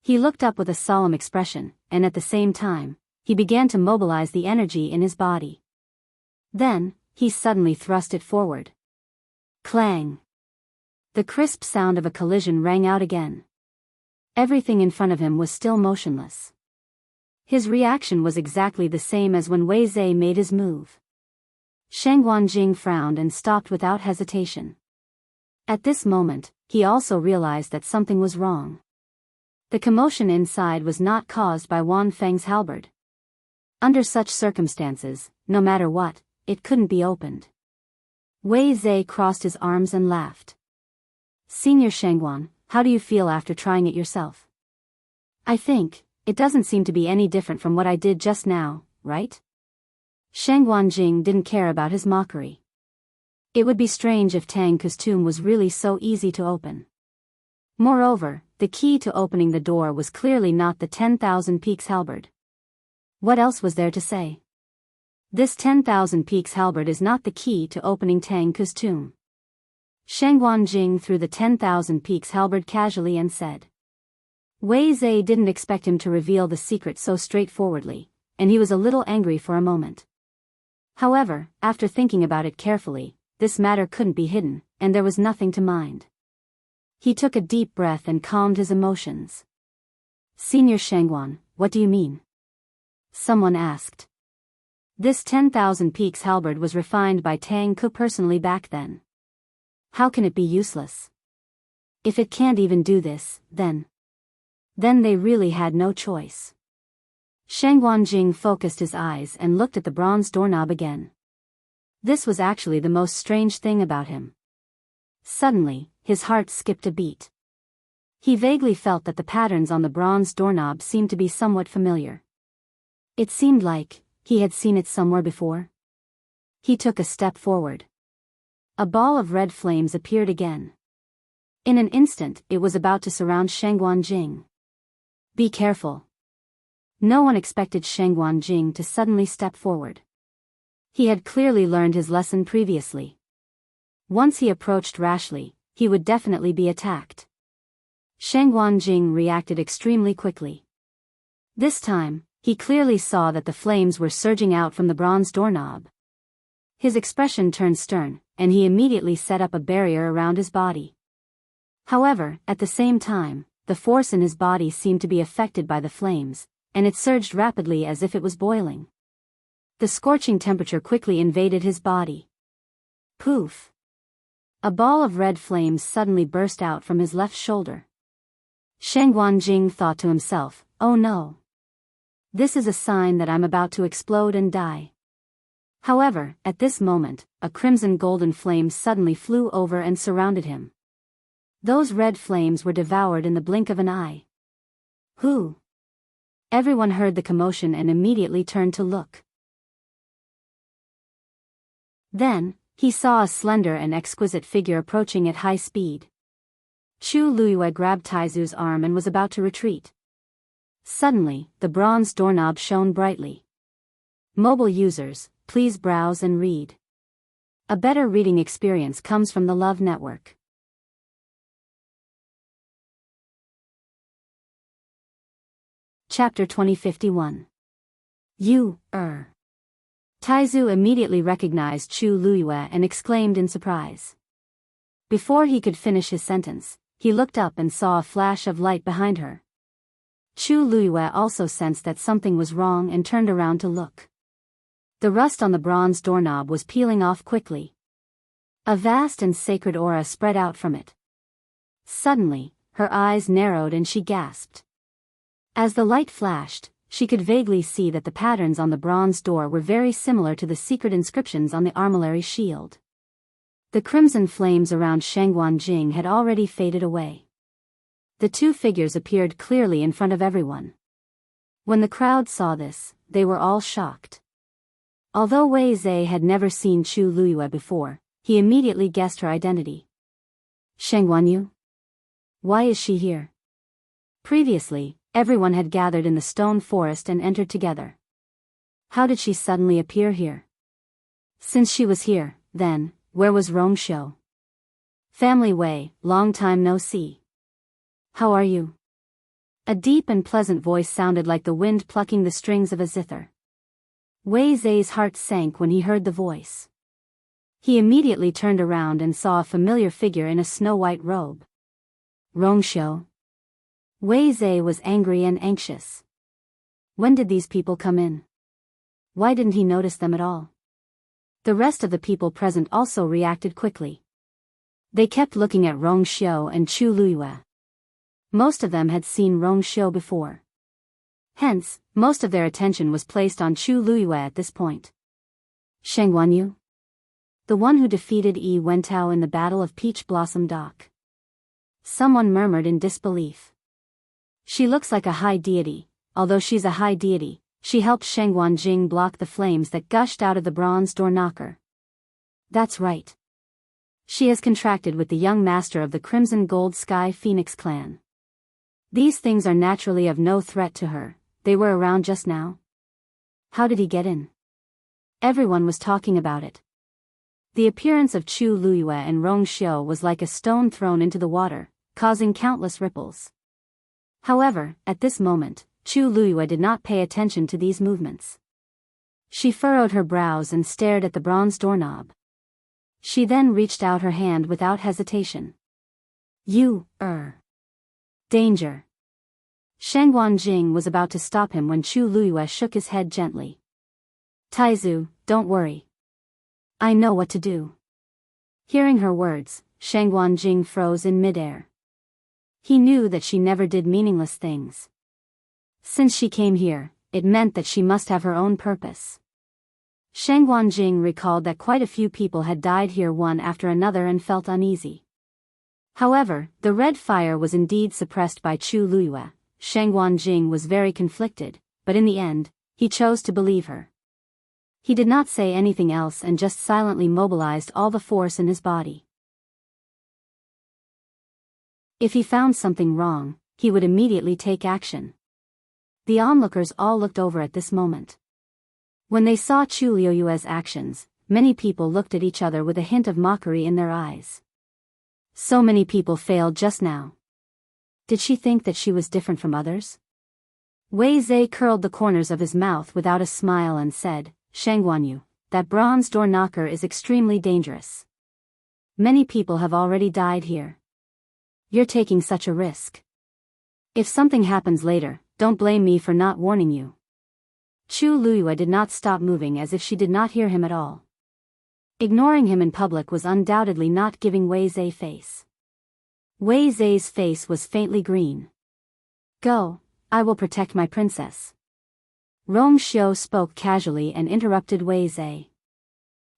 He looked up with a solemn expression, and at the same time, he began to mobilize the energy in his body. Then, he suddenly thrust it forward. Clang! The crisp sound of a collision rang out again. Everything in front of him was still motionless. His reaction was exactly the same as when Wei Zai made his move. Shangguan Jing frowned and stopped without hesitation. At this moment, he also realized that something was wrong. The commotion inside was not caused by Wan Feng's halberd. Under such circumstances, no matter what, it couldn't be opened. Wei Zai crossed his arms and laughed. Senior Shangguan, how do you feel after trying it yourself? I think, it doesn't seem to be any different from what I did just now, right? Shangguan Jing didn't care about his mockery. It would be strange if Tang Ke's tomb was really so easy to open. Moreover, the key to opening the door was clearly not the 10,000 Peaks halberd. What else was there to say? This 10,000 Peaks halberd is not the key to opening Tang Ke's tomb. Shangguan Jing threw the 10,000 Peaks halberd casually and said. Wei Zai didn't expect him to reveal the secret so straightforwardly, and he was a little angry for a moment. However, after thinking about it carefully, this matter couldn't be hidden, and there was nothing to mind. He took a deep breath and calmed his emotions. Senior Shangguan, what do you mean? Someone asked. This 10,000 Peaks halberd was refined by Tang Ke personally back then. How can it be useless? If it can't even do this, then they really had no choice. Shangguan Jing focused his eyes and looked at the bronze doorknob again. This was actually the most strange thing about him. Suddenly, his heart skipped a beat. He vaguely felt that the patterns on the bronze doorknob seemed to be somewhat familiar. It seemed like he had seen it somewhere before. He took a step forward. A ball of red flames appeared again. In an instant, it was about to surround Shangguan Jing. Be careful. No one expected Shangguan Jing to suddenly step forward. He had clearly learned his lesson previously. Once he approached rashly, he would definitely be attacked. Shangguan Jing reacted extremely quickly. This time, he clearly saw that the flames were surging out from the bronze doorknob. His expression turned stern, and he immediately set up a barrier around his body. However, at the same time, the force in his body seemed to be affected by the flames, and it surged rapidly as if it was boiling. The scorching temperature quickly invaded his body. Poof! A ball of red flames suddenly burst out from his left shoulder. Sheng Guanjing thought to himself, "Oh no! This is a sign that I'm about to explode and die." However, at this moment, a crimson golden flame suddenly flew over and surrounded him. Those red flames were devoured in the blink of an eye. Who? Everyone heard the commotion and immediately turned to look. Then, he saw a slender and exquisite figure approaching at high speed. Chu Luiyue grabbed Taizu's arm and was about to retreat. Suddenly, the bronze doorknob shone brightly. Mobile users, please browse and read. A better reading experience comes from the Love Network. Chapter 2051. Taizu immediately recognized Chu Luiyue and exclaimed in surprise. Before he could finish his sentence, he looked up and saw a flash of light behind her. Chu Luiyue also sensed that something was wrong and turned around to look. The rust on the bronze doorknob was peeling off quickly. A vast and sacred aura spread out from it. Suddenly, her eyes narrowed and she gasped. As the light flashed, she could vaguely see that the patterns on the bronze door were very similar to the secret inscriptions on the armillary shield. The crimson flames around Sheng Guanjing had already faded away. The two figures appeared clearly in front of everyone. When the crowd saw this, they were all shocked. Although Wei Zhe had never seen Chu Luiyue before, he immediately guessed her identity. Sheng Guanyu? Why is she here? Previously, everyone had gathered in the stone forest and entered together. How did she suddenly appear here? Since she was here, then, where was Rongshou? Family Wei, long time no see. How are you? A deep and pleasant voice sounded like the wind plucking the strings of a zither. Wei Zhe's heart sank when he heard the voice. He immediately turned around and saw a familiar figure in a snow-white robe. Rongshou. Wei Zhe was angry and anxious. When did these people come in? Why didn't he notice them at all? The rest of the people present also reacted quickly. They kept looking at Rongshou and Chu Luiyue. Most of them had seen Rongshou before. Hence, most of their attention was placed on Chu Luiyue at this point. Sheng Guanyu? The one who defeated Yi Wentao in the Battle of Peach Blossom Dock. Someone murmured in disbelief. She looks like a high deity. Although she's a high deity, she helped Sheng Guanjing block the flames that gushed out of the bronze door knocker. That's right. She has contracted with the young master of the Crimson Gold Sky Phoenix clan. These things are naturally of no threat to her. They were around just now. How did he get in? Everyone was talking about it. The appearance of Chu Luiyue and Rongshou was like a stone thrown into the water, causing countless ripples. However, at this moment, Chu Luiyue did not pay attention to these movements. She furrowed her brows and stared at the bronze doorknob. She then reached out her hand without hesitation. Danger. Sheng Guanjing was about to stop him when Chu Luiyue shook his head gently. Taizu, don't worry. I know what to do. Hearing her words, Sheng Guanjing froze in midair. He knew that she never did meaningless things. Since she came here, it meant that she must have her own purpose. Sheng Guanjing recalled that quite a few people had died here one after another and felt uneasy. However, the red fire was indeed suppressed by Chu Luiyue. Sheng Guanjing was very conflicted, but in the end, he chose to believe her. He did not say anything else and just silently mobilized all the force in his body. If he found something wrong, he would immediately take action. The onlookers all looked over at this moment. When they saw Chu Luiyue's actions, many people looked at each other with a hint of mockery in their eyes. So many people failed just now. Did she think that she was different from others? Wei Zhe curled the corners of his mouth without a smile and said, Sheng Guanyu, that bronze door knocker is extremely dangerous. Many people have already died here. You're taking such a risk. If something happens later, don't blame me for not warning you. Chu Luiyue did not stop moving as if she did not hear him at all. Ignoring him in public was undoubtedly not giving Wei Zhe face. Wei Zhe's face was faintly green. Go, I will protect my princess. Rong Xiu spoke casually and interrupted Wei Zhe.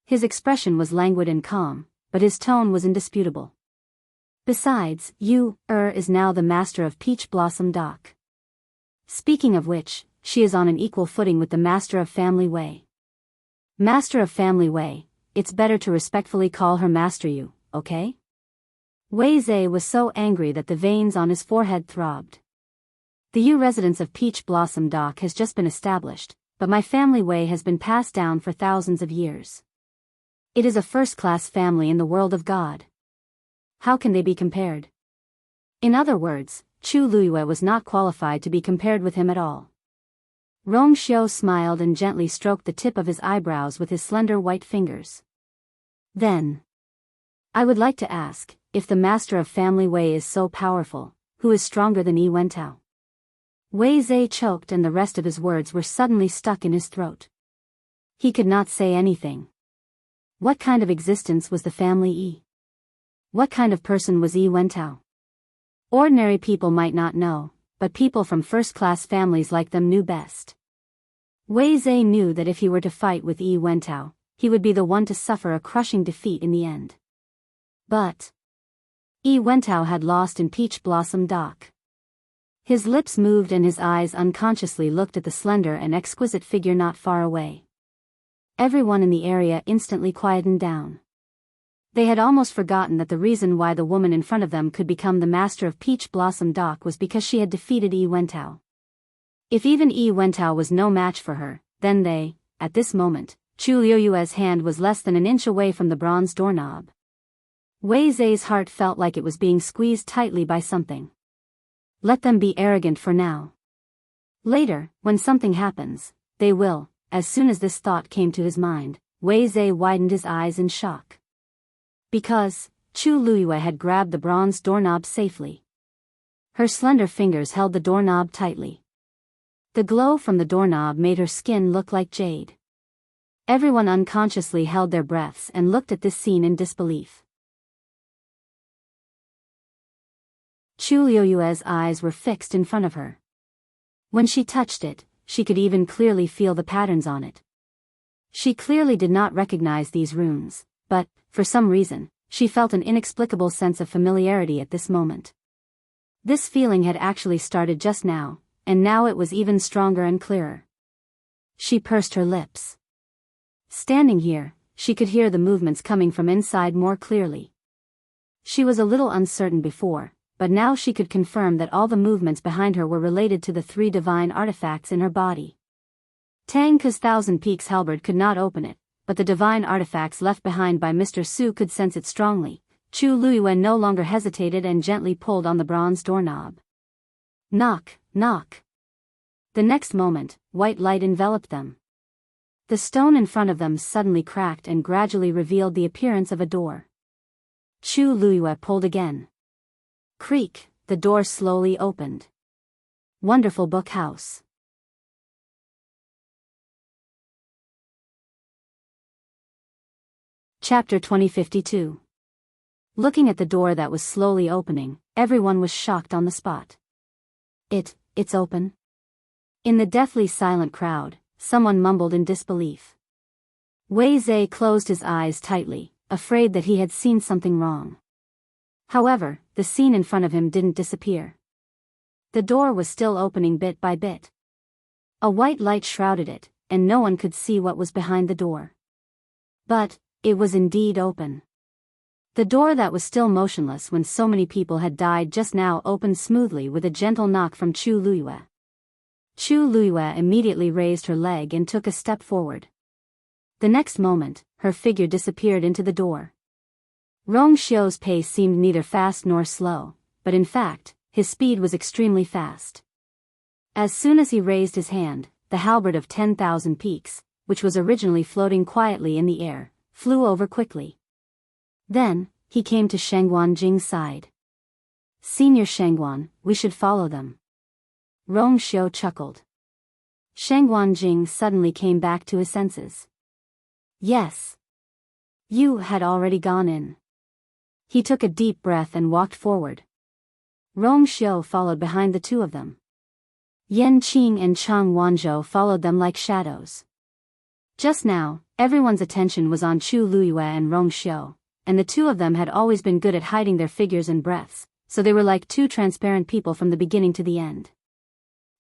His expression was languid and calm, but his tone was indisputable. Besides, Yu is now the master of Peach Blossom Dock. Speaking of which, she is on an equal footing with the master of Family Wei. Master of Family Wei, it's better to respectfully call her Master Yu, okay? Wei Zhe was so angry that the veins on his forehead throbbed. The Yu residence of Peach Blossom Dock has just been established, but my family Wei has been passed down for thousands of years. It is a first-class family in the world of God. How can they be compared? In other words, Chu Luiyue was not qualified to be compared with him at all. Rong Xiu smiled and gently stroked the tip of his eyebrows with his slender white fingers. Then, I would like to ask, if the master of Family Wei is so powerful, who is stronger than Yi Wentao? Wei Zhe choked and the rest of his words were suddenly stuck in his throat. He could not say anything. What kind of existence was the family Yi? What kind of person was Yi Wentao? Ordinary people might not know, but people from first-class families like them knew best. Wei Zhe knew that if he were to fight with Yi Wentao, he would be the one to suffer a crushing defeat in the end. But Yi Wentao had lost in Peach Blossom Dock. His lips moved and his eyes unconsciously looked at the slender and exquisite figure not far away. Everyone in the area instantly quietened down. They had almost forgotten that the reason why the woman in front of them could become the master of Peach Blossom Dock was because she had defeated Yi Wentao. If even Yi Wentao was no match for her, then they, at this moment, Chu Luiyue's hand was less than an inch away from the bronze doorknob. Wei Zhe's heart felt like it was being squeezed tightly by something. Let them be arrogant for now. Later, when something happens, they will. As soon as this thought came to his mind, Wei Zhe widened his eyes in shock. Because Chu Luiyue had grabbed the bronze doorknob safely. Her slender fingers held the doorknob tightly. The glow from the doorknob made her skin look like jade. Everyone unconsciously held their breaths and looked at this scene in disbelief. Chu Luiyue's eyes were fixed in front of her. When she touched it, she could even clearly feel the patterns on it. She clearly did not recognize these runes, but, for some reason, she felt an inexplicable sense of familiarity at this moment. This feeling had actually started just now, and now it was even stronger and clearer. She pursed her lips. Standing here, she could hear the movements coming from inside more clearly. She was a little uncertain before, but now she could confirm that all the movements behind her were related to the 3 divine artifacts in her body. Tang Ke's Thousand Peaks halberd could not open it, but the divine artifacts left behind by Mr. Su could sense it strongly. Chu Luiyue no longer hesitated and gently pulled on the bronze doorknob. Knock, knock. The next moment, white light enveloped them. The stone in front of them suddenly cracked and gradually revealed the appearance of a door. Chu Luiyue pulled again. Creak, the door slowly opened. Wonderful book house. Chapter 2052. Looking at the door that was slowly opening, everyone was shocked on the spot. It's open. In the deathly silent crowd, someone mumbled in disbelief. Wei Zhe closed his eyes tightly, afraid that he had seen something wrong. However, the scene in front of him didn't disappear. The door was still opening bit by bit. A white light shrouded it, and no one could see what was behind the door. But it was indeed open. The door that was still motionless when so many people had died just now opened smoothly with a gentle knock from Chu Luiyue. Chu Luiyue immediately raised her leg and took a step forward. The next moment, her figure disappeared into the door. Rong Xiu's pace seemed neither fast nor slow, but in fact, his speed was extremely fast. As soon as he raised his hand, the halberd of 10,000 peaks, which was originally floating quietly in the air, flew over quickly. Then, he came to Sheng Wanjing's side. Senior Shangguan, we should follow them. Rong Xiu chuckled. Shangguan Jing suddenly came back to his senses. Yes. You had already gone in. He took a deep breath and walked forward. Rong Xiu followed behind the two of them. Yan Qing and Chang Wanzhou followed them like shadows. Just now, everyone's attention was on Chu Luiyue and Rong Xiu, and the two of them had always been good at hiding their figures and breaths, so they were like two transparent people from the beginning to the end.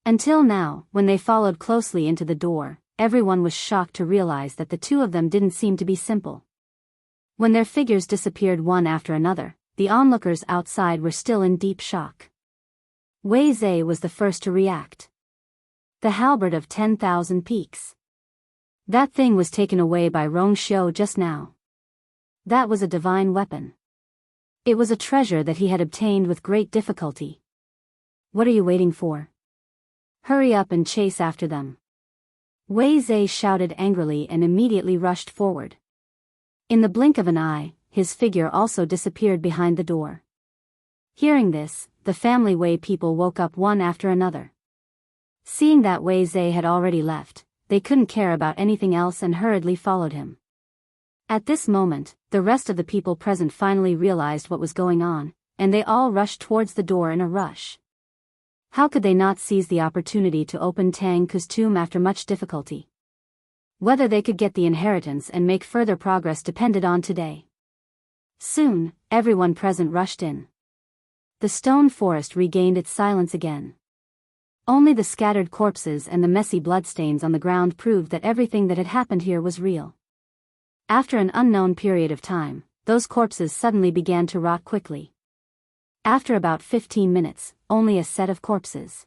Until now, when they followed closely into the door, everyone was shocked to realize that the two of them didn't seem to be simple. When their figures disappeared one after another, the onlookers outside were still in deep shock. Wei Zhe was the first to react. The halberd of 10,000 peaks. That thing was taken away by Rong Xiu just now. That was a divine weapon. It was a treasure that he had obtained with great difficulty. What are you waiting for? Hurry up and chase after them. Wei Zhe shouted angrily and immediately rushed forward. In the blink of an eye, his figure also disappeared behind the door. Hearing this, the family Wei people woke up one after another. Seeing that Wei Zhe had already left, they couldn't care about anything else and hurriedly followed him. At this moment, the rest of the people present finally realized what was going on, and they all rushed towards the door in a rush. How could they not seize the opportunity to open Tang Ku's tomb after much difficulty? Whether they could get the inheritance and make further progress depended on today. Soon, everyone present rushed in. The stone forest regained its silence again. Only the scattered corpses and the messy bloodstains on the ground proved that everything that had happened here was real. After an unknown period of time, those corpses suddenly began to rot quickly. After about 15 minutes, only a set of corpses.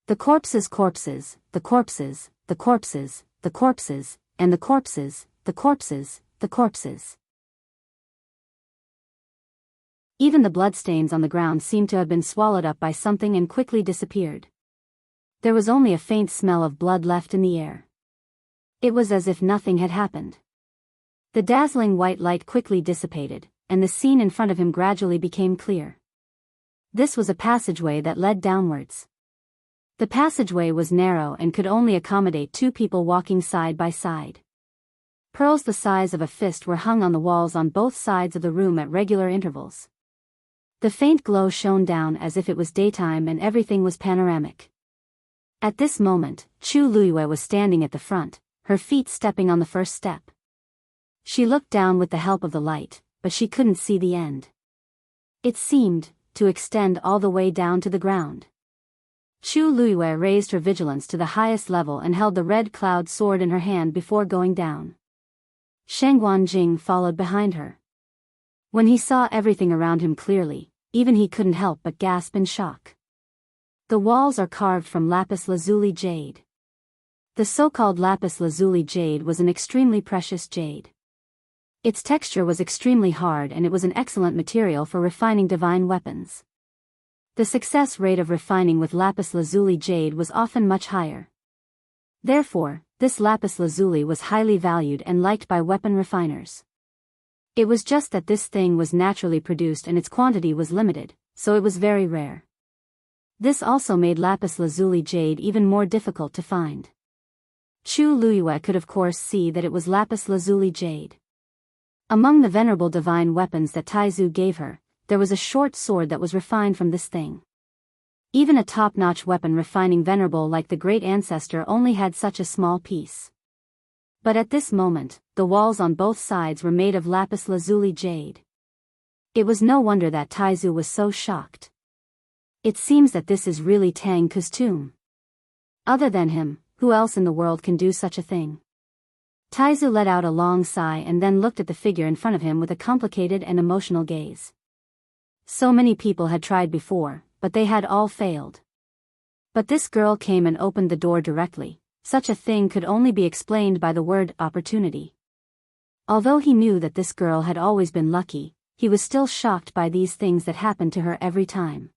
The corpses, the corpses, the corpses, the corpses, and the corpses, the corpses, the corpses. Even the bloodstains on the ground seemed to have been swallowed up by something and quickly disappeared. There was only a faint smell of blood left in the air. It was as if nothing had happened. The dazzling white light quickly dissipated, and the scene in front of him gradually became clear. This was a passageway that led downwards. The passageway was narrow and could only accommodate two people walking side by side. Pearls the size of a fist were hung on the walls on both sides of the room at regular intervals. The faint glow shone down as if it was daytime and everything was panoramic. At this moment, Chu Luiyue was standing at the front, her feet stepping on the first step. She looked down with the help of the light, but she couldn't see the end. It seemed to extend all the way down to the ground. Chu Luiyue raised her vigilance to the highest level and held the red cloud sword in her hand before going down. Shangguan Jing followed behind her. When he saw everything around him clearly, even he couldn't help but gasp in shock. The walls are carved from lapis lazuli jade. The so-called lapis lazuli jade was an extremely precious jade. Its texture was extremely hard and it was an excellent material for refining divine weapons. The success rate of refining with lapis lazuli jade was often much higher. Therefore, this lapis lazuli was highly valued and liked by weapon refiners. It was just that this thing was naturally produced and its quantity was limited, so it was very rare. This also made lapis lazuli jade even more difficult to find. Chu Luiyue could of course see that it was lapis lazuli jade. Among the venerable divine weapons that Taizu gave her, there was a short sword that was refined from this thing. Even a top-notch weapon refining venerable like the great ancestor only had such a small piece. But at this moment, the walls on both sides were made of lapis lazuli jade. It was no wonder that Taizu was so shocked. It seems that this is really Tang Ku's tomb. Other than him, who else in the world can do such a thing? Taizu let out a long sigh and then looked at the figure in front of him with a complicated and emotional gaze. So many people had tried before, but they had all failed. But this girl came and opened the door directly. Such a thing could only be explained by the word opportunity. Although he knew that this girl had always been lucky, he was still shocked by these things that happened to her every time.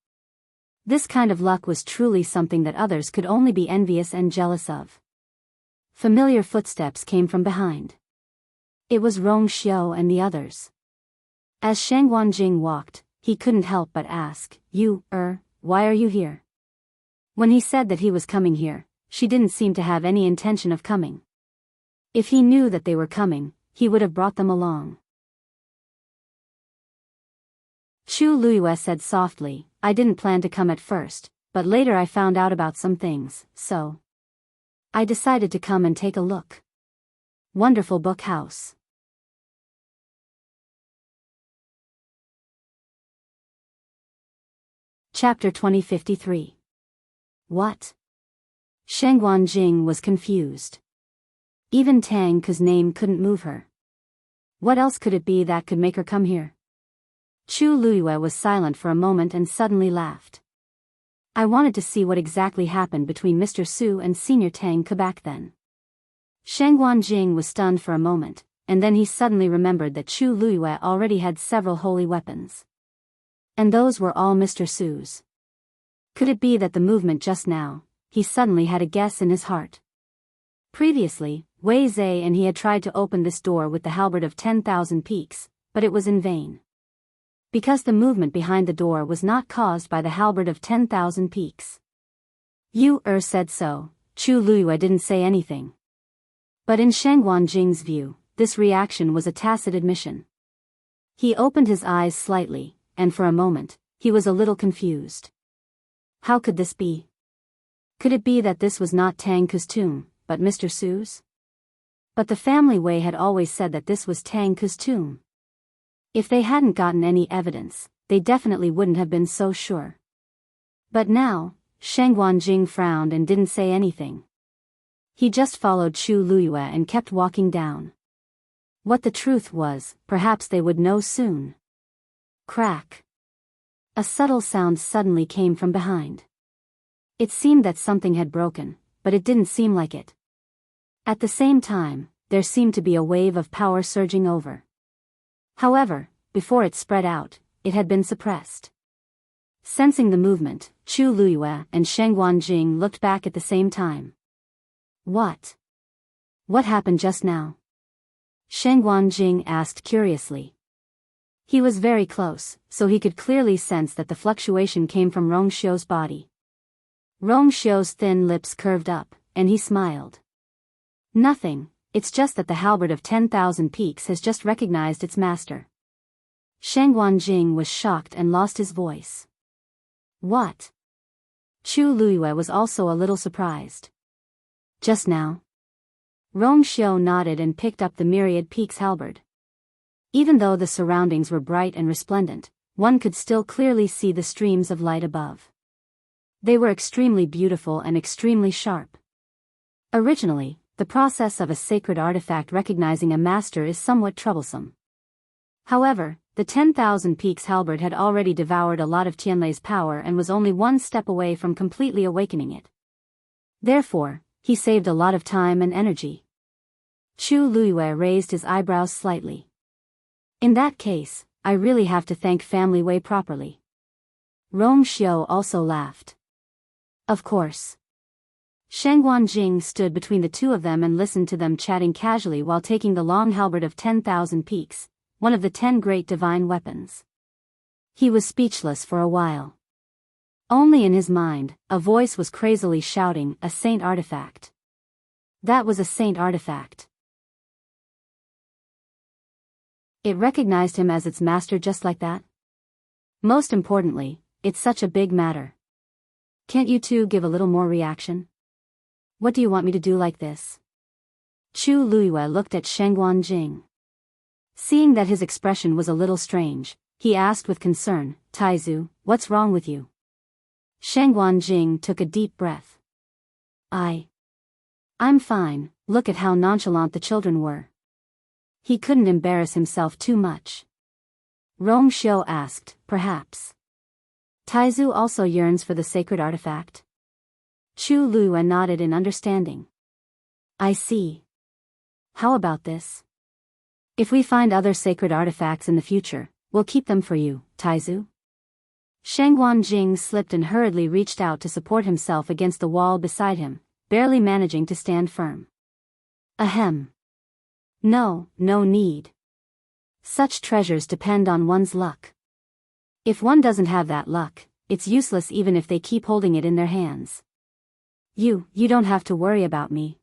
This kind of luck was truly something that others could only be envious and jealous of. Familiar footsteps came from behind. It was Rong Xiu and the others. As Shangguan Jing walked, he couldn't help but ask, why are you here? When he said that he was coming here, she didn't seem to have any intention of coming. If he knew that they were coming, he would have brought them along. Chu Luiyue said softly, I didn't plan to come at first, but later I found out about some things, so I decided to come and take a look. Wonderful book house. Chapter 2053. What? Sheng Guanjing was confused. Even Tang Ke's name couldn't move her. What else could it be that could make her come here? Chu Luiyue was silent for a moment and suddenly laughed. I wanted to see what exactly happened between Mr. Su and Senior Tang Ke back then. Sheng Guanjing was stunned for a moment, and then he suddenly remembered that Chu Luiyue already had several holy weapons. And those were all Mr. Su's. Could it be that the movement just now, he suddenly had a guess in his heart. Previously, Wei Zhe and he had tried to open this door with the halberd of 10,000 peaks, but it was in vain. Because the movement behind the door was not caused by the halberd of 10,000 peaks. Said so. Chu Luiyue didn't say anything. But in Sheng Guanjing's view, this reaction was a tacit admission. He opened his eyes slightly, and for a moment, he was a little confused. How could this be? Could it be that this was not Tang Ke's tomb, but Mr. Su's? But the family Wei had always said that this was Tang Ke's tomb. If they hadn't gotten any evidence, they definitely wouldn't have been so sure. But now, Sheng Guanjing frowned and didn't say anything. He just followed Chu Luiyue and kept walking down. What the truth was, perhaps they would know soon. Crack. A subtle sound suddenly came from behind. It seemed that something had broken, but it didn't seem like it. At the same time, there seemed to be a wave of power surging over. However, before it spread out, it had been suppressed. Sensing the movement, Chu Luiyue and Sheng Guanjing looked back at the same time. What? What happened just now? Sheng Guanjing asked curiously. He was very close, so he could clearly sense that the fluctuation came from Rong Xiu's body. Rong Xiu's thin lips curved up, and he smiled. Nothing, it's just that the halberd of 10,000 peaks has just recognized its master. Sheng Guanjing was shocked and lost his voice. What? Chu Luiyue was also a little surprised. Just now? Rong Xiu nodded and picked up the myriad peaks halberd. Even though the surroundings were bright and resplendent, one could still clearly see the streams of light above. They were extremely beautiful and extremely sharp. Originally, the process of a sacred artifact recognizing a master is somewhat troublesome. However, the 10,000 peaks halberd had already devoured a lot of Tianlei's power and was only one step away from completely awakening it. Therefore, he saved a lot of time and energy. Chu Luiyue raised his eyebrows slightly. In that case, I really have to thank Family Wei properly. Rong Xiu also laughed. Of course. Sheng Guanjing stood between the two of them and listened to them chatting casually while taking the long halberd of 10,000 peaks, one of the 10 great divine weapons. He was speechless for a while. Only in his mind, a voice was crazily shouting, a saint artifact. That was a saint artifact. It recognized him as its master just like that? Most importantly, it's such a big matter. Can't you two give a little more reaction? What do you want me to do like this? Chu Luiyue looked at Sheng Guanjing. Seeing that his expression was a little strange, he asked with concern, Taizu, what's wrong with you? Sheng Guanjing took a deep breath. I'm fine, look at how nonchalant the children were. He couldn't embarrass himself too much. Rong Xiu asked, perhaps Taizu also yearns for the sacred artifact? Chu Luiyue nodded in understanding. I see. How about this? If we find other sacred artifacts in the future, we'll keep them for you, Taizu. Sheng Guanjing slipped and hurriedly reached out to support himself against the wall beside him, barely managing to stand firm. Ahem. No need. Such treasures depend on one's luck. If one doesn't have that luck, it's useless even if they keep holding it in their hands. You don't have to worry about me.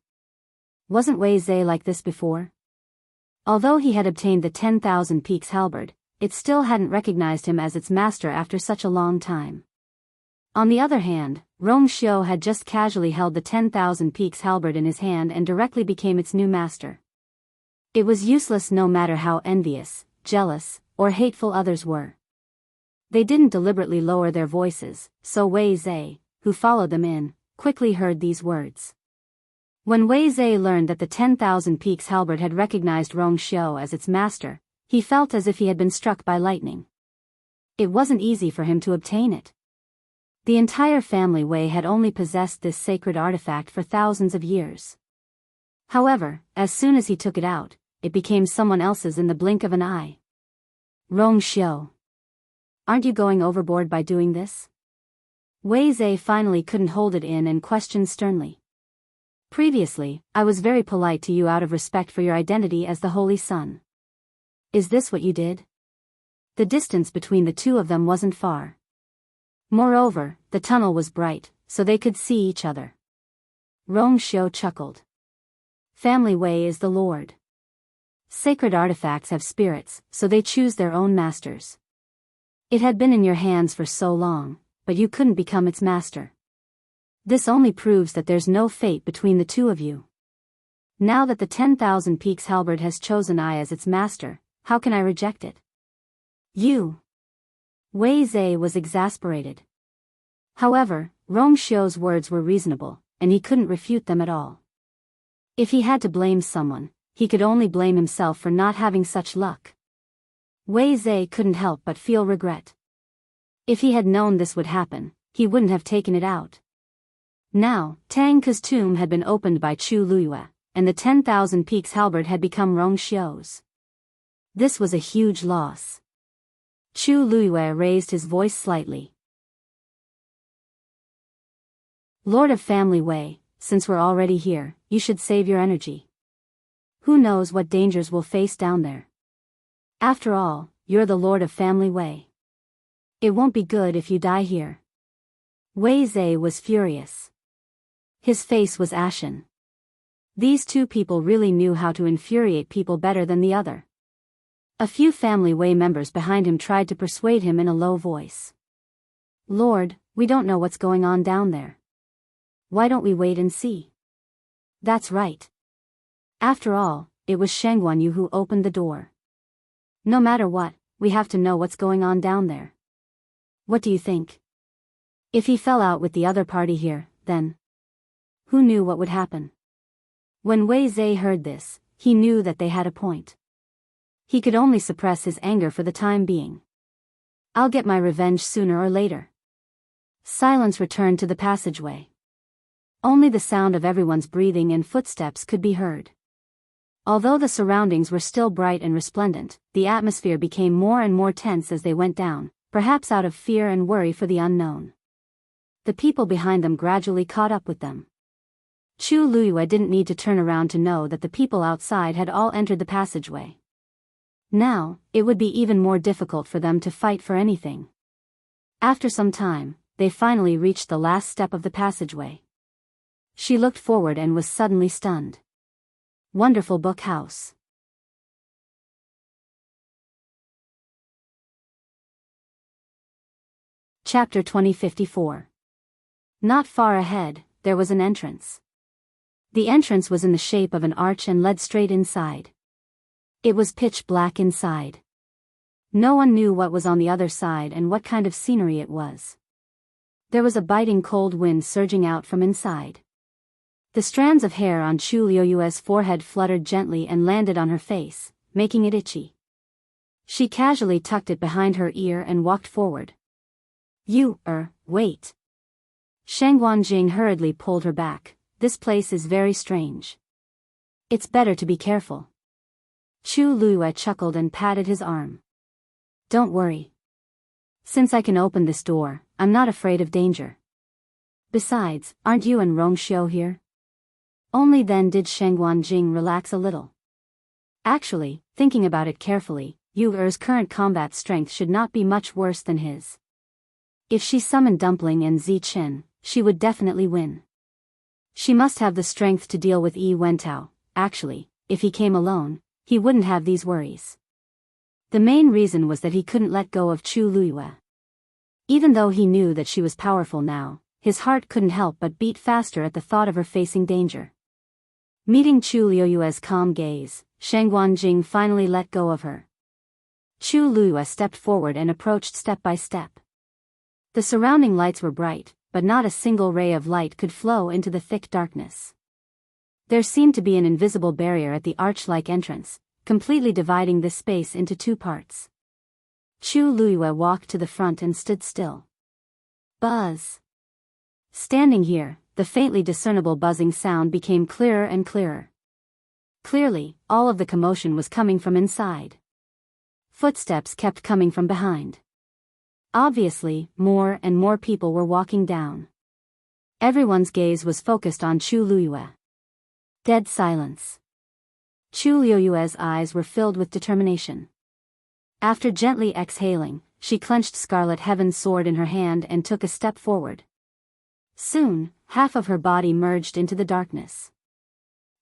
Wasn't Wei Zhe like this before? Although he had obtained the 10,000 Peaks halberd, it still hadn't recognized him as its master after such a long time. On the other hand, Rong Xiu had just casually held the 10,000 Peaks halberd in his hand and directly became its new master. It was useless no matter how envious, jealous, or hateful others were. They didn't deliberately lower their voices, so Wei Zhe, who followed them in, quickly heard these words. When Wei Zhe learned that the 10,000 Peaks halberd had recognized Rong Xiu as its master, he felt as if he had been struck by lightning. It wasn't easy for him to obtain it. The entire family Wei had only possessed this sacred artifact for thousands of years. However, as soon as he took it out, it became someone else's in the blink of an eye. Rong Xiu. Aren't you going overboard by doing this? Wei Zhe finally couldn't hold it in and questioned sternly. Previously, I was very polite to you out of respect for your identity as the Holy Son. Is this what you did? The distance between the two of them wasn't far. Moreover, the tunnel was bright, so they could see each other. Rong Xiu chuckled. Family Wei is the Lord. Sacred artifacts have spirits, so they choose their own masters. It had been in your hands for so long, but you couldn't become its master. This only proves that there's no fate between the two of you. Now that the 10,000 Peaks halberd has chosen I as its master, how can I reject it? You. Wei Zhe was exasperated. However, Rong Xiu's words were reasonable, and he couldn't refute them at all. If he had to blame someone, he could only blame himself for not having such luck. Wei Zhe couldn't help but feel regret. If he had known this would happen, he wouldn't have taken it out. Now, Tang Ke's tomb had been opened by Chu Luiyue, and the 10,000 Peaks halberd had become Rong Xiu's. This was a huge loss. Chu Luiyue raised his voice slightly. Lord of Family Wei, since we're already here, you should save your energy. Who knows what dangers we'll face down there? After all, you're the Lord of Family Wei. It won't be good if you die here. Wei Zhe was furious. His face was ashen. These two people really knew how to infuriate people better than the other. A few Family Wei members behind him tried to persuade him in a low voice. Lord, we don't know what's going on down there. Why don't we wait and see? That's right. After all, it was Shengguan Yu who opened the door. No matter what, we have to know what's going on down there. What do you think? If he fell out with the other party here, then who knew what would happen? When Wei Zhe heard this, he knew that they had a point. He could only suppress his anger for the time being. I'll get my revenge sooner or later. Silence returned to the passageway. Only the sound of everyone's breathing and footsteps could be heard. Although the surroundings were still bright and resplendent, the atmosphere became more and more tense as they went down, perhaps out of fear and worry for the unknown. The people behind them gradually caught up with them. Chu Luiyue didn't need to turn around to know that the people outside had all entered the passageway. Now, it would be even more difficult for them to fight for anything. After some time, they finally reached the last step of the passageway. She looked forward and was suddenly stunned. Wonderful book house. Chapter 2054. Not far ahead, there was an entrance. The entrance was in the shape of an arch and led straight inside. It was pitch black inside. No one knew what was on the other side and what kind of scenery it was. There was a biting cold wind surging out from inside. The strands of hair on Chu Luiyue's forehead fluttered gently and landed on her face, making it itchy. She casually tucked it behind her ear and walked forward. Wait. Sheng Wanjing hurriedly pulled her back. This place is very strange. It's better to be careful. Chu Luiyue chuckled and patted his arm. Don't worry. Since I can open this door, I'm not afraid of danger. Besides, aren't you and Rong Xiu here? Only then did Sheng Wanjing relax a little. Actually, thinking about it carefully, Yu Er's current combat strength should not be much worse than his. If she summoned Dumpling and Zi Chen, she would definitely win. She must have the strength to deal with Yi Wentao. Actually, if he came alone, he wouldn't have these worries. The main reason was that he couldn't let go of Chu Luiyue. Even though he knew that she was powerful now, his heart couldn't help but beat faster at the thought of her facing danger. Meeting Chu Luiyue's calm gaze, Shang Guanjing finally let go of her. Chu Luiyue stepped forward and approached step by step. The surrounding lights were bright, but not a single ray of light could flow into the thick darkness. There seemed to be an invisible barrier at the arch-like entrance, completely dividing this space into two parts. Chu Luiyue walked to the front and stood still. Buzz. Standing here, the faintly discernible buzzing sound became clearer and clearer. Clearly, all of the commotion was coming from inside. Footsteps kept coming from behind. Obviously, more and more people were walking down. Everyone's gaze was focused on Chu Luiyue. Dead silence. Chu Luiyue's eyes were filled with determination. After gently exhaling, she clenched Scarlet Heaven's sword in her hand and took a step forward. Soon, half of her body merged into the darkness.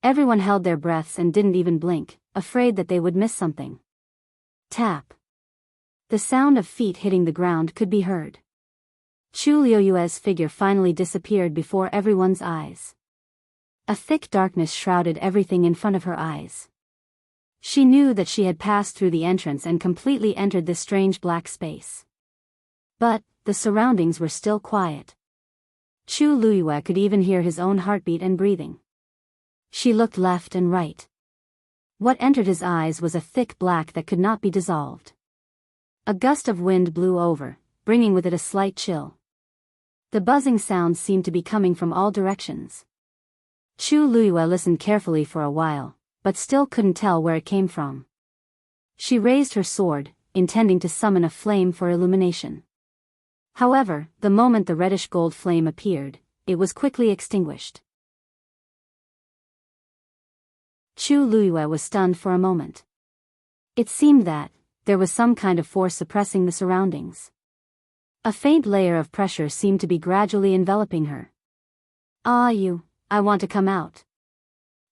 Everyone held their breaths and didn't even blink, afraid that they would miss something. Tap. The sound of feet hitting the ground could be heard. Chu Luiyue's figure finally disappeared before everyone's eyes. A thick darkness shrouded everything in front of her eyes. She knew that she had passed through the entrance and completely entered this strange black space. But, the surroundings were still quiet. Chu Luiyue could even hear his own heartbeat and breathing. She looked left and right. What entered his eyes was a thick black that could not be dissolved. A gust of wind blew over, bringing with it a slight chill. The buzzing sound seemed to be coming from all directions. Chu Luiyue listened carefully for a while, but still couldn't tell where it came from. She raised her sword, intending to summon a flame for illumination. However, the moment the reddish-gold flame appeared, it was quickly extinguished. Chu Luiyue was stunned for a moment. It seemed that there was some kind of force suppressing the surroundings. A faint layer of pressure seemed to be gradually enveloping her. I want to come out.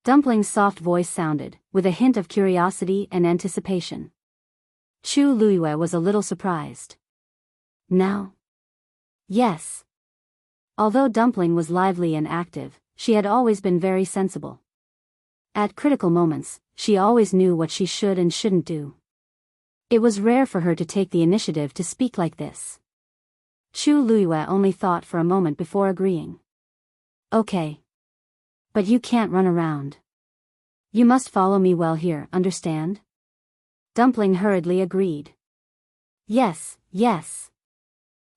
Dumpling's soft voice sounded, with a hint of curiosity and anticipation. Chu Luiyue was a little surprised. Now? Yes. Although Dumpling was lively and active, she had always been very sensible. At critical moments, she always knew what she should and shouldn't do. It was rare for her to take the initiative to speak like this. Chu Luiyue only thought for a moment before agreeing. Okay. But you can't run around. You must follow me well here, understand? Dumpling hurriedly agreed. Yes.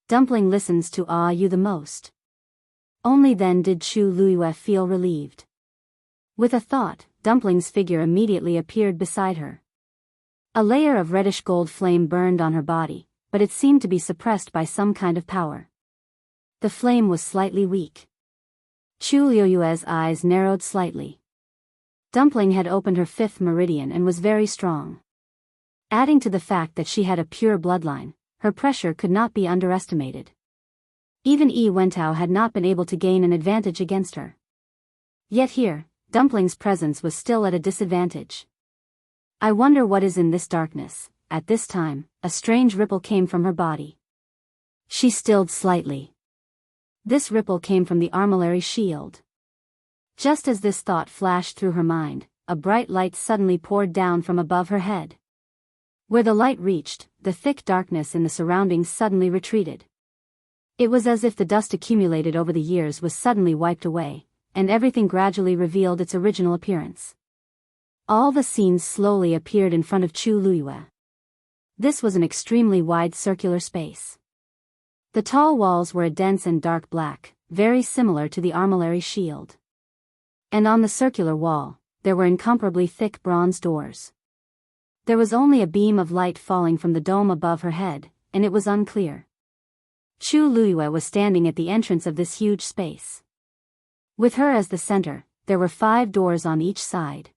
Dumpling listens to you the most. Only then did Chu Luiyue feel relieved. With a thought, Dumpling's figure immediately appeared beside her. A layer of reddish gold flame burned on her body, but it seemed to be suppressed by some kind of power. The flame was slightly weak. Chu Luiyue's eyes narrowed slightly. Dumpling had opened her fifth meridian and was very strong. Adding to the fact that she had a pure bloodline, her pressure could not be underestimated. Even Yi Wentao had not been able to gain an advantage against her. Yet here, Dumpling's presence was still at a disadvantage. I wonder what is in this darkness. At this time, a strange ripple came from her body. She stilled slightly. This ripple came from the armillary shield. Just as this thought flashed through her mind, a bright light suddenly poured down from above her head. Where the light reached, the thick darkness in the surroundings suddenly retreated. It was as if the dust accumulated over the years was suddenly wiped away, and everything gradually revealed its original appearance. All the scenes slowly appeared in front of Chu Luiyue. This was an extremely wide circular space. The tall walls were a dense and dark black, very similar to the armillary shield. And on the circular wall, there were incomparably thick bronze doors. There was only a beam of light falling from the dome above her head, and it was unclear. Chu Luiyue was standing at the entrance of this huge space. With her as the center, there were 5 doors on each side.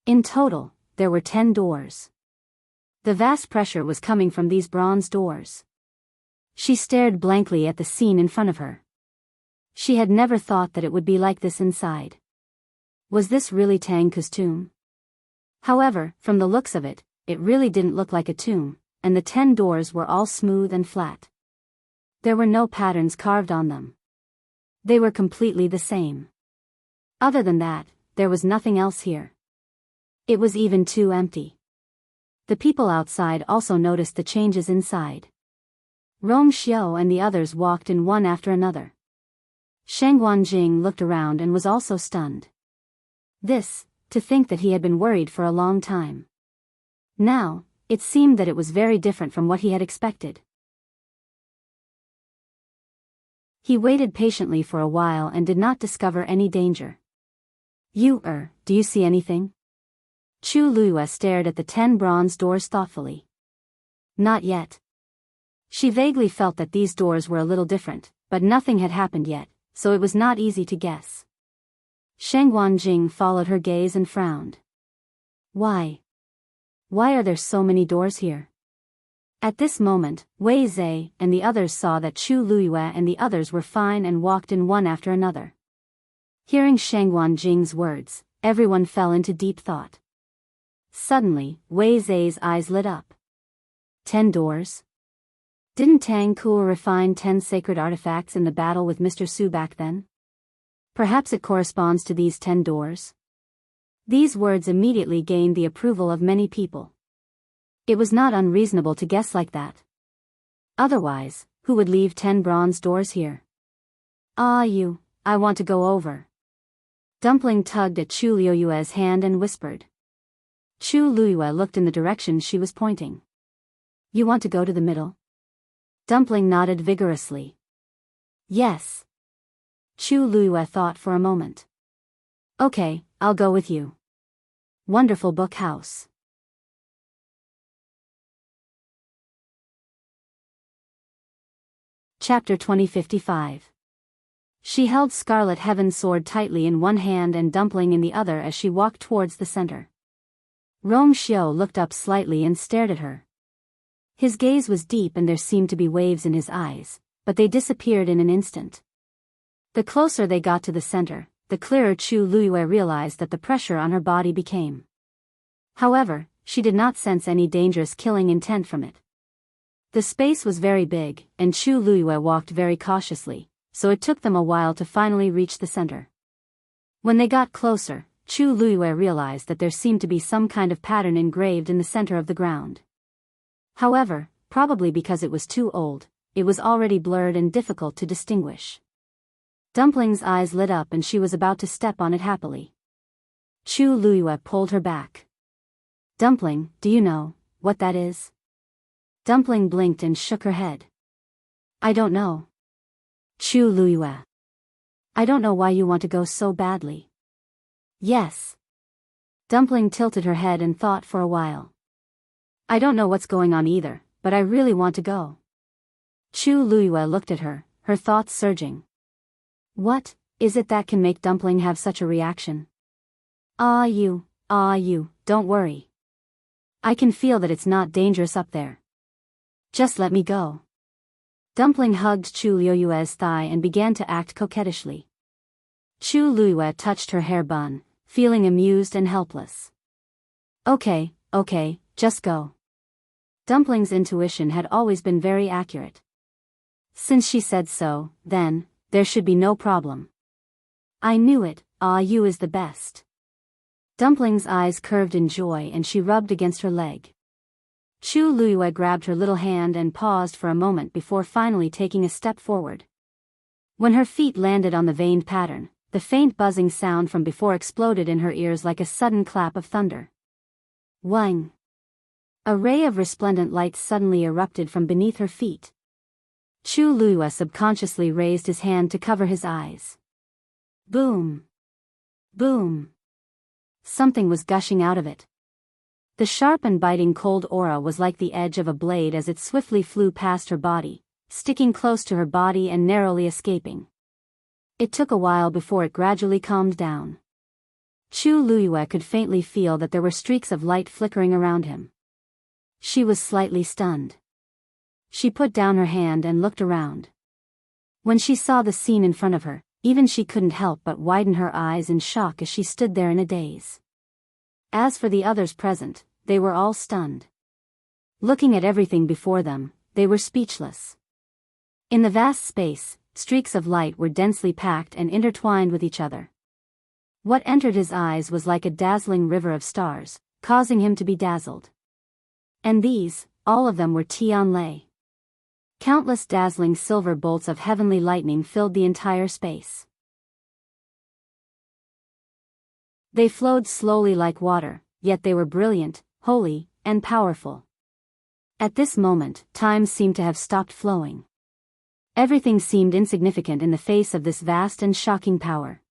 In total, there were 10 doors. The vast pressure was coming from these bronze doors. She stared blankly at the scene in front of her. She had never thought that it would be like this inside. Was this really Tangku's tomb? However, from the looks of it, it really didn't look like a tomb, and the 10 doors were all smooth and flat. There were no patterns carved on them. They were completely the same. Other than that, there was nothing else here. It was even too empty. The people outside also noticed the changes inside. Rong Xiao and the others walked in one after another. Shang Guanjing looked around and was also stunned. To think that he had been worried for a long time. Now, it seemed that it was very different from what he had expected. He waited patiently for a while and did not discover any danger. Do you see anything? Chu Luiyue stared at the 10 bronze doors thoughtfully. Not yet. She vaguely felt that these doors were a little different, but nothing had happened yet, so it was not easy to guess. Shang Guanjing followed her gaze and frowned. Why? Why are there so many doors here? At this moment, Wei Zhe and the others saw that Chu Luiyue and the others were fine and walked in one after another. Hearing Shang Guanjing's words, everyone fell into deep thought. Suddenly, Wei Zhe's eyes lit up. 10 doors? Didn't Tang Ku refine 10 sacred artifacts in the battle with Mr. Su back then? Perhaps it corresponds to these 10 doors? These words immediately gained the approval of many people. It was not unreasonable to guess like that. Otherwise, who would leave 10 bronze doors here? I want to go over. Dumpling tugged at Chu Luiyue's hand and whispered. Chu Luiyue looked in the direction she was pointing. You want to go to the middle? Dumpling nodded vigorously. Yes. Chu Luiyue thought for a moment. Okay, I'll go with you. Wonderful book house. Chapter 2055. She held Scarlet Heaven's sword tightly in one hand and Dumpling in the other as she walked towards the center. Rong Xiao looked up slightly and stared at her. His gaze was deep and there seemed to be waves in his eyes, but they disappeared in an instant. The closer they got to the center, the clearer Chu Luiyue realized that the pressure on her body became. However, she did not sense any dangerous killing intent from it. The space was very big, and Chu Luiyue walked very cautiously, so it took them a while to finally reach the center. When they got closer, Chu Luiyue realized that there seemed to be some kind of pattern engraved in the center of the ground. However, probably because it was too old, it was already blurred and difficult to distinguish. Dumpling's eyes lit up and she was about to step on it happily. Chu Luiyue pulled her back. Dumpling, do you know what that is? Dumpling blinked and shook her head. I don't know. Chu Luiyue. I don't know why you want to go so badly. Yes. Dumpling tilted her head and thought for a while. I don't know what's going on either, but I really want to go. Chu Luiyue looked at her, her thoughts surging. What is it that can make Dumpling have such a reaction? You, don't worry. I can feel that it's not dangerous up there. Just let me go. Dumpling hugged Chu Luiyue's thigh and began to act coquettishly. Chu Luiyue touched her hair bun, feeling amused and helpless. Okay, just go. Dumpling's intuition had always been very accurate. Since she said so, then, there should be no problem. I knew it, you is the best. Dumpling's eyes curved in joy and she rubbed against her leg. Chu Luiyue grabbed her little hand and paused for a moment before finally taking a step forward. When her feet landed on the veined pattern, the faint buzzing sound from before exploded in her ears like a sudden clap of thunder. Wang! A ray of resplendent light suddenly erupted from beneath her feet. Chu Luiyue subconsciously raised his hand to cover his eyes. Boom! Boom! Something was gushing out of it. The sharp and biting cold aura was like the edge of a blade as it swiftly flew past her body, sticking close to her body and narrowly escaping. It took a while before it gradually calmed down. Chu Luiyue could faintly feel that there were streaks of light flickering around him. She was slightly stunned. She put down her hand and looked around. When she saw the scene in front of her, even she couldn't help but widen her eyes in shock as she stood there in a daze. As for the others present, they were all stunned. Looking at everything before them, they were speechless. In the vast space, streaks of light were densely packed and intertwined with each other. What entered his eyes was like a dazzling river of stars, causing him to be dazzled. And these, all of them were Tianlei. Countless dazzling silver bolts of heavenly lightning filled the entire space. They flowed slowly like water, yet they were brilliant, holy, and powerful. At this moment, time seemed to have stopped flowing. Everything seemed insignificant in the face of this vast and shocking power.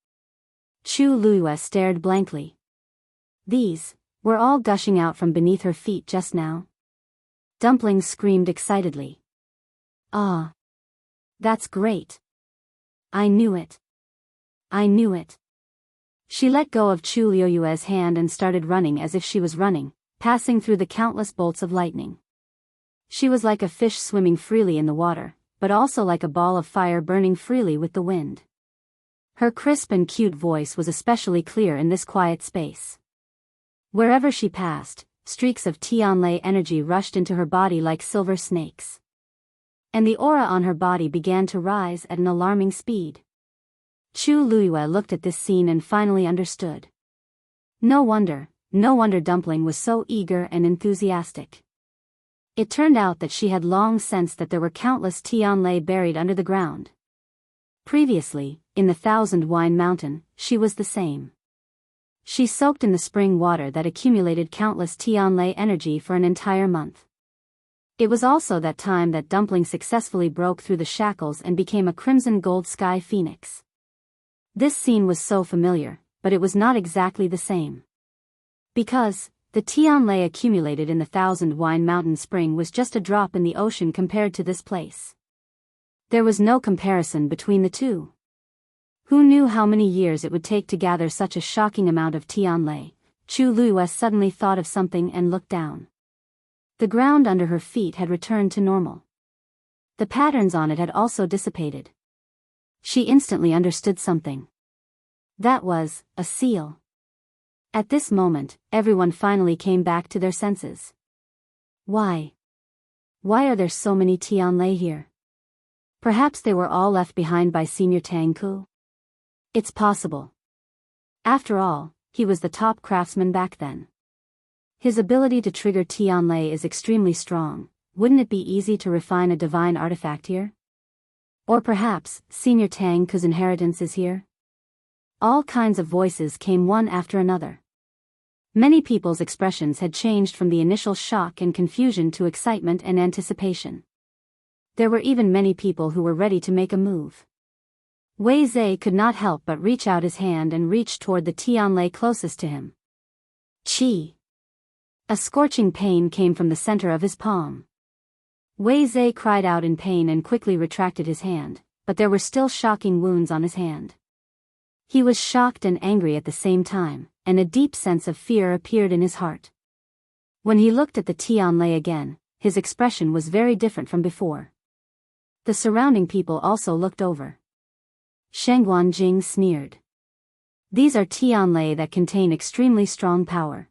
Chu Luiyue stared blankly. These were all gushing out from beneath her feet just now. Dumpling screamed excitedly. Ah! That's great! I knew it! I knew it! She let go of Chu Luiyue's hand and started running as if she was running, passing through the countless bolts of lightning. She was like a fish swimming freely in the water, but also like a ball of fire burning freely with the wind. Her crisp and cute voice was especially clear in this quiet space. Wherever she passed, streaks of Tianlei energy rushed into her body like silver snakes. And the aura on her body began to rise at an alarming speed. Chu Luiyue looked at this scene and finally understood. No wonder Dumpling was so eager and enthusiastic. It turned out that she had long sensed that there were countless Tianlei buried under the ground. Previously, in the 1,000-Wine Mountain, she was the same. She soaked in the spring water that accumulated countless Tianlei energy for an entire month. It was also that time that Dumpling successfully broke through the shackles and became a crimson gold sky phoenix. This scene was so familiar, but it was not exactly the same. Because the Tianlei accumulated in the 1,000-Wine Mountain spring was just a drop in the ocean compared to this place. There was no comparison between the two. Who knew how many years it would take to gather such a shocking amount of Tianlei? Chu Luiyue suddenly thought of something and looked down. The ground under her feet had returned to normal. The patterns on it had also dissipated. She instantly understood something. That was a seal. At this moment, everyone finally came back to their senses. Why? Why are there so many Tianlei here? Perhaps they were all left behind by Senior Tangku? It's possible. After all, he was the top craftsman back then. His ability to trigger Tianlei is extremely strong. Wouldn't it be easy to refine a divine artifact here? Or perhaps, Senior Tangku's inheritance is here? All kinds of voices came one after another. Many people's expressions had changed from the initial shock and confusion to excitement and anticipation. There were even many people who were ready to make a move. Wei Zhe could not help but reach out his hand and reach toward the Tianlei closest to him. Chi! A scorching pain came from the center of his palm. Wei Zhe cried out in pain and quickly retracted his hand, but there were still shocking wounds on his hand. He was shocked and angry at the same time, and a deep sense of fear appeared in his heart. When he looked at the Tianlei again, his expression was very different from before. The surrounding people also looked over. Sheng Guanjing sneered. These are Tianlei that contain extremely strong power.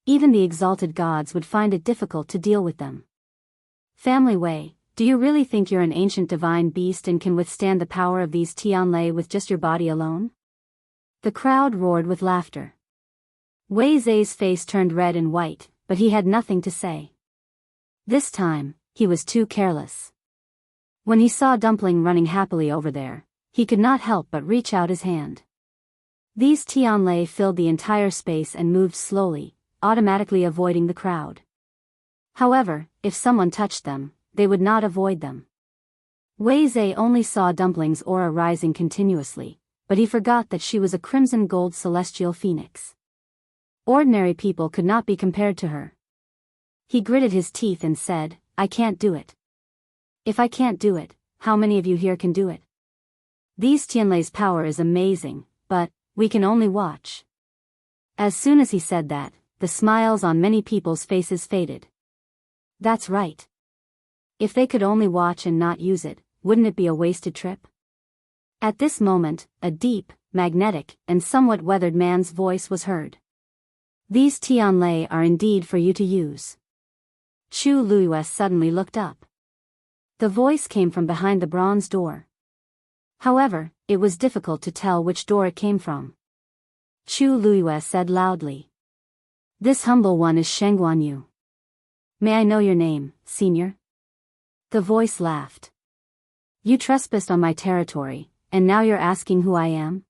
Even the exalted gods would find it difficult to deal with them. Family Wei, do you really think you're an ancient divine beast and can withstand the power of these Tianlei with just your body alone? The crowd roared with laughter. Wei Zhe's face turned red and white, but he had nothing to say. This time, he was too careless. When he saw Dumpling running happily over there, he could not help but reach out his hand. These Tianlei filled the entire space and moved slowly, automatically avoiding the crowd. However, if someone touched them, they would not avoid them. Wei Zhe only saw Dumpling's aura rising continuously, but he forgot that she was a crimson gold celestial phoenix. Ordinary people could not be compared to her. He gritted his teeth and said, I can't do it. If I can't do it, how many of you here can do it? These Tianlei's power is amazing, but we can only watch. As soon as he said that, the smiles on many people's faces faded. That's right. If they could only watch and not use it, wouldn't it be a wasted trip? At this moment, a deep, magnetic, and somewhat weathered man's voice was heard. These Tianlei are indeed for you to use. Chu Luiyue suddenly looked up. The voice came from behind the bronze door. However, it was difficult to tell which door it came from. Chu Luiyue said loudly. This humble one is Shengguan Yu. May I know your name, senior? The voice laughed. You trespassed on my territory, and now you're asking who I am?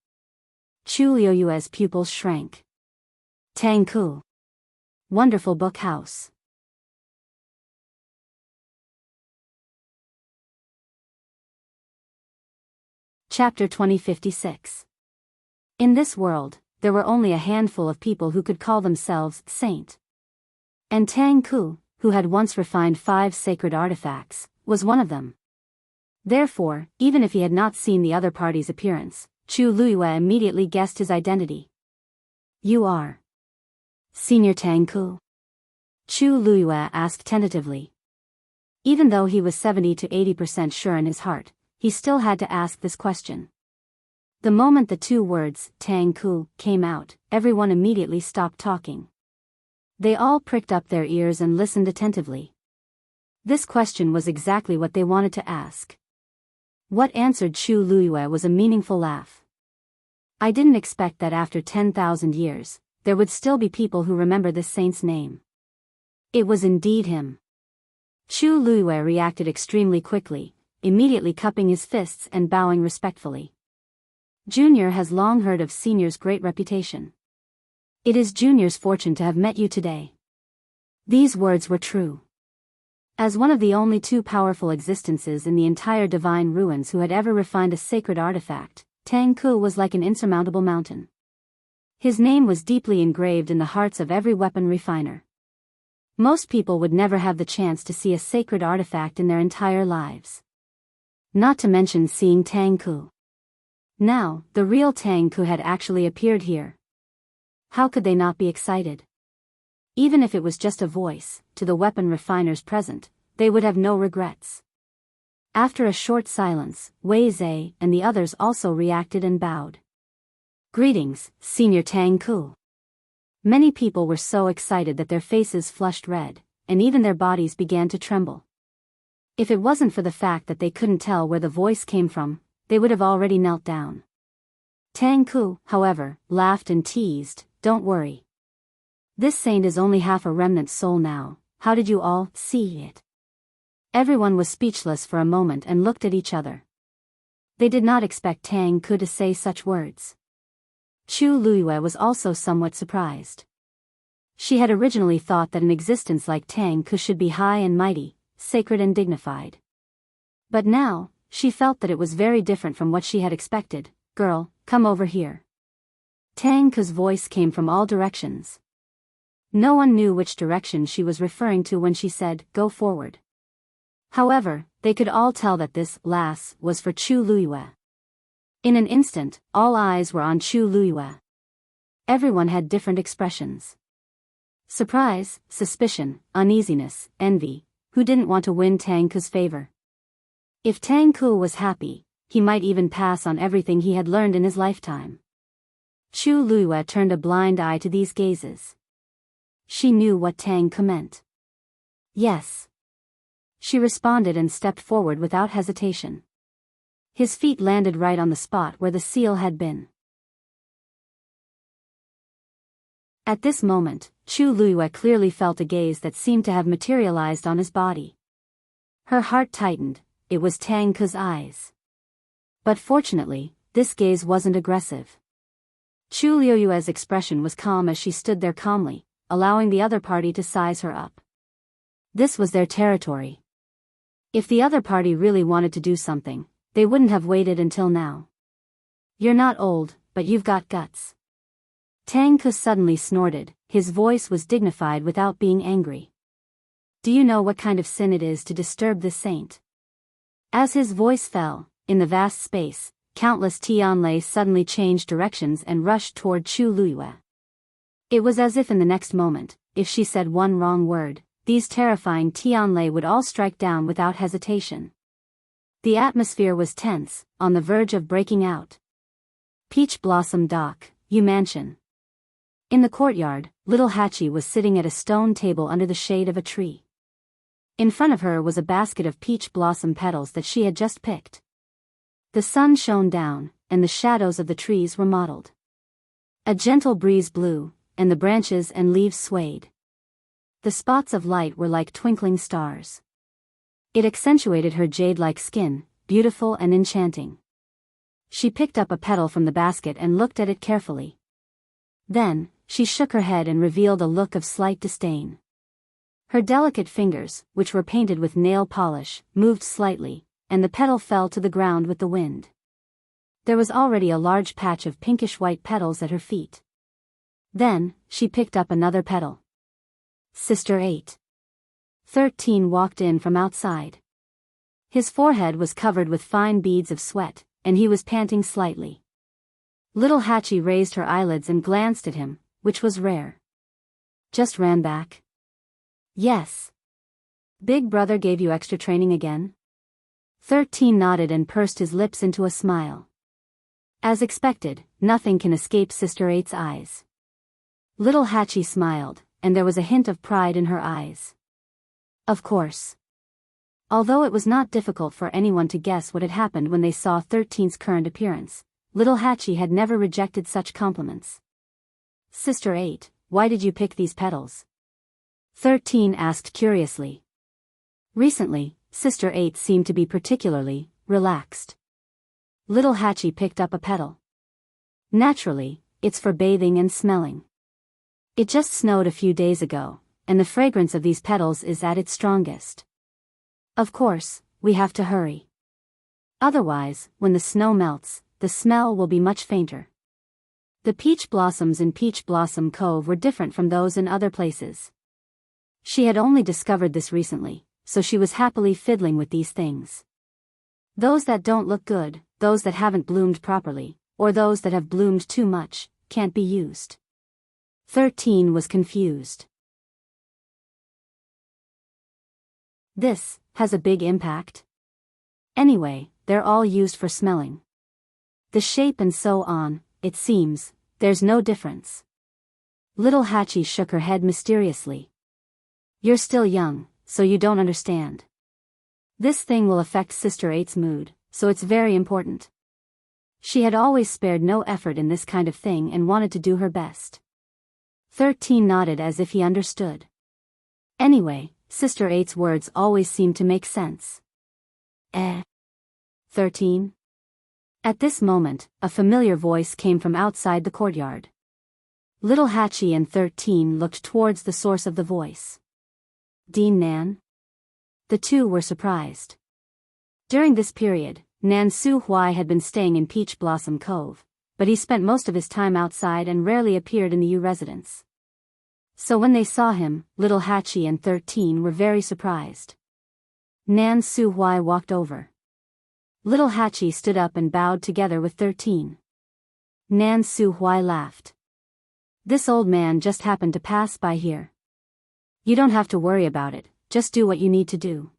Chu Luiyue's pupils shrank. Tang Ku. Wonderful book house. Chapter 2056. In this world, there were only a handful of people who could call themselves saint. And Tang Ku, who had once refined 5 sacred artifacts, was one of them. Therefore, even if he had not seen the other party's appearance, Chu Luiyue immediately guessed his identity. You are Senior Tang Ku? Chu Luiyue asked tentatively. Even though he was 70 to 80% sure in his heart, he still had to ask this question. The moment the 2 words, Tang Ku, came out, everyone immediately stopped talking. They all pricked up their ears and listened attentively. This question was exactly what they wanted to ask. What answered Chu Luiyue was a meaningful laugh. I didn't expect that after 10,000 years, there would still be people who remember this saint's name. It was indeed him. Chu Luiyue reacted extremely quickly, immediately cupping his fists and bowing respectfully. Junior has long heard of Senior's great reputation. It is Junior's fortune to have met you today. These words were true. As one of the only 2 powerful existences in the entire divine ruins who had ever refined a sacred artifact, Tang Ku was like an insurmountable mountain. His name was deeply engraved in the hearts of every weapon refiner. Most people would never have the chance to see a sacred artifact in their entire lives. Not to mention seeing Tang Ku. Now, the real Tang Ku had actually appeared here. How could they not be excited? Even if it was just a voice, to the weapon refiners present, they would have no regrets. After a short silence, Wei Zhe and the others also reacted and bowed. Greetings, Senior Tang Ku. Many people were so excited that their faces flushed red, and even their bodies began to tremble. If it wasn't for the fact that they couldn't tell where the voice came from, they would have already knelt down. Tang Ku, however, laughed and teased, don't worry. This saint is only half a remnant soul now, how did you all see it? Everyone was speechless for a moment and looked at each other. They did not expect Tang Ku to say such words. Chu Luiyue was also somewhat surprised. She had originally thought that an existence like Tang Ku should be high and mighty, sacred and dignified. But now, she felt that it was very different from what she had expected. Girl, come over here. Tang Ku's voice came from all directions. No one knew which direction she was referring to when she said, go forward. However, they could all tell that this lass was for Chu Luiyue. In an instant, all eyes were on Chu Luiyue. Everyone had different expressions. Surprise, suspicion, uneasiness, envy. Who didn't want to win Tang Ku's favor? If Tang Ku was happy, he might even pass on everything he had learned in his lifetime. Chu Luiyue turned a blind eye to these gazes. She knew what Tang Ku meant. Yes. She responded and stepped forward without hesitation. His feet landed right on the spot where the seal had been. At this moment, Chu Luiyue clearly felt a gaze that seemed to have materialized on his body. Her heart tightened, it was Tang Ku's eyes. But fortunately, this gaze wasn't aggressive. Chu Luiyue's expression was calm as she stood there calmly, allowing the other party to size her up. This was their territory. If the other party really wanted to do something, they wouldn't have waited until now. You're not old, but you've got guts. Tang Ku suddenly snorted, his voice was dignified without being angry. Do you know what kind of sin it is to disturb this saint? As his voice fell, in the vast space, countless Tianlei suddenly changed directions and rushed toward Chu Luiyue. It was as if in the next moment, if she said one wrong word, these terrifying Tianlei would all strike down without hesitation. The atmosphere was tense, on the verge of breaking out. Peach Blossom Dock, Yu Mansion. In the courtyard, little Hachi was sitting at a stone table under the shade of a tree. In front of her was a basket of peach blossom petals that she had just picked. The sun shone down, and the shadows of the trees were mottled. A gentle breeze blew, and the branches and leaves swayed. The spots of light were like twinkling stars. It accentuated her jade-like skin, beautiful and enchanting. She picked up a petal from the basket and looked at it carefully. Then, she shook her head and revealed a look of slight disdain. Her delicate fingers, which were painted with nail polish, moved slightly, and the petal fell to the ground with the wind. There was already a large patch of pinkish-white petals at her feet. Then, she picked up another petal. Sister 8. 13 walked in from outside. His forehead was covered with fine beads of sweat, and he was panting slightly. Little Hachi raised her eyelids and glanced at him, which was rare. Just ran back? Yes. Big brother gave you extra training again? 13 nodded and pursed his lips into a smile. As expected, nothing can escape Sister 8's eyes. Little Hachi smiled, and there was a hint of pride in her eyes. Of course. Although it was not difficult for anyone to guess what had happened when they saw 13's current appearance, little Hachi had never rejected such compliments. Sister 8, why did you pick these petals? 13 asked curiously. Recently, Sister 8 seemed to be particularly relaxed. Little Hachi picked up a petal. Naturally, it's for bathing and smelling. It just snowed a few days ago, and the fragrance of these petals is at its strongest. Of course, we have to hurry. Otherwise, when the snow melts, the smell will be much fainter. The peach blossoms in Peach Blossom Cove were different from those in other places. She had only discovered this recently, so she was happily fiddling with these things. Those that don't look good, those that haven't bloomed properly, or those that have bloomed too much, can't be used. 13 was confused. This has a big impact. Anyway, they're all used for smelling. The shape and so on, it seems, there's no difference. Little Hachi shook her head mysteriously. You're still young, so you don't understand. This thing will affect Sister 8's mood, so it's very important. She had always spared no effort in this kind of thing and wanted to do her best. 13 nodded as if he understood. Anyway, Sister 8's words always seemed to make sense. 13? At this moment, a familiar voice came from outside the courtyard. Little Hachi and 13 looked towards the source of the voice. Dean Nan? The two were surprised. During this period, Nan Su Huai had been staying in Peach Blossom Cove, but he spent most of his time outside and rarely appeared in the Yu residence. So when they saw him, Little Hachi and 13 were very surprised. Nan Su Huai walked over. Little Hachi stood up and bowed together with 13. Nan Su Huai laughed. This old man just happened to pass by here. You don't have to worry about it, just do what you need to do.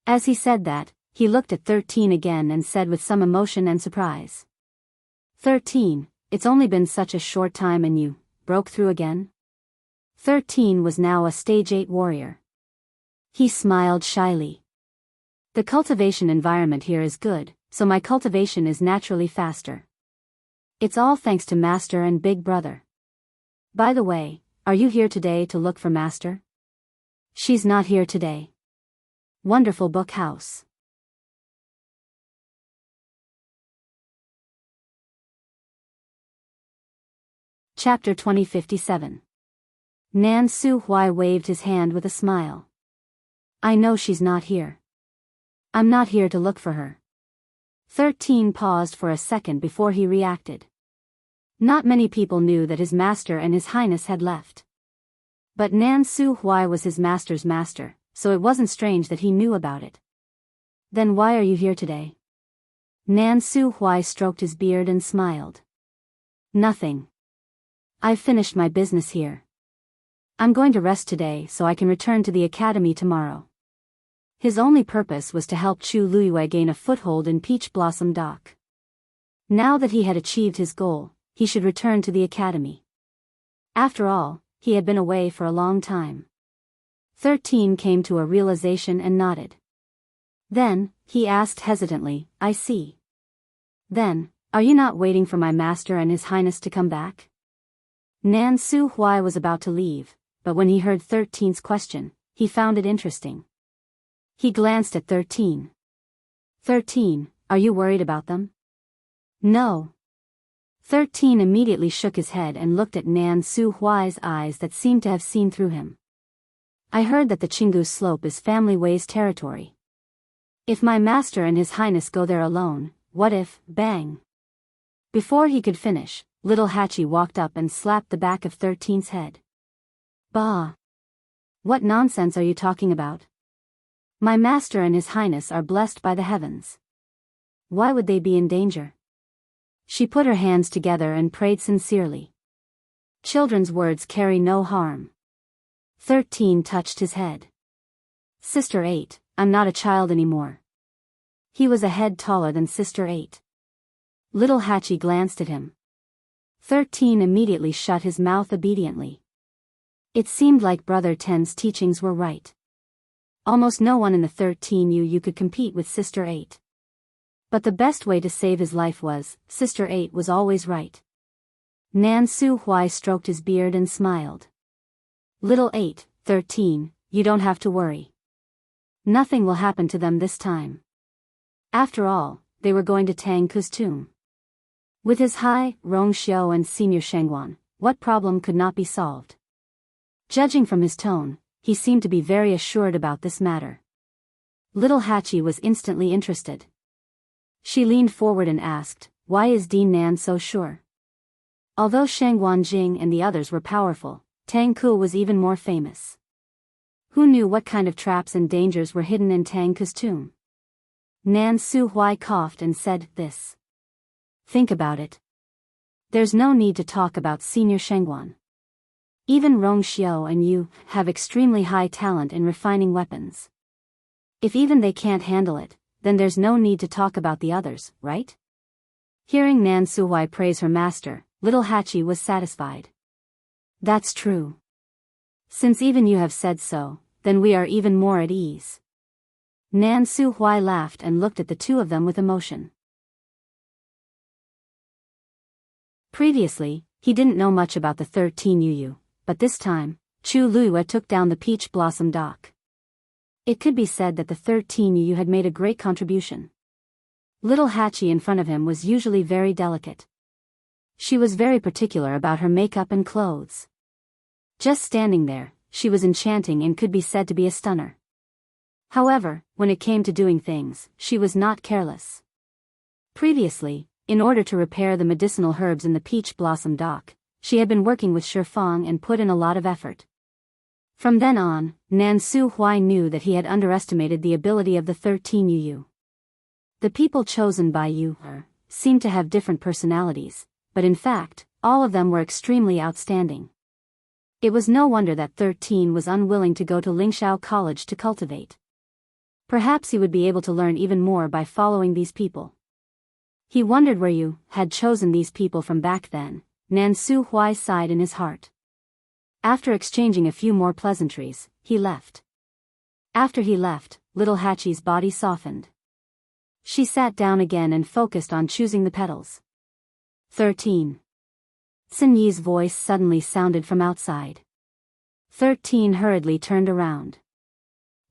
As he said that, he looked at 13 again and said with some emotion and surprise. 13, it's only been such a short time and you broke through again? 13 was now a stage 8 warrior. He smiled shyly. The cultivation environment here is good, so my cultivation is naturally faster. It's all thanks to Master and Big Brother. By the way, are you here today to look for Master? She's not here today. Wonderful book house. Chapter 2057. Nan Su Huai waved his hand with a smile. I know she's not here. I'm not here to look for her. 13 paused for a second before he reacted. Not many people knew that his master and his highness had left. But Nan Su Huai was his master's master, so it wasn't strange that he knew about it. Then why are you here today? Nan Su Huai stroked his beard and smiled. Nothing. I've finished my business here. I'm going to rest today so I can return to the academy tomorrow. His only purpose was to help Chu Luiyue gain a foothold in Peach Blossom Dock. Now that he had achieved his goal, he should return to the academy. After all, he had been away for a long time. 13 came to a realization and nodded. Then, he asked hesitantly, I see. Then, are you not waiting for my master and his highness to come back? Nan Su Huai was about to leave, but when he heard 13's question, he found it interesting. He glanced at 13. 13, are you worried about them? No. 13 immediately shook his head and looked at Nan Su Huai's eyes that seemed to have seen through him. I heard that the Jianghu slope is family Wei's territory. If my master and his highness go there alone, what if, bang? Before he could finish, little Hachi walked up and slapped the back of 13's head. Bah! What nonsense are you talking about? My master and his highness are blessed by the heavens. Why would they be in danger? She put her hands together and prayed sincerely. Children's words carry no harm. 13 touched his head. Sister 8, I'm not a child anymore. He was a head taller than Sister 8. Little Hachi glanced at him. 13 immediately shut his mouth obediently. It seemed like Brother 10's teachings were right. Almost no one in the 13U could compete with Sister 8. But the best way to save his life was, Sister 8 was always right. Nan Su Huai stroked his beard and smiled. Little 8, 13, you don't have to worry. Nothing will happen to them this time. After all, they were going to Tangku's tomb. With his high, Rong Xiao and Senior Shengguan, what problem could not be solved? Judging from his tone, he seemed to be very assured about this matter. Little Hachi was instantly interested. She leaned forward and asked, why is Dean Nan so sure? Although Shengguan Jing and the others were powerful, Tangku was even more famous. Who knew what kind of traps and dangers were hidden in Tangku's tomb? Nan Su Huai coughed and said this. Think about it. There's no need to talk about Senior Shengguan. Even Rong Xiao and you have extremely high talent in refining weapons. If even they can't handle it, then there's no need to talk about the others, right? Hearing Nan Su Huai praise her master, little Hachi was satisfied. That's true. Since even you have said so, then we are even more at ease. Nan Su Huai laughed and looked at the two of them with emotion. Previously, he didn't know much about the 13UU, but this time, Chu Luiyue took down the Peach Blossom Dock. It could be said that the 13UU had made a great contribution. Little Hachi in front of him was usually very delicate. She was very particular about her makeup and clothes. Just standing there, she was enchanting and could be said to be a stunner. However, when it came to doing things, she was not careless. Previously, in order to repair the medicinal herbs in the Peach Blossom Dock, she had been working with Shifang and put in a lot of effort. From then on, Nan Su Huai knew that he had underestimated the ability of the 13UU. The people chosen by Yu seemed to have different personalities, but in fact, all of them were extremely outstanding. It was no wonder that 13 was unwilling to go to Lingxiao College to cultivate. Perhaps he would be able to learn even more by following these people. He wondered where Yu had chosen these people from back then. Nan Su Huai sighed in his heart. After exchanging a few more pleasantries, he left. After he left, little Hachi's body softened. She sat down again and focused on choosing the petals. 13. Xin Yi's voice suddenly sounded from outside. 13 hurriedly turned around.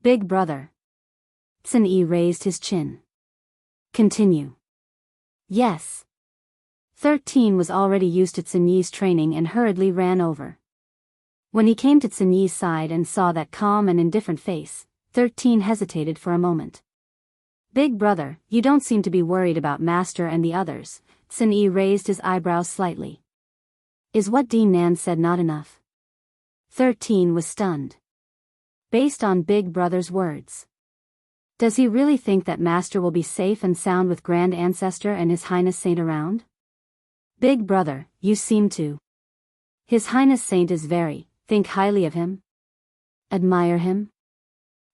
Big brother. Xin Yi raised his chin. Continue. Yes. 13 was already used to Xin Yi's training and hurriedly ran over. When he came to Xin Yi's side and saw that calm and indifferent face, 13 hesitated for a moment. Big brother, you don't seem to be worried about Master and the others. Xin Yi raised his eyebrows slightly. Is what Dean Nan said not enough? 13 was stunned. Based on Big Brother's words. Does he really think that Master will be safe and sound with Grand Ancestor and His Highness Saint around? Big Brother, you seem to. His Highness Saint is very, think highly of him? Admire him?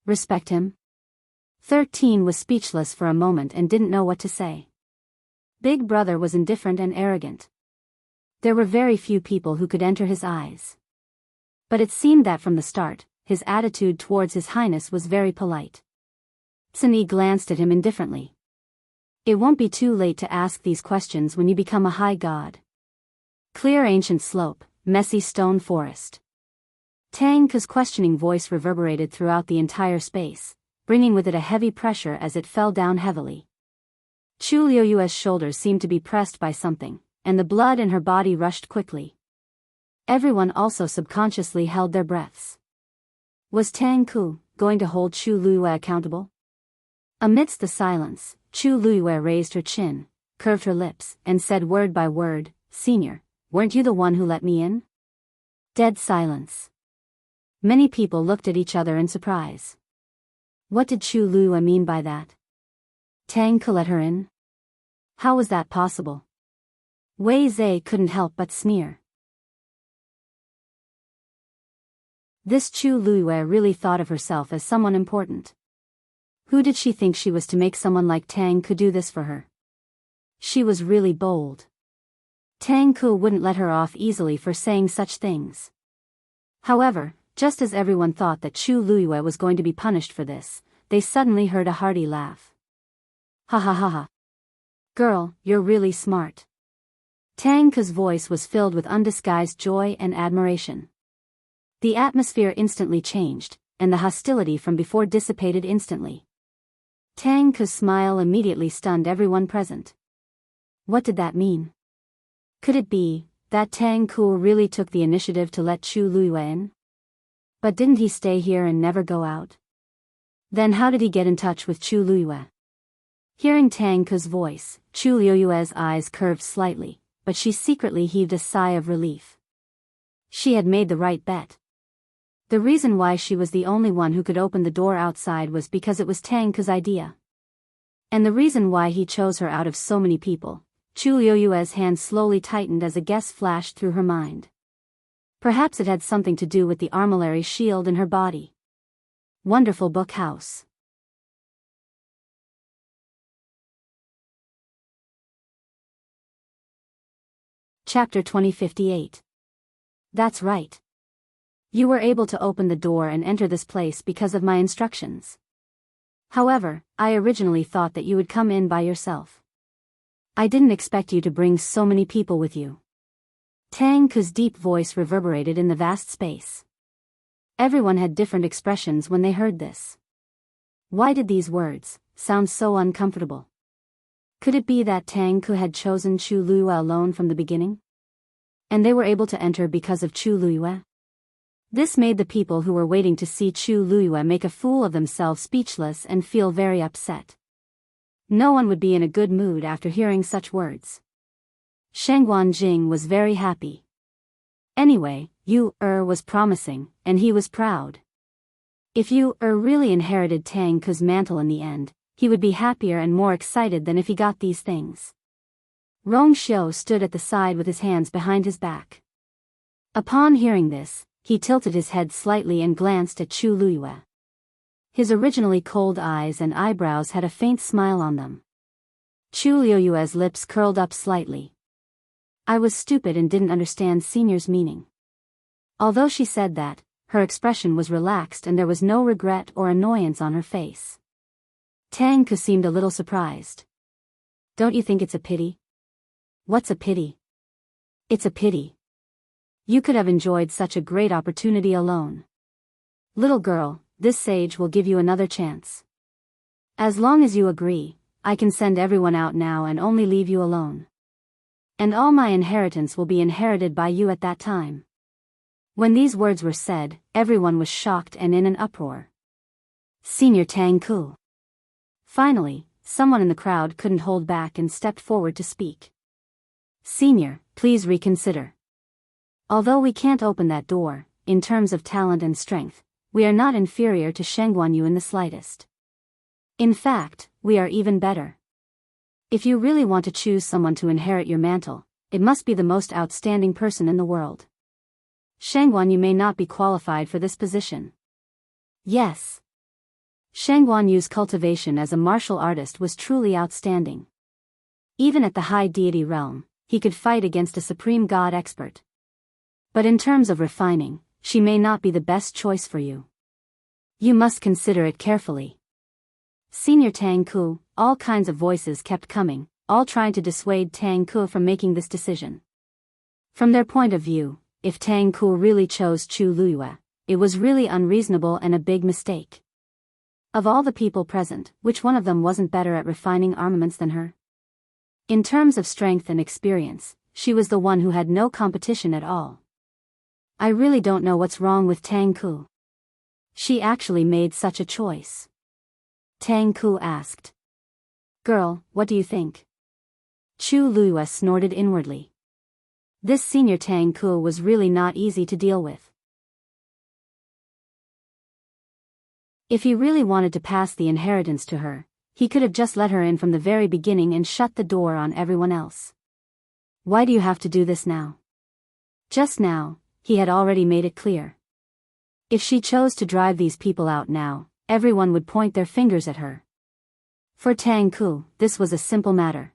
Respect him? 13 was speechless for a moment and didn't know what to say. Big Brother was indifferent and arrogant. There were very few people who could enter his eyes. But it seemed that from the start, his attitude towards His Highness was very polite. Tsuni glanced at him indifferently. It won't be too late to ask these questions when you become a high god. Clear ancient slope, messy stone forest. Tang Ke's questioning voice reverberated throughout the entire space, bringing with it a heavy pressure as it fell down heavily. Chu Liuyue's shoulders seemed to be pressed by something, and the blood in her body rushed quickly. Everyone also subconsciously held their breaths. Was Tang Ke going to hold Chu Liyue accountable? Amidst the silence, Chu Liyue raised her chin, curved her lips, and said word by word, "Senior, weren't you the one who let me in?" Dead silence. Many people looked at each other in surprise. What did Chu Liyue mean by that? Tang Ke let her in? How was that possible? Wei Zhe couldn't help but sneer. This Chu Liyue really thought of herself as someone important. Who did she think she was to make someone like Tang Ke do this for her? She was really bold. Tang Ke wouldn't let her off easily for saying such things. However, just as everyone thought that Chu Liyue was going to be punished for this, they suddenly heard a hearty laugh. Ha ha ha ha. Girl, you're really smart. Tang Ke's voice was filled with undisguised joy and admiration. The atmosphere instantly changed, and the hostility from before dissipated instantly. Tang Ke's smile immediately stunned everyone present. What did that mean? Could it be that Tang Ke really took the initiative to let Chu Liyue in? But didn't he stay here and never go out? Then how did he get in touch with Chu Liyue? Hearing Tang Ke's voice, Chu Liyue's eyes curved slightly, but she secretly heaved a sigh of relief. She had made the right bet. The reason why she was the only one who could open the door outside was because it was Tang Ke's idea. And the reason why he chose her out of so many people. Chu Liyue's hand slowly tightened as a guess flashed through her mind. Perhaps it had something to do with the armillary shield in her body. Wonderful book house. Chapter 2058. That's right. You were able to open the door and enter this place because of my instructions. However, I originally thought that you would come in by yourself. I didn't expect you to bring so many people with you. Tang Ke's deep voice reverberated in the vast space. Everyone had different expressions when they heard this. Why did these words sound so uncomfortable? Could it be that Tang Ke had chosen Chu Liyue alone from the beginning? And they were able to enter because of Chu Liyue? This made the people who were waiting to see Chu Liyue make a fool of themselves speechless and feel very upset. No one would be in a good mood after hearing such words. Sheng Guanjing was very happy. Anyway, Yu was promising, and he was proud. If Yu really inherited Tang Ke's mantle in the end, he would be happier and more excited than if he got these things. Rong Xiu stood at the side with his hands behind his back. Upon hearing this, he tilted his head slightly and glanced at Chu Liyue. His originally cold eyes and eyebrows had a faint smile on them. Chu Liyue's lips curled up slightly. I was stupid and didn't understand Senior's meaning. Although she said that, her expression was relaxed and there was no regret or annoyance on her face. Tang Ke seemed a little surprised. Don't you think it's a pity? What's a pity? It's a pity. You could have enjoyed such a great opportunity alone. Little girl, this sage will give you another chance. As long as you agree, I can send everyone out now and only leave you alone. And all my inheritance will be inherited by you at that time. When these words were said, everyone was shocked and in an uproar. Senior Tang Ke. Finally, someone in the crowd couldn't hold back and stepped forward to speak. Senior, please reconsider. Although we can't open that door, in terms of talent and strength, we are not inferior to Sheng Guanyu in the slightest. In fact, we are even better. If you really want to choose someone to inherit your mantle, it must be the most outstanding person in the world. Shangguan, you may not be qualified for this position. Yes. Shangguan Yu's cultivation as a martial artist was truly outstanding. Even at the high deity realm, he could fight against a supreme god expert. But in terms of refining, she may not be the best choice for you. You must consider it carefully. Senior Tang Ku, all kinds of voices kept coming, all trying to dissuade Tang Ku from making this decision. From their point of view, if Tang Ku really chose Chu Luyue, it was really unreasonable and a big mistake. Of all the people present, which one of them wasn't better at refining armaments than her? In terms of strength and experience, she was the one who had no competition at all. I really don't know what's wrong with Tang Ku. She actually made such a choice. Tang Ku asked. Girl, what do you think? Chu Luyue snorted inwardly. This senior Tang Ku was really not easy to deal with. If he really wanted to pass the inheritance to her, he could have just let her in from the very beginning and shut the door on everyone else. Why do you have to do this now? Just now, he had already made it clear. If she chose to drive these people out now, everyone would point their fingers at her. For Tang Ku, this was a simple matter.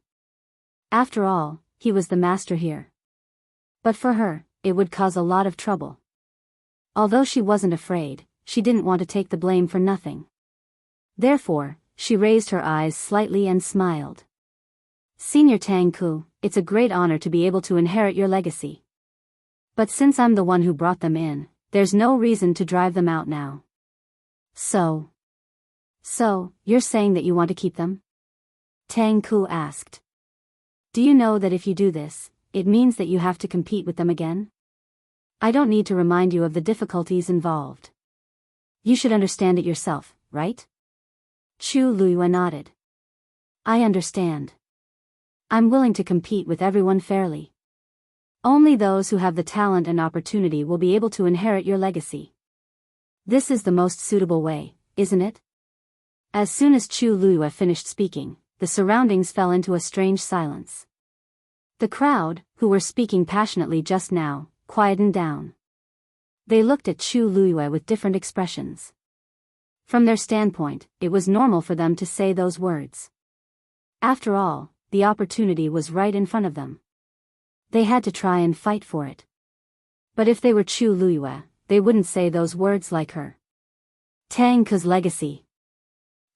After all, he was the master here. But for her, it would cause a lot of trouble. Although she wasn't afraid, she didn't want to take the blame for nothing. Therefore, she raised her eyes slightly and smiled. Senior Tang Ku, it's a great honor to be able to inherit your legacy. But since I'm the one who brought them in, there's no reason to drive them out now. So, you're saying that you want to keep them? Tang Ku asked. Do you know that if you do this, it means that you have to compete with them again? I don't need to remind you of the difficulties involved. You should understand it yourself, right? Chu Luyue nodded. I understand. I'm willing to compete with everyone fairly. Only those who have the talent and opportunity will be able to inherit your legacy. This is the most suitable way, isn't it? As soon as Chu Luyue finished speaking, the surroundings fell into a strange silence. The crowd, who were speaking passionately just now, quietened down. They looked at Chu Luyue with different expressions. From their standpoint, it was normal for them to say those words. After all, the opportunity was right in front of them. They had to try and fight for it. But if they were Chu Luyue, they wouldn't say those words like her. Tang Ku's legacy.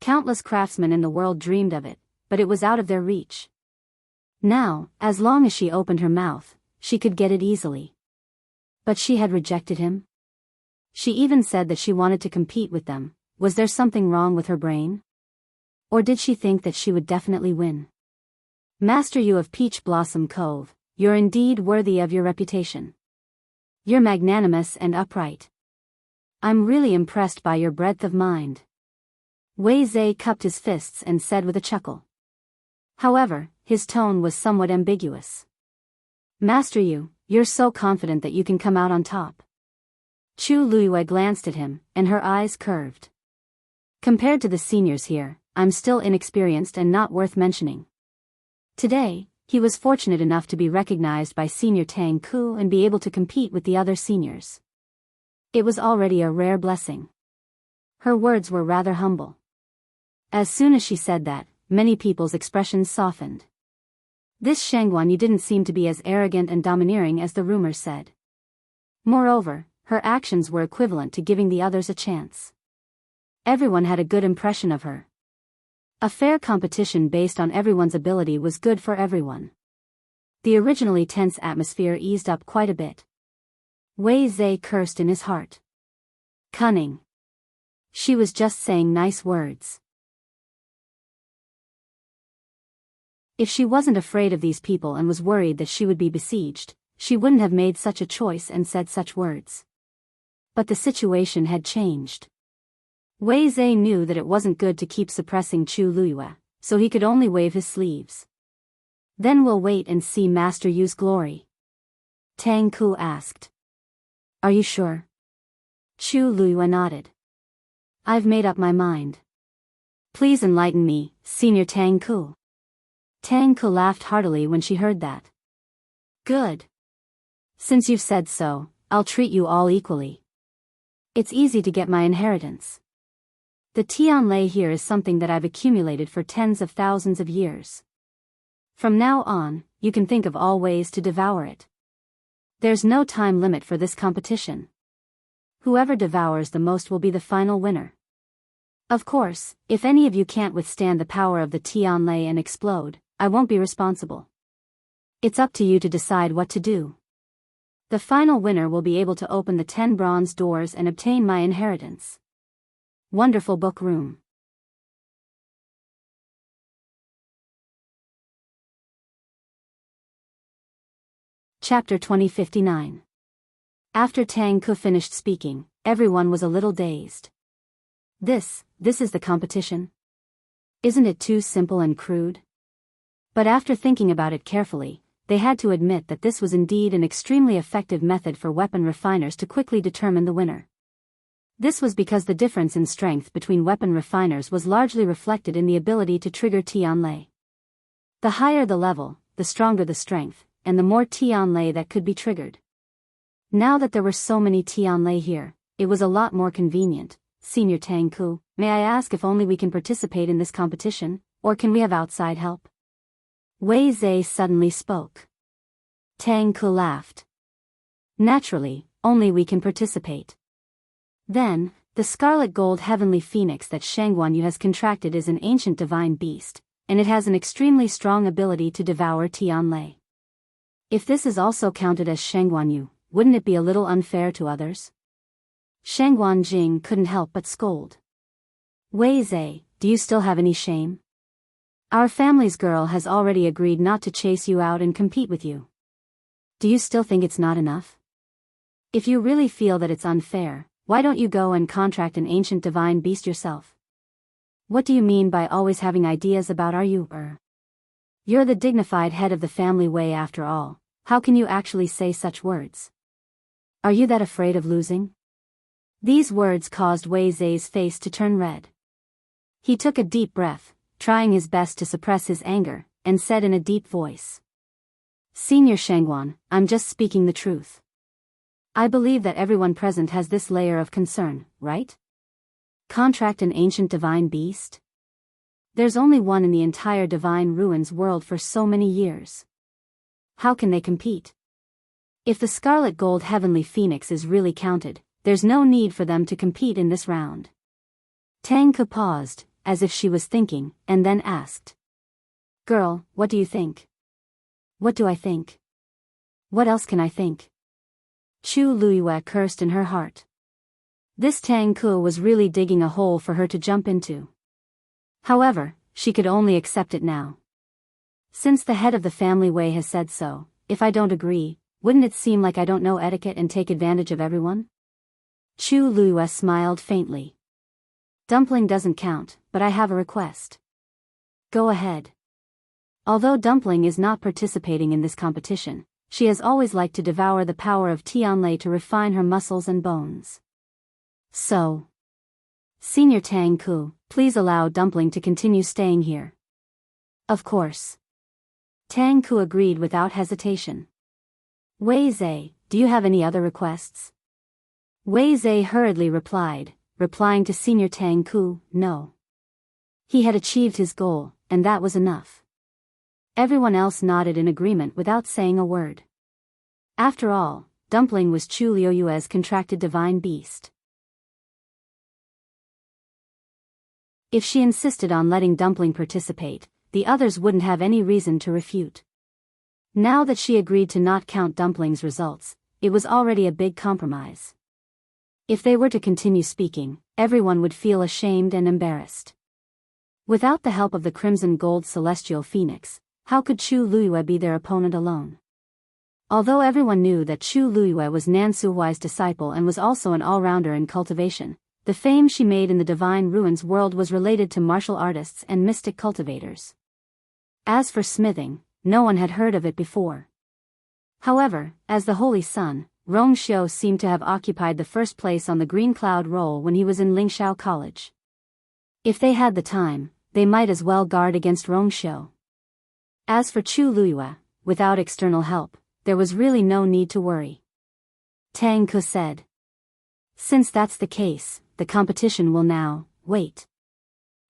Countless craftsmen in the world dreamed of it, but it was out of their reach. Now, as long as she opened her mouth, she could get it easily. But she had rejected him. She even said that she wanted to compete with them. Was there something wrong with her brain? Or did she think that she would definitely win? Master Yu of Peach Blossom Cove, you're indeed worthy of your reputation. You're magnanimous and upright. I'm really impressed by your breadth of mind. Wei Zhe cupped his fists and said with a chuckle. However, his tone was somewhat ambiguous. Master Yu, you're so confident that you can come out on top. Chu Luyue glanced at him, and her eyes curved. Compared to the seniors here, I'm still inexperienced and not worth mentioning. Today, he was fortunate enough to be recognized by Senior Tang Ku and be able to compete with the other seniors. It was already a rare blessing. Her words were rather humble. As soon as she said that, many people's expressions softened. This Shangguan Yu didn't seem to be as arrogant and domineering as the rumors said. Moreover, her actions were equivalent to giving the others a chance. Everyone had a good impression of her. A fair competition based on everyone's ability was good for everyone. The originally tense atmosphere eased up quite a bit. Wei Zhe cursed in his heart. Cunning. She was just saying nice words. If she wasn't afraid of these people and was worried that she would be besieged, she wouldn't have made such a choice and said such words. But the situation had changed. Wei Zhe knew that it wasn't good to keep suppressing Chu Luyue, so he could only wave his sleeves. Then we'll wait and see Master Yu's glory. Tang Ku asked. Are you sure? Chu Luyue nodded. I've made up my mind. Please enlighten me, Senior Tang Ku. Tang Ku laughed heartily when she heard that. Good. Since you've said so, I'll treat you all equally. It's easy to get my inheritance. The Tianlei here is something that I've accumulated for tens of thousands of years. From now on, you can think of all ways to devour it. There's no time limit for this competition. Whoever devours the most will be the final winner. Of course, if any of you can't withstand the power of the Tianlei and explode, I won't be responsible. It's up to you to decide what to do. The final winner will be able to open the 10 bronze doors and obtain my inheritance. Wonderful book room. Chapter 2059. After Tang Ke finished speaking, everyone was a little dazed. This is the competition? Isn't it too simple and crude? But after thinking about it carefully, they had to admit that this was indeed an extremely effective method for weapon refiners to quickly determine the winner. This was because the difference in strength between weapon refiners was largely reflected in the ability to trigger Tianlei. The higher the level, the stronger the strength, and the more Tianlei that could be triggered. Now that there were so many Tianlei here, it was a lot more convenient. Senior Tang Ke, may I ask if only we can participate in this competition, or can we have outside help? Wei Zhe suddenly spoke. Tang Ke laughed. Naturally, only we can participate. Then, the scarlet gold heavenly phoenix that Shangguanyu has contracted is an ancient divine beast, and it has an extremely strong ability to devour Tianlei. If this is also counted as Shangguanyu, wouldn't it be a little unfair to others? Shangguan Jing couldn't help but scold. Wei Zhe, do you still have any shame? Our family's girl has already agreed not to chase you out and compete with you. Do you still think it's not enough? If you really feel that it's unfair, why don't you go and contract an ancient divine beast yourself? What do you mean by always having ideas about You're the dignified head of the family Wei after all, how can you actually say such words? Are you that afraid of losing? These words caused Wei Zhe's face to turn red. He took a deep breath, trying his best to suppress his anger, and said in a deep voice. Senior Shangguan, I'm just speaking the truth. I believe that everyone present has this layer of concern, right? Contract an ancient divine beast? There's only one in the entire Divine Ruins world for so many years. How can they compete? If the Scarlet Gold Heavenly Phoenix is really counted, there's no need for them to compete in this round. Tang Ke paused, as if she was thinking, and then asked. Girl, what do you think? What do I think? What else can I think? Chu Luiyue cursed in her heart. This Tang Ke was really digging a hole for her to jump into. However, she could only accept it now. Since the head of the family Wei has said so, if I don't agree, wouldn't it seem like I don't know etiquette and take advantage of everyone? Chu Luiyue smiled faintly. Dumpling doesn't count, but I have a request. Go ahead. Although Dumpling is not participating in this competition, she has always liked to devour the power of Tianlei to refine her muscles and bones. So, Senior Tang Ke, please allow Dumpling to continue staying here. Of course. Tang Ke agreed without hesitation. Wei Zhe, do you have any other requests? Wei Zhe hurriedly replied, replying to Senior Tang Ke, no. He had achieved his goal, and that was enough. Everyone else nodded in agreement without saying a word. After all, Dumpling was Chu Luiyue's contracted divine beast. If she insisted on letting Dumpling participate, the others wouldn't have any reason to refute. Now that she agreed to not count Dumpling's results, it was already a big compromise. If they were to continue speaking, everyone would feel ashamed and embarrassed. Without the help of the Crimson Gold Celestial Phoenix, how could Chu Luiyue be their opponent alone? Although everyone knew that Chu Luiyue was Nan Suhuai's disciple and was also an all-rounder in cultivation, the fame she made in the Divine Ruins world was related to martial artists and mystic cultivators. As for smithing, no one had heard of it before. However, as the Holy Sun, Rongxiu seemed to have occupied the first place on the Green Cloud roll when he was in Lingxiao College. If they had the time, they might as well guard against Rongxiu. As for Chu Luiyue, without external help, there was really no need to worry. Tang Ke said. Since that's the case, the competition will now, wait.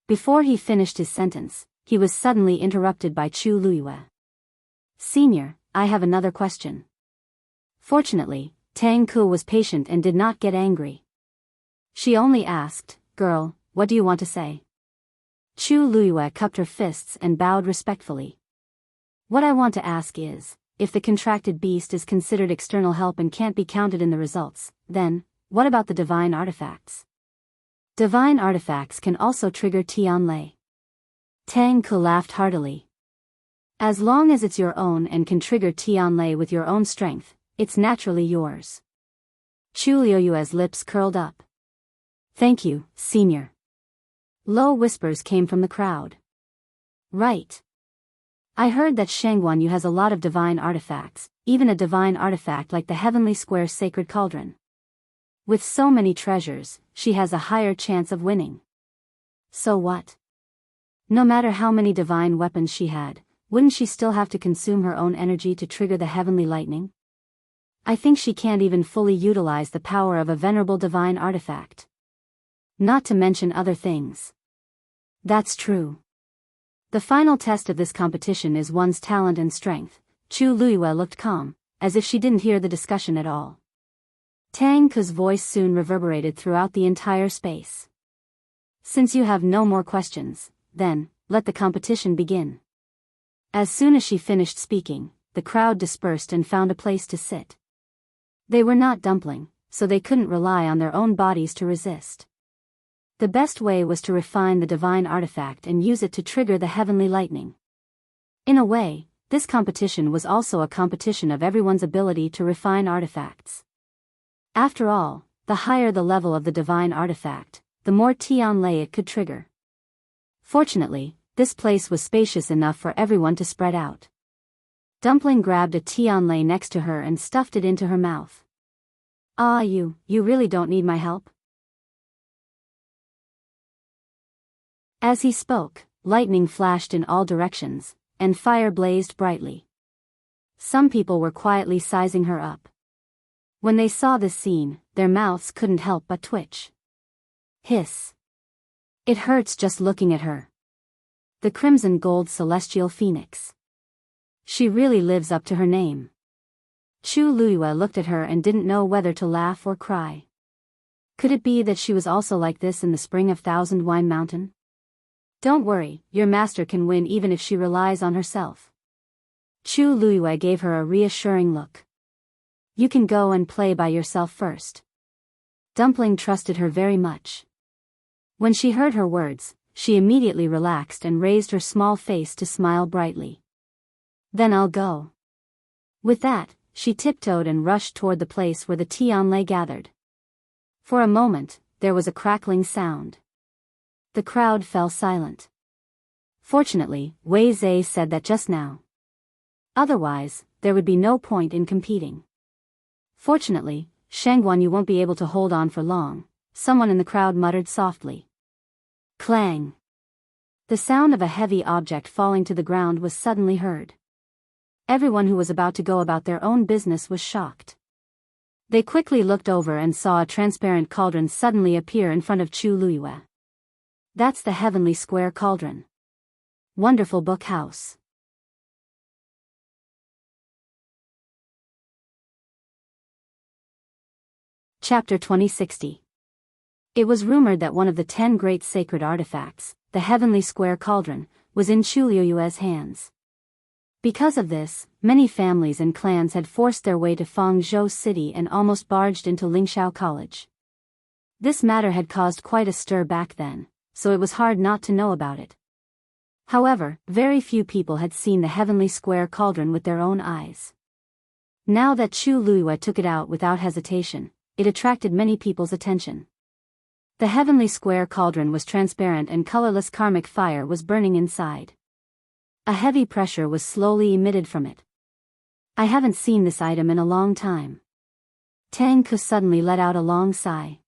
Before he finished his sentence, he was suddenly interrupted by Chu Luiyue. Senior, I have another question. Fortunately, Tang Ke was patient and did not get angry. She only asked, Girl, what do you want to say? Chu Luiyue cupped her fists and bowed respectfully. What I want to ask is, if the contracted beast is considered external help and can't be counted in the results, then, what about the divine artifacts? Divine artifacts can also trigger Tianlei. Tang Ke laughed heartily. As long as it's your own and can trigger Tianlei with your own strength, it's naturally yours. Chu Luiyue's lips curled up. Thank you, Senior. Low whispers came from the crowd. Right. I heard that Shangguan Yu has a lot of divine artifacts, even a divine artifact like the Heavenly Square Sacred Cauldron. With so many treasures, she has a higher chance of winning. So what? No matter how many divine weapons she had, wouldn't she still have to consume her own energy to trigger the heavenly lightning? I think she can't even fully utilize the power of a venerable divine artifact. Not to mention other things. That's true. The final test of this competition is one's talent and strength. Chu Luiyue looked calm, as if she didn't hear the discussion at all. Tang Ke's voice soon reverberated throughout the entire space. Since you have no more questions, then, let the competition begin. As soon as she finished speaking, the crowd dispersed and found a place to sit. They were not dumpling, so they couldn't rely on their own bodies to resist. The best way was to refine the divine artifact and use it to trigger the heavenly lightning. In a way, this competition was also a competition of everyone's ability to refine artifacts. After all, the higher the level of the divine artifact, the more Tianlei it could trigger. Fortunately, this place was spacious enough for everyone to spread out. Dumpling grabbed a Tianlei next to her and stuffed it into her mouth. Ah, you really don't need my help? As he spoke, lightning flashed in all directions, and fire blazed brightly. Some people were quietly sizing her up. When they saw this scene, their mouths couldn't help but twitch. Hiss. It hurts just looking at her. The crimson gold celestial phoenix. She really lives up to her name. Chu Luiyue looked at her and didn't know whether to laugh or cry. Could it be that she was also like this in the spring of Thousand Wine Mountain? Don't worry, your master can win even if she relies on herself. Chu Luiyue gave her a reassuring look. You can go and play by yourself first. Dumpling trusted her very much. When she heard her words, she immediately relaxed and raised her small face to smile brightly. Then I'll go. With that, she tiptoed and rushed toward the place where the Tianlei gathered. For a moment, there was a crackling sound. The crowd fell silent. Fortunately, Wei Zhe said that just now. Otherwise, there would be no point in competing. Fortunately, Shangguan Yu won't be able to hold on for long, someone in the crowd muttered softly. Clang. The sound of a heavy object falling to the ground was suddenly heard. Everyone who was about to go about their own business was shocked. They quickly looked over and saw a transparent cauldron suddenly appear in front of Chu Luiyue. That's the Heavenly Square Cauldron. Wonderful book house. Chapter 2060. It was rumored that one of the 10 great sacred artifacts, the Heavenly Square Cauldron, was in Chu Luiyue's hands. Because of this, many families and clans had forced their way to Fangzhou City and almost barged into Lingxiao College. This matter had caused quite a stir back then, so it was hard not to know about it. However, very few people had seen the Heavenly Square Cauldron with their own eyes. Now that Chu Luiyue took it out without hesitation, it attracted many people's attention. The Heavenly Square Cauldron was transparent and colorless karmic fire was burning inside. A heavy pressure was slowly emitted from it. I haven't seen this item in a long time. Tang Ke suddenly let out a long sigh.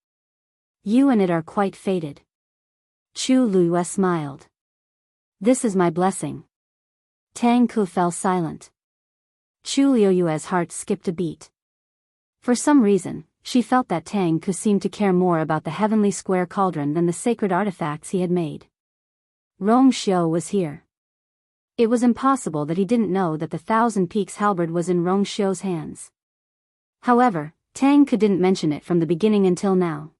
You and it are quite fated. Chu Luiyue smiled. This is my blessing. Tang Ke fell silent. Chu Luiyue's heart skipped a beat. For some reason, she felt that Tang Ku seemed to care more about the heavenly square cauldron than the sacred artifacts he had made. Rong Xiu was here. It was impossible that he didn't know that the Thousand Peaks halberd was in Rong Xiu's hands. However, Tang Ku didn't mention it from the beginning until now.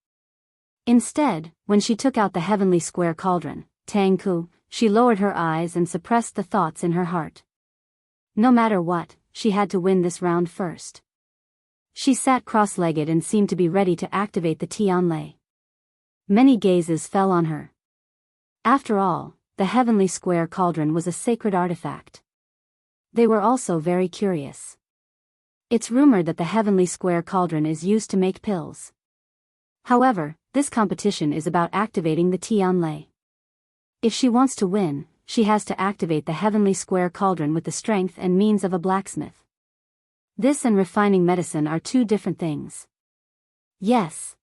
Instead, when she took out the heavenly square cauldron, Tang Ku, she lowered her eyes and suppressed the thoughts in her heart. No matter what, she had to win this round first. She sat cross-legged and seemed to be ready to activate the Tianlei. Many gazes fell on her. After all, the heavenly square cauldron was a sacred artifact. They were also very curious. It's rumored that the heavenly square cauldron is used to make pills. However, this competition is about activating the Tianlei. If she wants to win, she has to activate the heavenly square cauldron with the strength and means of a blacksmith. This and refining medicine are two different things. Yes.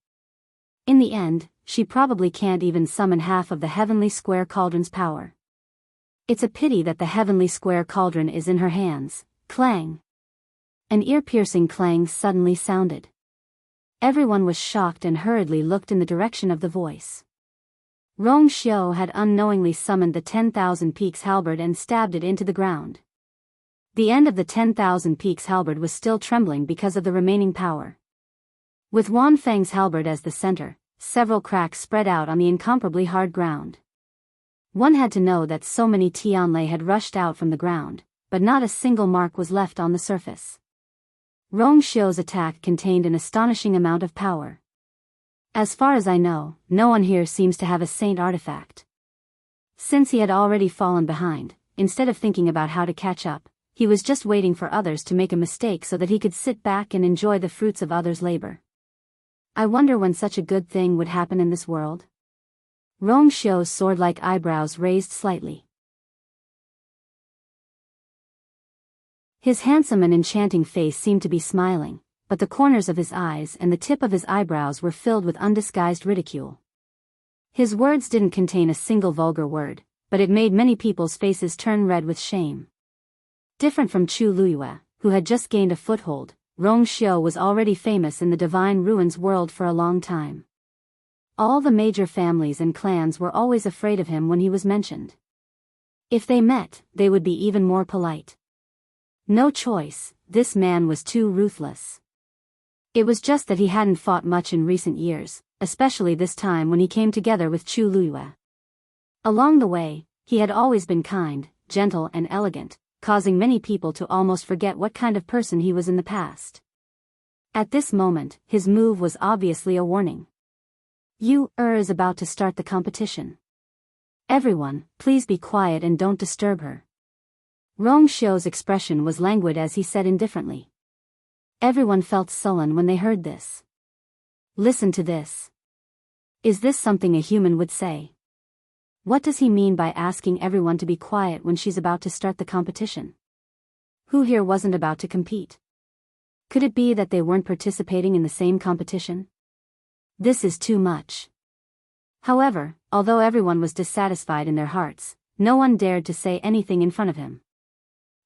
In the end, she probably can't even summon half of the heavenly square cauldron's power. It's a pity that the heavenly square cauldron is in her hands. Clang. An ear-piercing clang suddenly sounded. Everyone was shocked and hurriedly looked in the direction of the voice. Rong Xiu had unknowingly summoned the 10,000 Peaks halberd and stabbed it into the ground. The end of the 10,000 Peaks halberd was still trembling because of the remaining power. With Wan Feng's halberd as the center, several cracks spread out on the incomparably hard ground. One had to know that so many Tianlei had rushed out from the ground, but not a single mark was left on the surface. Rong Xiu's attack contained an astonishing amount of power. As far as I know, no one here seems to have a saint artifact. Since he had already fallen behind, instead of thinking about how to catch up, he was just waiting for others to make a mistake so that he could sit back and enjoy the fruits of others' labor. I wonder when such a good thing would happen in this world? Rong Xiu's sword-like eyebrows raised slightly. His handsome and enchanting face seemed to be smiling, but the corners of his eyes and the tip of his eyebrows were filled with undisguised ridicule. His words didn't contain a single vulgar word, but it made many people's faces turn red with shame. Different from Chu Luyue, who had just gained a foothold, Rong Xiu was already famous in the Divine Ruins world for a long time. All the major families and clans were always afraid of him when he was mentioned. If they met, they would be even more polite. No choice, this man was too ruthless. It was just that he hadn't fought much in recent years, especially this time when he came together with Chu Luyue. Along the way, he had always been kind, gentle and elegant, causing many people to almost forget what kind of person he was in the past. At this moment, his move was obviously a warning. You, is about to start the competition. Everyone, please be quiet and don't disturb her. Rong Xiu's expression was languid as he said indifferently. Everyone felt sullen when they heard this. Listen to this. Is this something a human would say? What does he mean by asking everyone to be quiet when she's about to start the competition? Who here wasn't about to compete? Could it be that they weren't participating in the same competition? This is too much. However, although everyone was dissatisfied in their hearts, no one dared to say anything in front of him.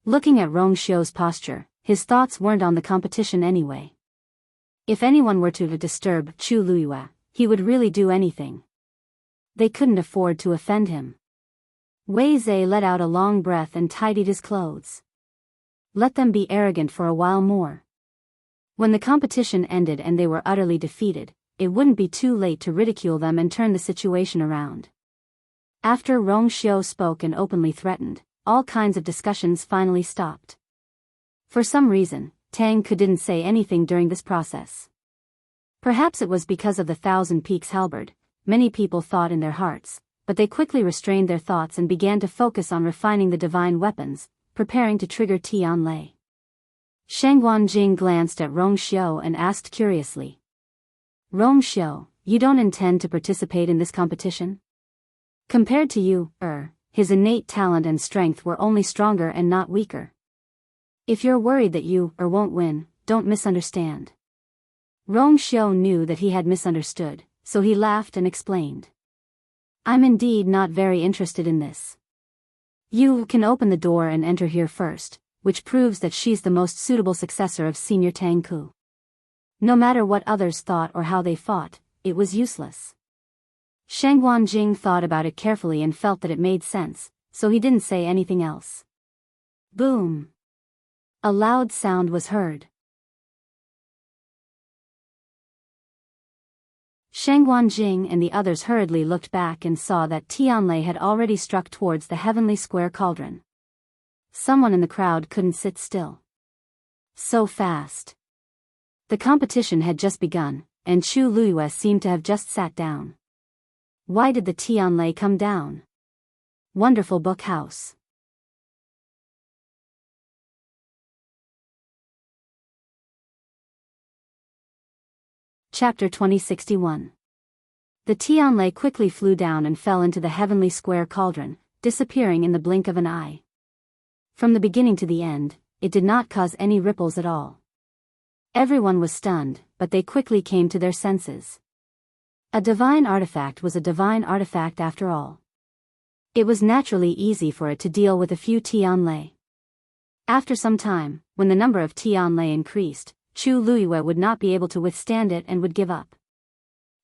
Looking at Rong Xiu's posture, his thoughts weren't on the competition anyway. If anyone were to disturb Chu Luyue, he would really do anything. They couldn't afford to offend him. Wei Zhe let out a long breath and tidied his clothes. Let them be arrogant for a while more. When the competition ended and they were utterly defeated, it wouldn't be too late to ridicule them and turn the situation around. After Rong Xiu spoke and openly threatened, all kinds of discussions finally stopped. For some reason, Tang Ku didn't say anything during this process. Perhaps it was because of the Thousand Peaks halberd, many people thought in their hearts, but they quickly restrained their thoughts and began to focus on refining the divine weapons, preparing to trigger Tianlei. Shang Guanjing glanced at Rong Xiu and asked curiously. Rong Xiu, you don't intend to participate in this competition? Compared to you, his innate talent and strength were only stronger and not weaker. If you're worried that you, won't win, don't misunderstand. Rong Xiu knew that he had misunderstood, so he laughed and explained. I'm indeed not very interested in this. You can open the door and enter here first, which proves that she's the most suitable successor of Senior Tang Ku. No matter what others thought or how they fought, it was useless. Shang Guanjing thought about it carefully and felt that it made sense, so he didn't say anything else. Boom! A loud sound was heard. Shang Guanjing and the others hurriedly looked back and saw that Tianlei had already struck towards the heavenly square cauldron. Someone in the crowd couldn't sit still. So fast. The competition had just begun, and Chu Luiyue seemed to have just sat down. Why did the Tianlei come down? Wonderful book house. Chapter 2061. The Tianlei quickly flew down and fell into the heavenly square cauldron, disappearing in the blink of an eye. From the beginning to the end, it did not cause any ripples at all. Everyone was stunned, but they quickly came to their senses. A divine artifact was a divine artifact after all. It was naturally easy for it to deal with a few Tianlei. After some time, when the number of Tianlei increased, Chu Luiyue would not be able to withstand it and would give up.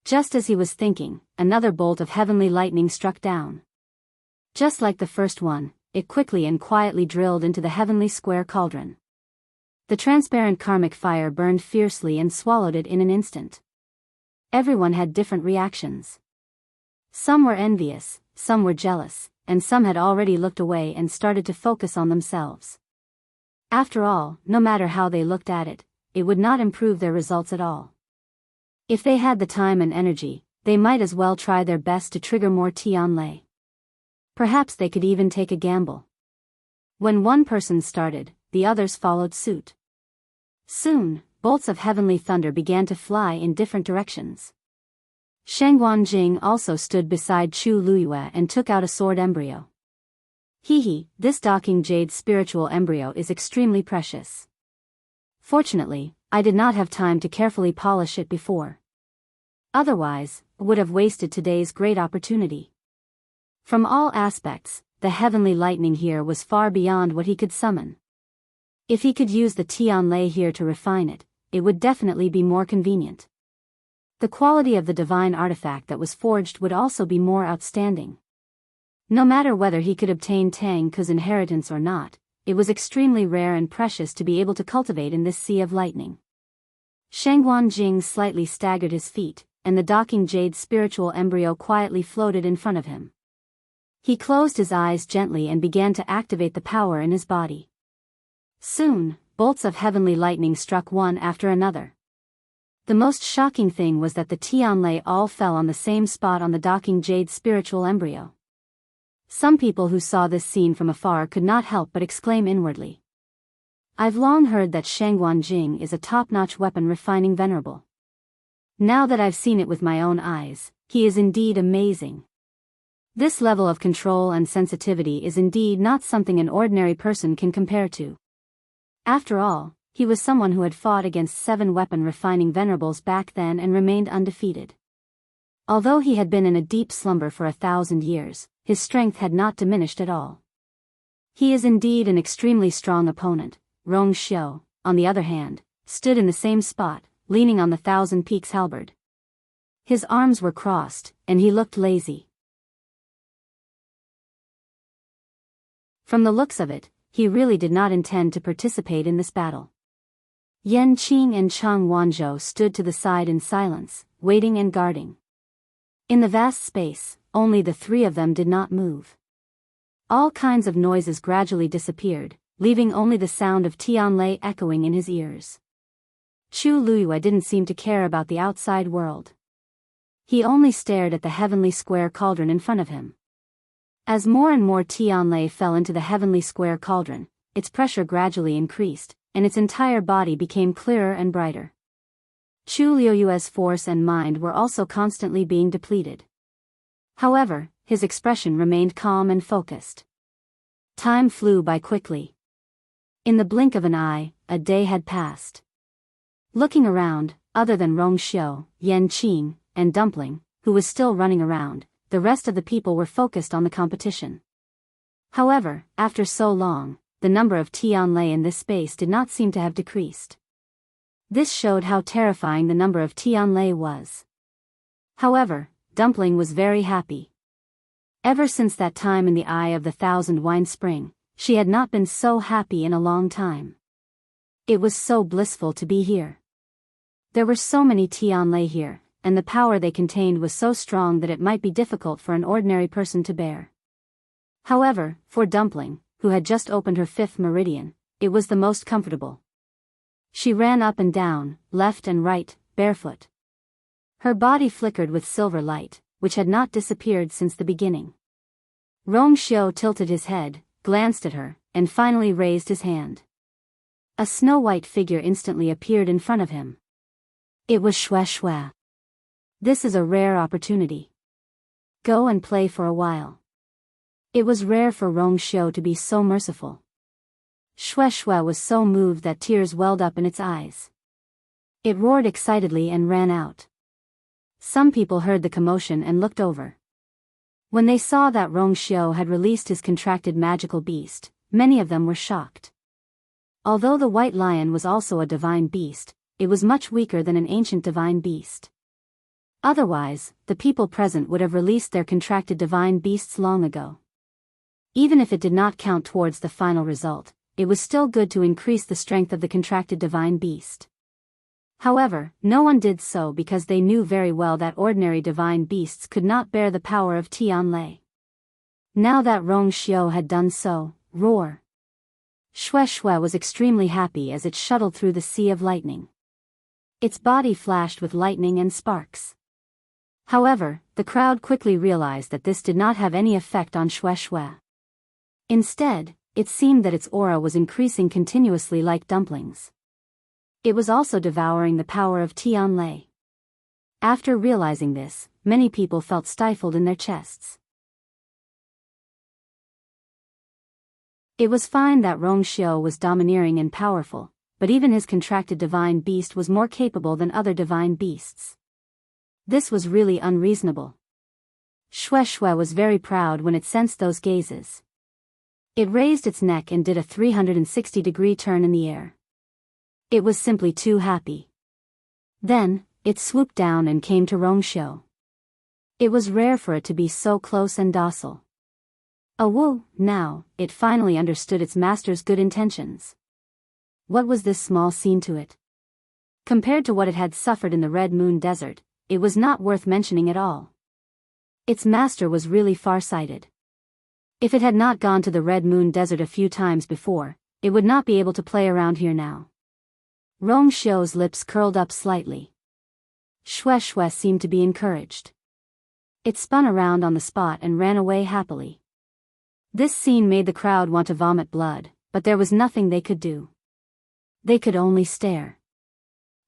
Just as he was thinking, another bolt of heavenly lightning struck down. Just like the first one, it quickly and quietly drilled into the heavenly square cauldron. The transparent karmic fire burned fiercely and swallowed it in an instant. Everyone had different reactions. Some were envious, some were jealous, and some had already looked away and started to focus on themselves. After all, no matter how they looked at it, it would not improve their results at all. If they had the time and energy, they might as well try their best to trigger more Tianlei. Perhaps they could even take a gamble. When one person started, the others followed suit. Soon, bolts of heavenly thunder began to fly in different directions. Shang Guanjing also stood beside Chu Luiyue and took out a sword embryo. This docking jade spiritual embryo is extremely precious. Fortunately, I did not have time to carefully polish it before. Otherwise, would have wasted today's great opportunity. From all aspects, the heavenly lightning here was far beyond what he could summon. If he could use the Tianlei here to refine it, it would definitely be more convenient. The quality of the divine artifact that was forged would also be more outstanding. No matter whether he could obtain Tang Ke's inheritance or not, it was extremely rare and precious to be able to cultivate in this sea of lightning. Shang Guanjing slightly staggered his feet, and the docking jade spiritual embryo quietly floated in front of him. He closed his eyes gently and began to activate the power in his body. Soon, bolts of heavenly lightning struck one after another. The most shocking thing was that the Tianlei all fell on the same spot on the docking jade spiritual embryo. Some people who saw this scene from afar could not help but exclaim inwardly. I've long heard that Shang Guanjing is a top-notch weapon refining venerable. Now that I've seen it with my own eyes, he is indeed amazing. This level of control and sensitivity is indeed not something an ordinary person can compare to. After all, he was someone who had fought against 7 weapon refining venerables back then and remained undefeated. Although he had been in a deep slumber for 1,000 years, his strength had not diminished at all. He is indeed an extremely strong opponent. Rong Xiu, on the other hand, stood in the same spot, leaning on the Thousand Peaks halberd. His arms were crossed, and he looked lazy. From the looks of it, he really did not intend to participate in this battle. Yan Qing and Chang Wanzhou stood to the side in silence, waiting and guarding. In the vast space, only the 3 of them did not move. All kinds of noises gradually disappeared, leaving only the sound of Tianlei echoing in his ears. Chu Luiyue didn't seem to care about the outside world. He only stared at the heavenly square cauldron in front of him. As more and more Tianlei fell into the heavenly square cauldron, its pressure gradually increased, and its entire body became clearer and brighter. Chu Luiyue's force and mind were also constantly being depleted. However, his expression remained calm and focused. Time flew by quickly. In the blink of an eye, a day had passed. Looking around, other than Rong Xiu, Yan Qing, and Dumpling, who was still running around, the rest of the people were focused on the competition. However, after so long, the number of Tianlei in this space did not seem to have decreased. This showed how terrifying the number of Tianlei was. However, Dumpling was very happy. Ever since that time in the Eye of the Thousand Wine Spring, she had not been so happy in a long time. It was so blissful to be here. There were so many Tianlei here, and the power they contained was so strong that it might be difficult for an ordinary person to bear. However, for Dumpling, who had just opened her 5th meridian, it was the most comfortable. She ran up and down, left and right, barefoot. Her body flickered with silver light, which had not disappeared since the beginning. Rong Xiu tilted his head, glanced at her, and finally raised his hand. A snow-white figure instantly appeared in front of him. It was Xue Xue. This is a rare opportunity. Go and play for a while. It was rare for Rong Xiu to be so merciful. Xue Xue was so moved that tears welled up in its eyes. It roared excitedly and ran out. Some people heard the commotion and looked over. When they saw that Rong Xiu had released his contracted magical beast, many of them were shocked. Although the white lion was also a divine beast, it was much weaker than an ancient divine beast. Otherwise, the people present would have released their contracted divine beasts long ago. Even if it did not count towards the final result, it was still good to increase the strength of the contracted divine beast. However, no one did so because they knew very well that ordinary divine beasts could not bear the power of Tianlei. Now that Rong Xiu had done so, roar! Xue Xue was extremely happy as it shuttled through the sea of lightning. Its body flashed with lightning and sparks. However, the crowd quickly realized that this did not have any effect on Xue Xue. Instead, it seemed that its aura was increasing continuously like Dumpling's. It was also devouring the power of Tianlei. After realizing this, many people felt stifled in their chests. It was fine that Rong Xiu was domineering and powerful, but even his contracted divine beast was more capable than other divine beasts. This was really unreasonable. Xue Xue was very proud when it sensed those gazes. It raised its neck and did a 360-degree turn in the air. It was simply too happy. Then, it swooped down and came to Rong Xiu. It was rare for it to be so close and docile. Woo, now, it finally understood its master's good intentions. What was this small scene to it? Compared to what it had suffered in the Red Moon Desert, it was not worth mentioning at all. Its master was really far-sighted. If it had not gone to the Red Moon Desert a few times before, it would not be able to play around here now. Rong Xiu's lips curled up slightly. Xue Xue seemed to be encouraged. It spun around on the spot and ran away happily. This scene made the crowd want to vomit blood, but there was nothing they could do. They could only stare.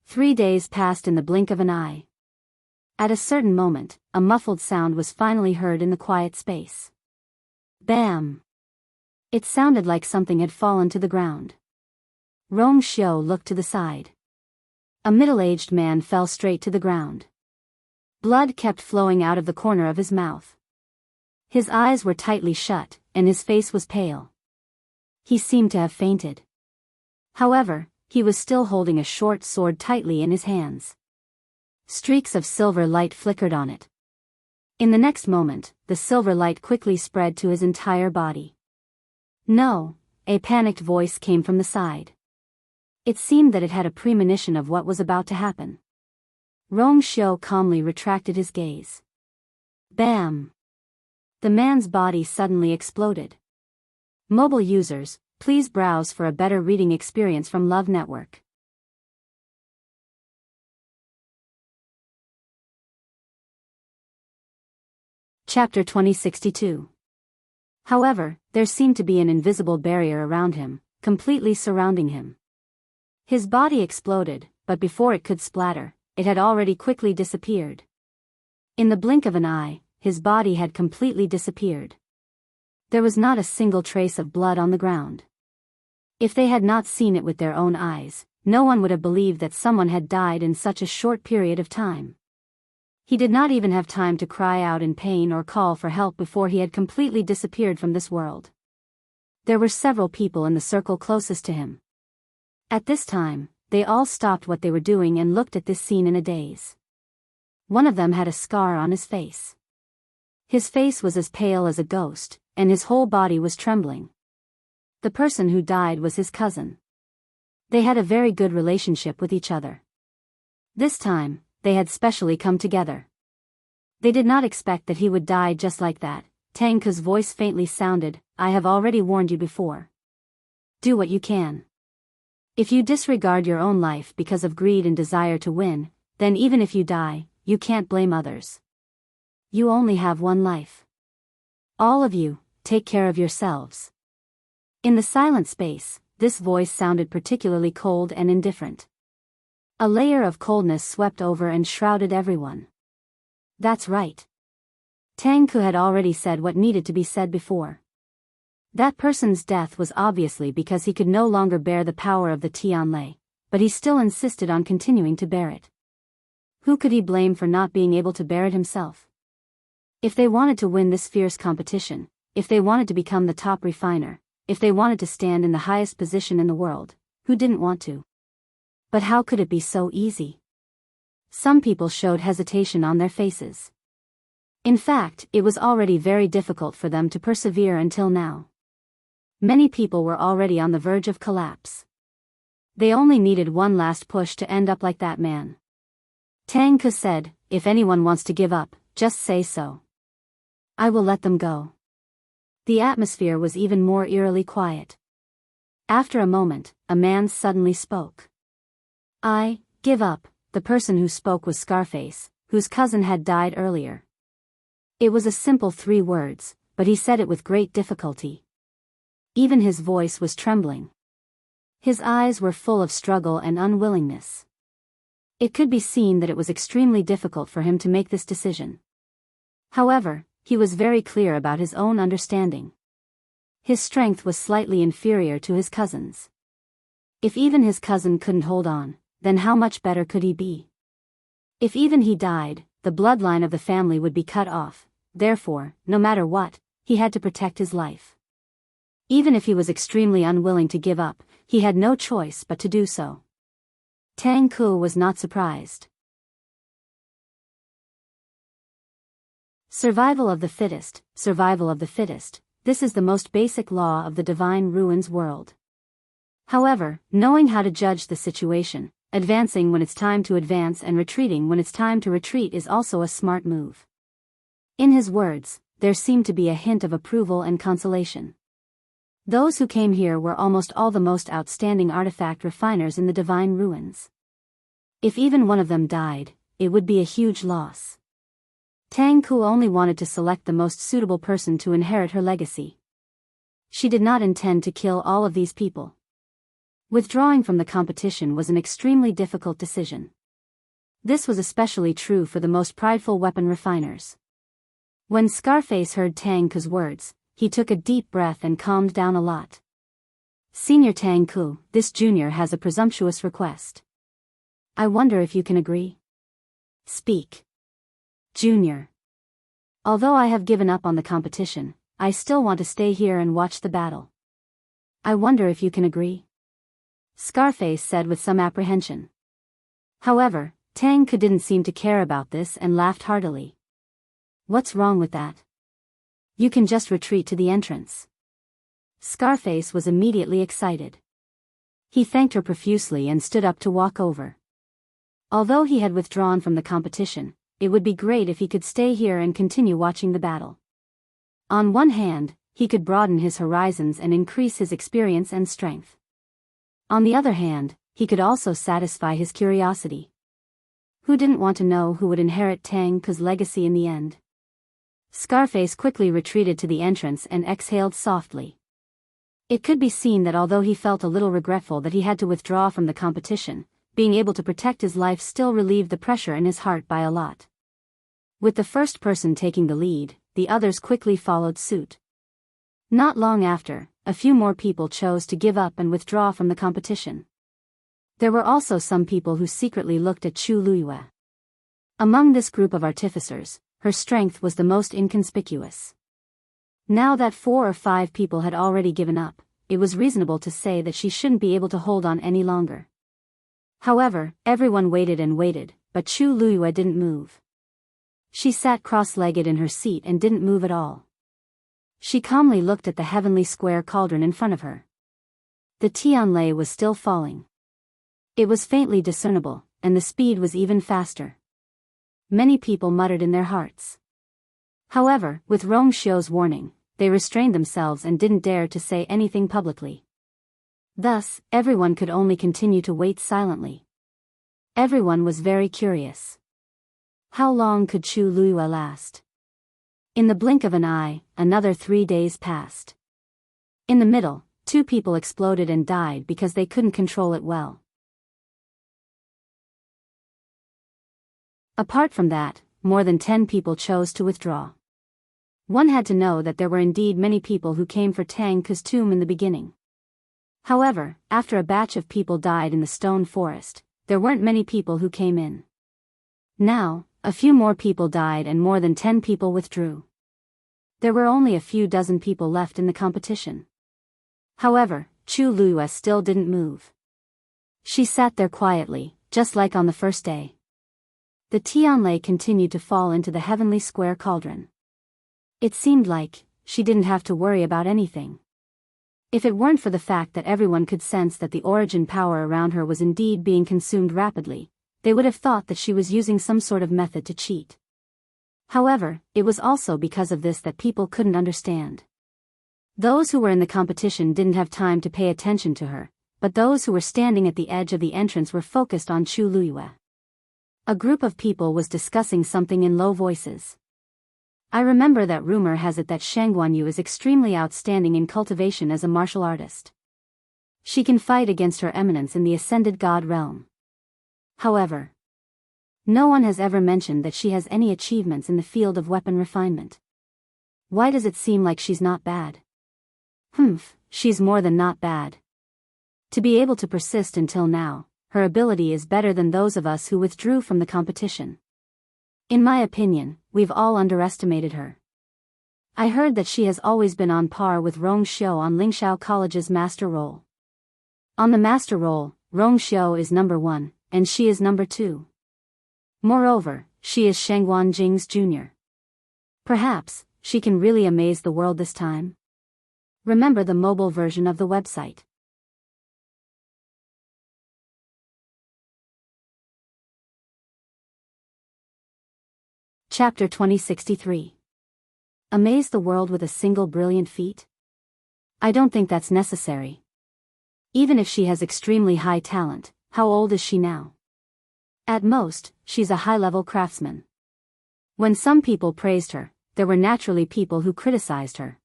3 days passed in the blink of an eye. At a certain moment, a muffled sound was finally heard in the quiet space. Bam! It sounded like something had fallen to the ground. Rong Xiu looked to the side. A middle-aged man fell straight to the ground. Blood kept flowing out of the corner of his mouth. His eyes were tightly shut, and his face was pale. He seemed to have fainted. However, he was still holding a short sword tightly in his hands. Streaks of silver light flickered on it. In the next moment, the silver light quickly spread to his entire body. No, a panicked voice came from the side. It seemed that it had a premonition of what was about to happen. Rong Xiu calmly retracted his gaze. Bam! The man's body suddenly exploded. Mobile users, please browse for a better reading experience from Love Network. Chapter 2062. However, there seemed to be an invisible barrier around him, completely surrounding him. His body exploded, but before it could splatter, it had already quickly disappeared. In the blink of an eye, his body had completely disappeared. There was not a single trace of blood on the ground. If they had not seen it with their own eyes, no one would have believed that someone had died in such a short period of time. He did not even have time to cry out in pain or call for help before he had completely disappeared from this world. There were several people in the circle closest to him. At this time, they all stopped what they were doing and looked at this scene in a daze. One of them had a scar on his face. His face was as pale as a ghost, and his whole body was trembling. The person who died was his cousin. They had a very good relationship with each other. This time, they had specially come together. They did not expect that he would die just like that. Tang Ke's voice faintly sounded, "I have already warned you before. Do what you can. If you disregard your own life because of greed and desire to win, then even if you die, you can't blame others. You only have one life. All of you, take care of yourselves." In the silent space, this voice sounded particularly cold and indifferent. A layer of coldness swept over and shrouded everyone. That's right. Tang Ke had already said what needed to be said before. That person's death was obviously because he could no longer bear the power of the Tianlei, but he still insisted on continuing to bear it. Who could he blame for not being able to bear it himself? If they wanted to win this fierce competition, if they wanted to become the top refiner, if they wanted to stand in the highest position in the world, who didn't want to? But how could it be so easy? Some people showed hesitation on their faces. In fact, it was already very difficult for them to persevere until now. Many people were already on the verge of collapse. They only needed one last push to end up like that man. Tang Ke said, "If anyone wants to give up, just say so. I will let them go." The atmosphere was even more eerily quiet. After a moment, a man suddenly spoke. "I give up." The person who spoke was Scarface, whose cousin had died earlier. It was a simple 3 words, but he said it with great difficulty. Even his voice was trembling. His eyes were full of struggle and unwillingness. It could be seen that it was extremely difficult for him to make this decision. However, he was very clear about his own understanding. His strength was slightly inferior to his cousin's. If even his cousin couldn't hold on, then how much better could he be? If even he died, the bloodline of the family would be cut off. Therefore, no matter what, he had to protect his life. Even if he was extremely unwilling to give up, he had no choice but to do so. Tang Ke was not surprised. Survival of the fittest, survival of the fittest, this is the most basic law of the divine ruins world. However, knowing how to judge the situation, advancing when it's time to advance and retreating when it's time to retreat is also a smart move. In his words, there seemed to be a hint of approval and consolation. Those who came here were almost all the most outstanding artifact refiners in the divine ruins. If even one of them died, it would be a huge loss. Tang Ke only wanted to select the most suitable person to inherit her legacy. She did not intend to kill all of these people. Withdrawing from the competition was an extremely difficult decision. This was especially true for the most prideful weapon refiners. When Scarface heard Tang Ke's words, he took a deep breath and calmed down a lot. "Senior Tang Ke, this junior has a presumptuous request. I wonder if you can agree?" "Speak." "Junior. Although I have given up on the competition, I still want to stay here and watch the battle. I wonder if you can agree?" Scarface said with some apprehension. However, Tang Ke didn't seem to care about this and laughed heartily. "What's wrong with that? You can just retreat to the entrance." Scarface was immediately excited. He thanked her profusely and stood up to walk over. Although he had withdrawn from the competition, it would be great if he could stay here and continue watching the battle. On one hand, he could broaden his horizons and increase his experience and strength. On the other hand, he could also satisfy his curiosity. Who didn't want to know who would inherit Tang Ke's legacy in the end? Scarface quickly retreated to the entrance and exhaled softly. It could be seen that although he felt a little regretful that he had to withdraw from the competition, being able to protect his life still relieved the pressure in his heart by a lot. With the first person taking the lead, the others quickly followed suit. Not long after, a few more people chose to give up and withdraw from the competition. There were also some people who secretly looked at Chu Luyue. Among this group of artificers, her strength was the most inconspicuous. Now that 4 or 5 people had already given up, it was reasonable to say that she shouldn't be able to hold on any longer. However, everyone waited and waited, but Chu Luyue didn't move. She sat cross-legged in her seat and didn't move at all. She calmly looked at the heavenly square cauldron in front of her. The Tianlei was still falling. It was faintly discernible, and the speed was even faster. Many people muttered in their hearts. However, with Rong Xiu's warning, they restrained themselves and didn't dare to say anything publicly. Thus, everyone could only continue to wait silently. Everyone was very curious. How long could Chu Luyue last? In the blink of an eye, another 3 days passed. In the middle, 2 people exploded and died because they couldn't control it well. Apart from that, more than 10 people chose to withdraw. One had to know that there were indeed many people who came for Tang Ke's tomb in the beginning. However, after a batch of people died in the stone forest, there weren't many people who came in. Now, a few more people died and more than 10 people withdrew. There were only a few dozen people left in the competition. However, Chu Luyue still didn't move. She sat there quietly, just like on the first day. The Tianlei continued to fall into the heavenly square cauldron. It seemed like she didn't have to worry about anything. If it weren't for the fact that everyone could sense that the origin power around her was indeed being consumed rapidly, they would have thought that she was using some sort of method to cheat. However, it was also because of this that people couldn't understand. Those who were in the competition didn't have time to pay attention to her, but those who were standing at the edge of the entrance were focused on Chu Luyue. A group of people was discussing something in low voices. I remember that rumor has it that Shang Guanyu is extremely outstanding in cultivation as a martial artist. She can fight against her eminence in the ascended god realm. However, no one has ever mentioned that she has any achievements in the field of weapon refinement. Why does it seem like she's not bad? She's more than not bad. To be able to persist until now, her ability is better than those of us who withdrew from the competition. In my opinion, we've all underestimated her. I heard that she has always been on par with Rong Xiu on Lingxiao College's master roll. On the master roll, Rong Xiu is number 1, and she is number 2. Moreover, she is Shangguan Jing's junior. Perhaps, she can really amaze the world this time. Remember the mobile version of the website. Chapter 2063. Amaze the world with a single brilliant feat? I don't think that's necessary. Even if she has extremely high talent, how old is she now? At most, she's a high-level craftsman. When some people praised her, there were naturally people who criticized her.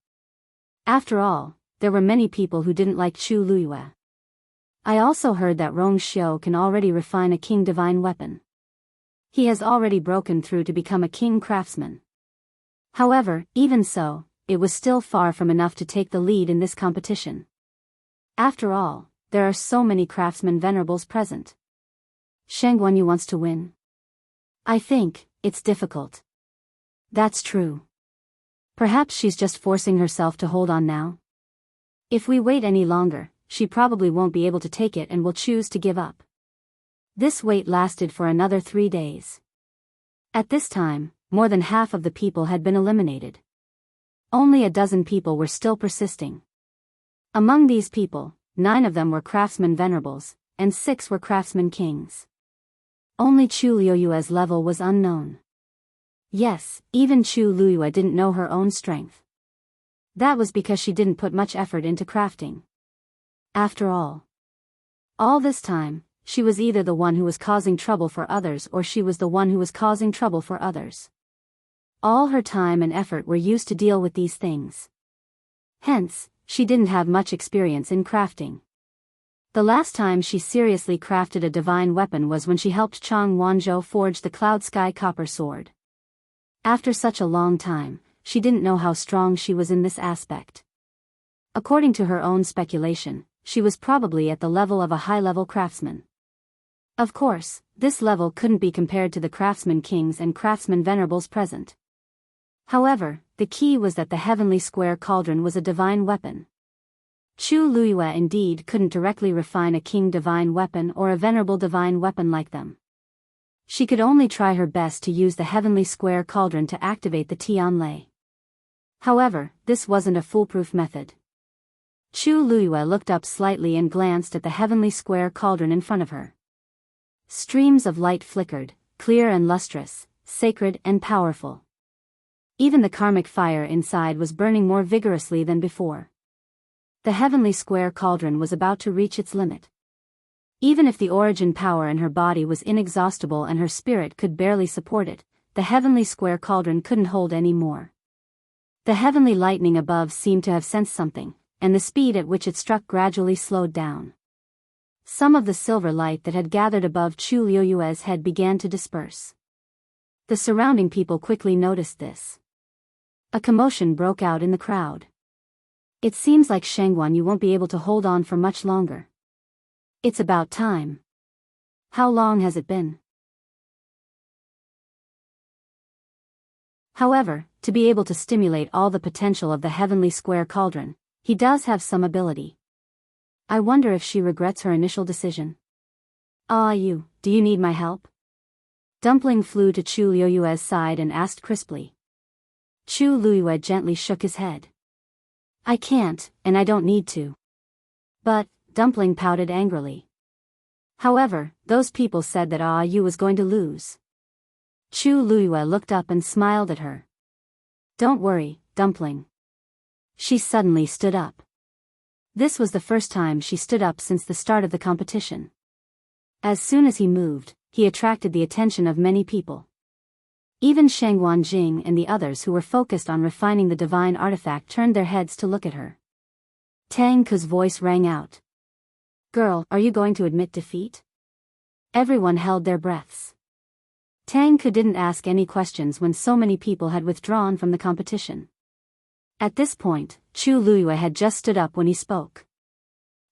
After all, there were many people who didn't like Chu Luyue. I also heard that Rong Xiu can already refine a king divine weapon. He has already broken through to become a king craftsman. However, even so, it was still far from enough to take the lead in this competition. After all, there are so many craftsmen venerables present. Shang Guanyu wants to win. I think it's difficult. That's true. Perhaps she's just forcing herself to hold on now. If we wait any longer, she probably won't be able to take it and will choose to give up. This wait lasted for another 3 days. At this time, more than half of the people had been eliminated. Only a dozen people were still persisting. Among these people, 9 of them were craftsmen venerables, and 6 were craftsmen kings. Only Chu Luyue's level was unknown. Yes, even Chu Luyue didn't know her own strength. That was because she didn't put much effort into crafting. After all this time, she was either the one who was causing trouble for others or she was the one who was causing trouble for others. All her time and effort were used to deal with these things. Hence, she didn't have much experience in crafting. The last time she seriously crafted a divine weapon was when she helped Chang Wanzhou forge the Cloud Sky Copper Sword. After such a long time, she didn't know how strong she was in this aspect. According to her own speculation, she was probably at the level of a high-level craftsman. Of course, this level couldn't be compared to the craftsmen kings and craftsmen venerables present. However, the key was that the heavenly square cauldron was a divine weapon. Chu Luiyue indeed couldn't directly refine a king divine weapon or a venerable divine weapon like them. She could only try her best to use the heavenly square cauldron to activate the Tianlei. However, this wasn't a foolproof method. Chu Luiyue looked up slightly and glanced at the heavenly square cauldron in front of her. Streams of light flickered, clear and lustrous, sacred and powerful. Even the karmic fire inside was burning more vigorously than before. The heavenly square cauldron was about to reach its limit. Even if the origin power in her body was inexhaustible and her spirit could barely support it, the heavenly square cauldron couldn't hold any more. The heavenly lightning above seemed to have sensed something, and the speed at which it struck gradually slowed down. Some of the silver light that had gathered above Chu Luiyue's head began to disperse. The surrounding people quickly noticed this. A commotion broke out in the crowd. It seems like Shengguan, you won't be able to hold on for much longer. It's about time. How long has it been? However, to be able to stimulate all the potential of the heavenly square cauldron, he does have some ability. I wonder if she regrets her initial decision. Do you need my help? Dumpling flew to Chu Luiyue's side and asked crisply. Chu Luiyue gently shook his head. I can't, and I don't need to. But, Dumpling pouted angrily. However, those people said that you was going to lose. Chu Luiyue looked up and smiled at her. Don't worry, Dumpling. She suddenly stood up. This was the first time she stood up since the start of the competition. As soon as he moved, he attracted the attention of many people. Even Shengguan Jing and the others who were focused on refining the divine artifact turned their heads to look at her. Tang Ku's voice rang out. Girl, are you going to admit defeat? Everyone held their breaths. Tang Ku didn't ask any questions when so many people had withdrawn from the competition. At this point, Chu Luiyue had just stood up when he spoke.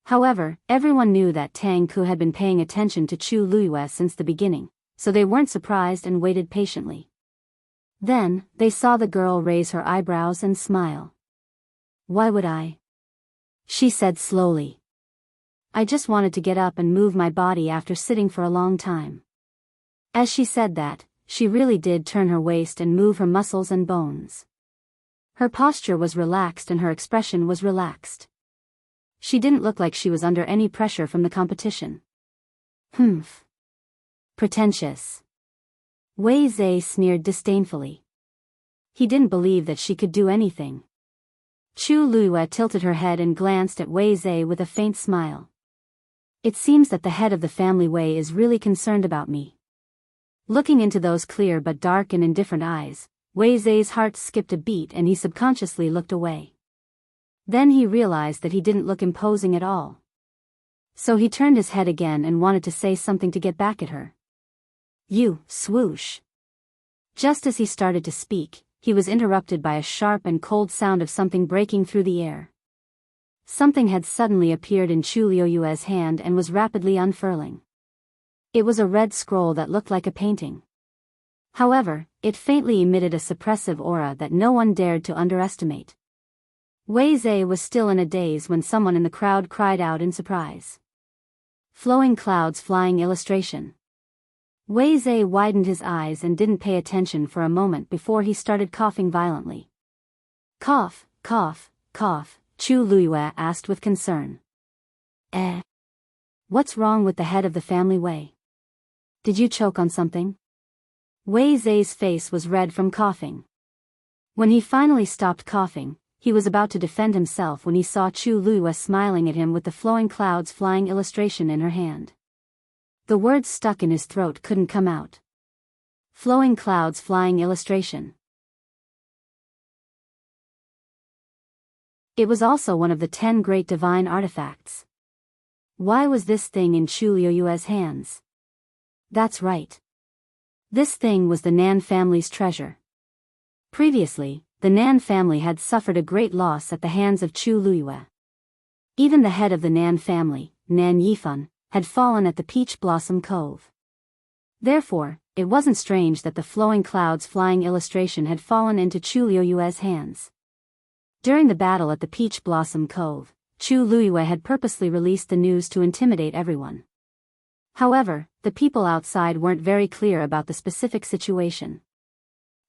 However, everyone knew that Tang Ku had been paying attention to Chu Luiyue since the beginning, so they weren't surprised and waited patiently. Then, they saw the girl raise her eyebrows and smile. Why would I? She said slowly. I just wanted to get up and move my body after sitting for a long time. As she said that, she really did turn her waist and move her muscles and bones. Her posture was relaxed and her expression was relaxed. She didn't look like she was under any pressure from the competition. Humph. Pretentious. Wei Zhe sneered disdainfully. He didn't believe that she could do anything. Chu Luiyue tilted her head and glanced at Wei Zhe with a faint smile. It seems that the head of the family Wei is really concerned about me. Looking into those clear but dark and indifferent eyes, Wei Zhe's heart skipped a beat and he subconsciously looked away. Then he realized that he didn't look imposing at all. So he turned his head again and wanted to say something to get back at her. You, swoosh. Just as he started to speak, he was interrupted by a sharp and cold sound of something breaking through the air. Something had suddenly appeared in Chu Luiyue's hand and was rapidly unfurling. It was a red scroll that looked like a painting. However, it faintly emitted a suppressive aura that no one dared to underestimate. Wei Zhe was still in a daze when someone in the crowd cried out in surprise. Flowing clouds flying illustration. Wei Zhe widened his eyes and didn't pay attention for a moment before he started coughing violently. Cough, cough, cough, Chu Luiyue asked with concern. What's wrong with the head of the family Wei? Did you choke on something? Wei Zhe's face was red from coughing. When he finally stopped coughing, he was about to defend himself when he saw Chu Luiyue smiling at him with the flowing clouds flying illustration in her hand. The words stuck in his throat couldn't come out. Flowing clouds flying illustration. It was also one of the 10 great divine artifacts. Why was this thing in Chu Luiyue's hands? That's right. This thing was the Nan family's treasure. Previously, the Nan family had suffered a great loss at the hands of Chu Luiyue. Even the head of the Nan family, Nan Yifan, had fallen at the Peach Blossom Cove. Therefore, it wasn't strange that the flowing clouds flying illustration had fallen into Chu Luiyue's hands. During the battle at the Peach Blossom Cove, Chu Luiyue had purposely released the news to intimidate everyone. However, the people outside weren't very clear about the specific situation.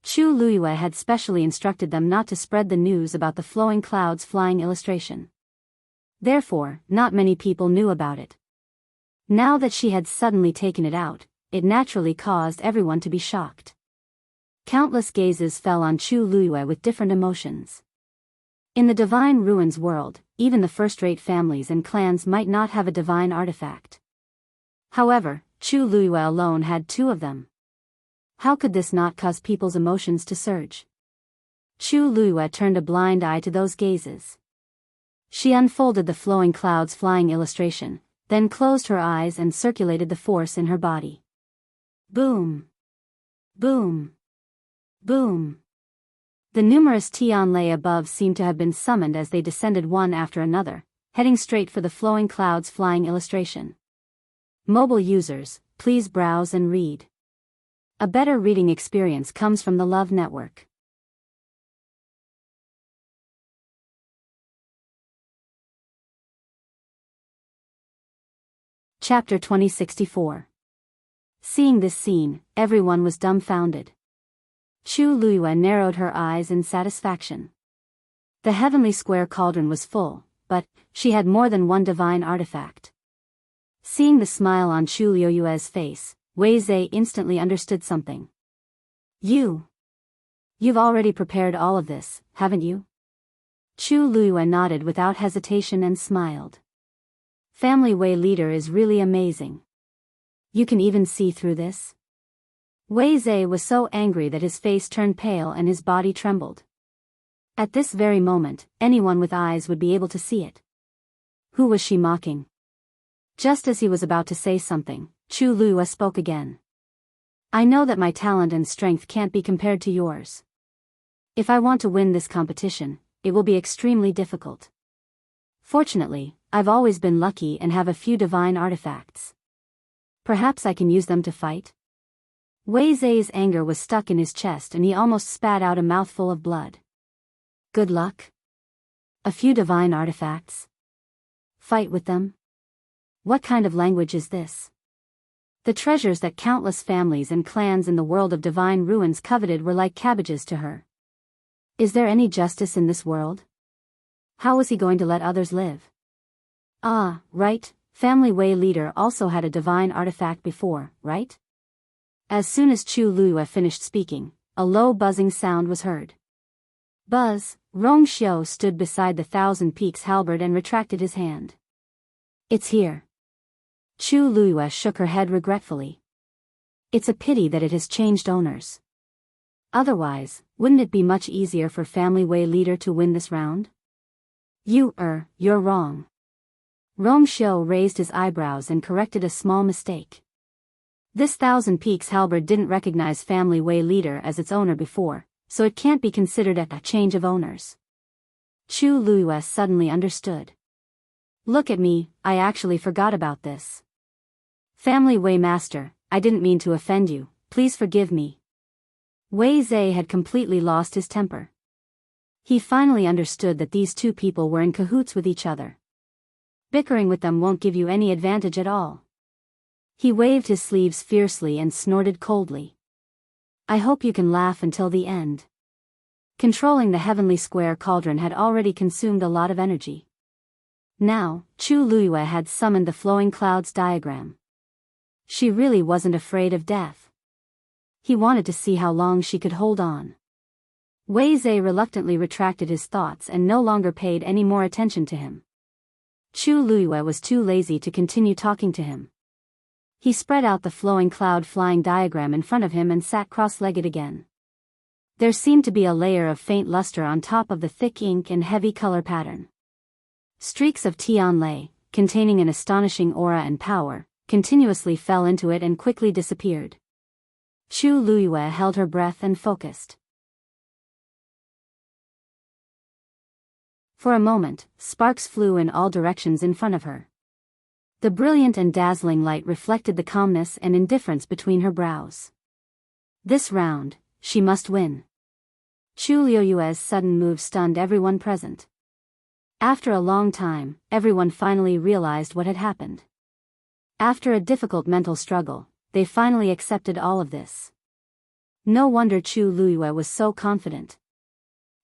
Chu Luiyue had specially instructed them not to spread the news about the flowing clouds flying illustration. Therefore, not many people knew about it. Now that she had suddenly taken it out, it naturally caused everyone to be shocked. Countless gazes fell on Chu Luiyue with different emotions. In the divine ruins world, even the first-rate families and clans might not have a divine artifact. However, Chu Luiyue alone had 2 of them. How could this not cause people's emotions to surge? Chu Luiyue turned a blind eye to those gazes. She unfolded the flowing clouds flying illustration, then closed her eyes and circulated the force in her body. Boom! Boom! Boom! The numerous Tianlei above seemed to have been summoned as they descended one after another, heading straight for the flowing clouds flying illustration. Mobile users, please browse and read. A better reading experience comes from the Love Network. Chapter 2064. Seeing this scene, everyone was dumbfounded. Chu Luiyue narrowed her eyes in satisfaction. The heavenly square cauldron was full, but she had more than one divine artifact. Seeing the smile on Chu Luiyue's face, Wei Zhe instantly understood something. You've already prepared all of this, haven't you? Chu Luiyue nodded without hesitation and smiled. Family Wei leader is really amazing. You can even see through this? Wei Zhe was so angry that his face turned pale and his body trembled. At this very moment, anyone with eyes would be able to see it. Who was she mocking? Just as he was about to say something, Chu Luiyue spoke again. I know that my talent and strength can't be compared to yours. If I want to win this competition, it will be extremely difficult. Fortunately, I've always been lucky and have a few divine artifacts. Perhaps I can use them to fight? Wei Zhe's anger was stuck in his chest and he almost spat out a mouthful of blood. Good luck? A few divine artifacts? Fight with them? What kind of language is this? The treasures that countless families and clans in the world of divine ruins coveted were like cabbages to her. Is there any justice in this world? How was he going to let others live? Ah, right, Family Wei leader also had a divine artifact before, right? As soon as Chu Luiyue finished speaking, a low buzzing sound was heard. Buzz, Rong Xiu stood beside the Thousand Peaks halberd and retracted his hand. It's here. Chu Luiyue shook her head regretfully. It's a pity that it has changed owners. Otherwise, wouldn't it be much easier for Family Wei leader to win this round? You're wrong. Rong Xiu raised his eyebrows and corrected a small mistake. This Thousand Peaks halberd didn't recognize Family Wei leader as its owner before, so it can't be considered a change of owners. Chu Luiyue suddenly understood. Look at me, I actually forgot about this. Family Wei master, I didn't mean to offend you, please forgive me. Wei Zhe had completely lost his temper. He finally understood that these 2 people were in cahoots with each other. Bickering with them won't give you any advantage at all. He waved his sleeves fiercely and snorted coldly. I hope you can laugh until the end. Controlling the heavenly square cauldron had already consumed a lot of energy. Now, Chu Luiyue had summoned the flowing clouds diagram. She really wasn't afraid of death. He wanted to see how long she could hold on. Wei Zhe reluctantly retracted his thoughts and no longer paid any more attention to him. Chu Luiyue was too lazy to continue talking to him. He spread out the flowing cloud flying diagram in front of him and sat cross-legged again. There seemed to be a layer of faint luster on top of the thick ink and heavy color pattern. Streaks of Tianlei, containing an astonishing aura and power, continuously fell into it and quickly disappeared. Chu Luiyue held her breath and focused. For a moment, sparks flew in all directions in front of her. The brilliant and dazzling light reflected the calmness and indifference between her brows. This round, she must win. Chu Luiyue's sudden move stunned everyone present. After a long time, everyone finally realized what had happened. After a difficult mental struggle, they finally accepted all of this. No wonder Chu Luiyue was so confident.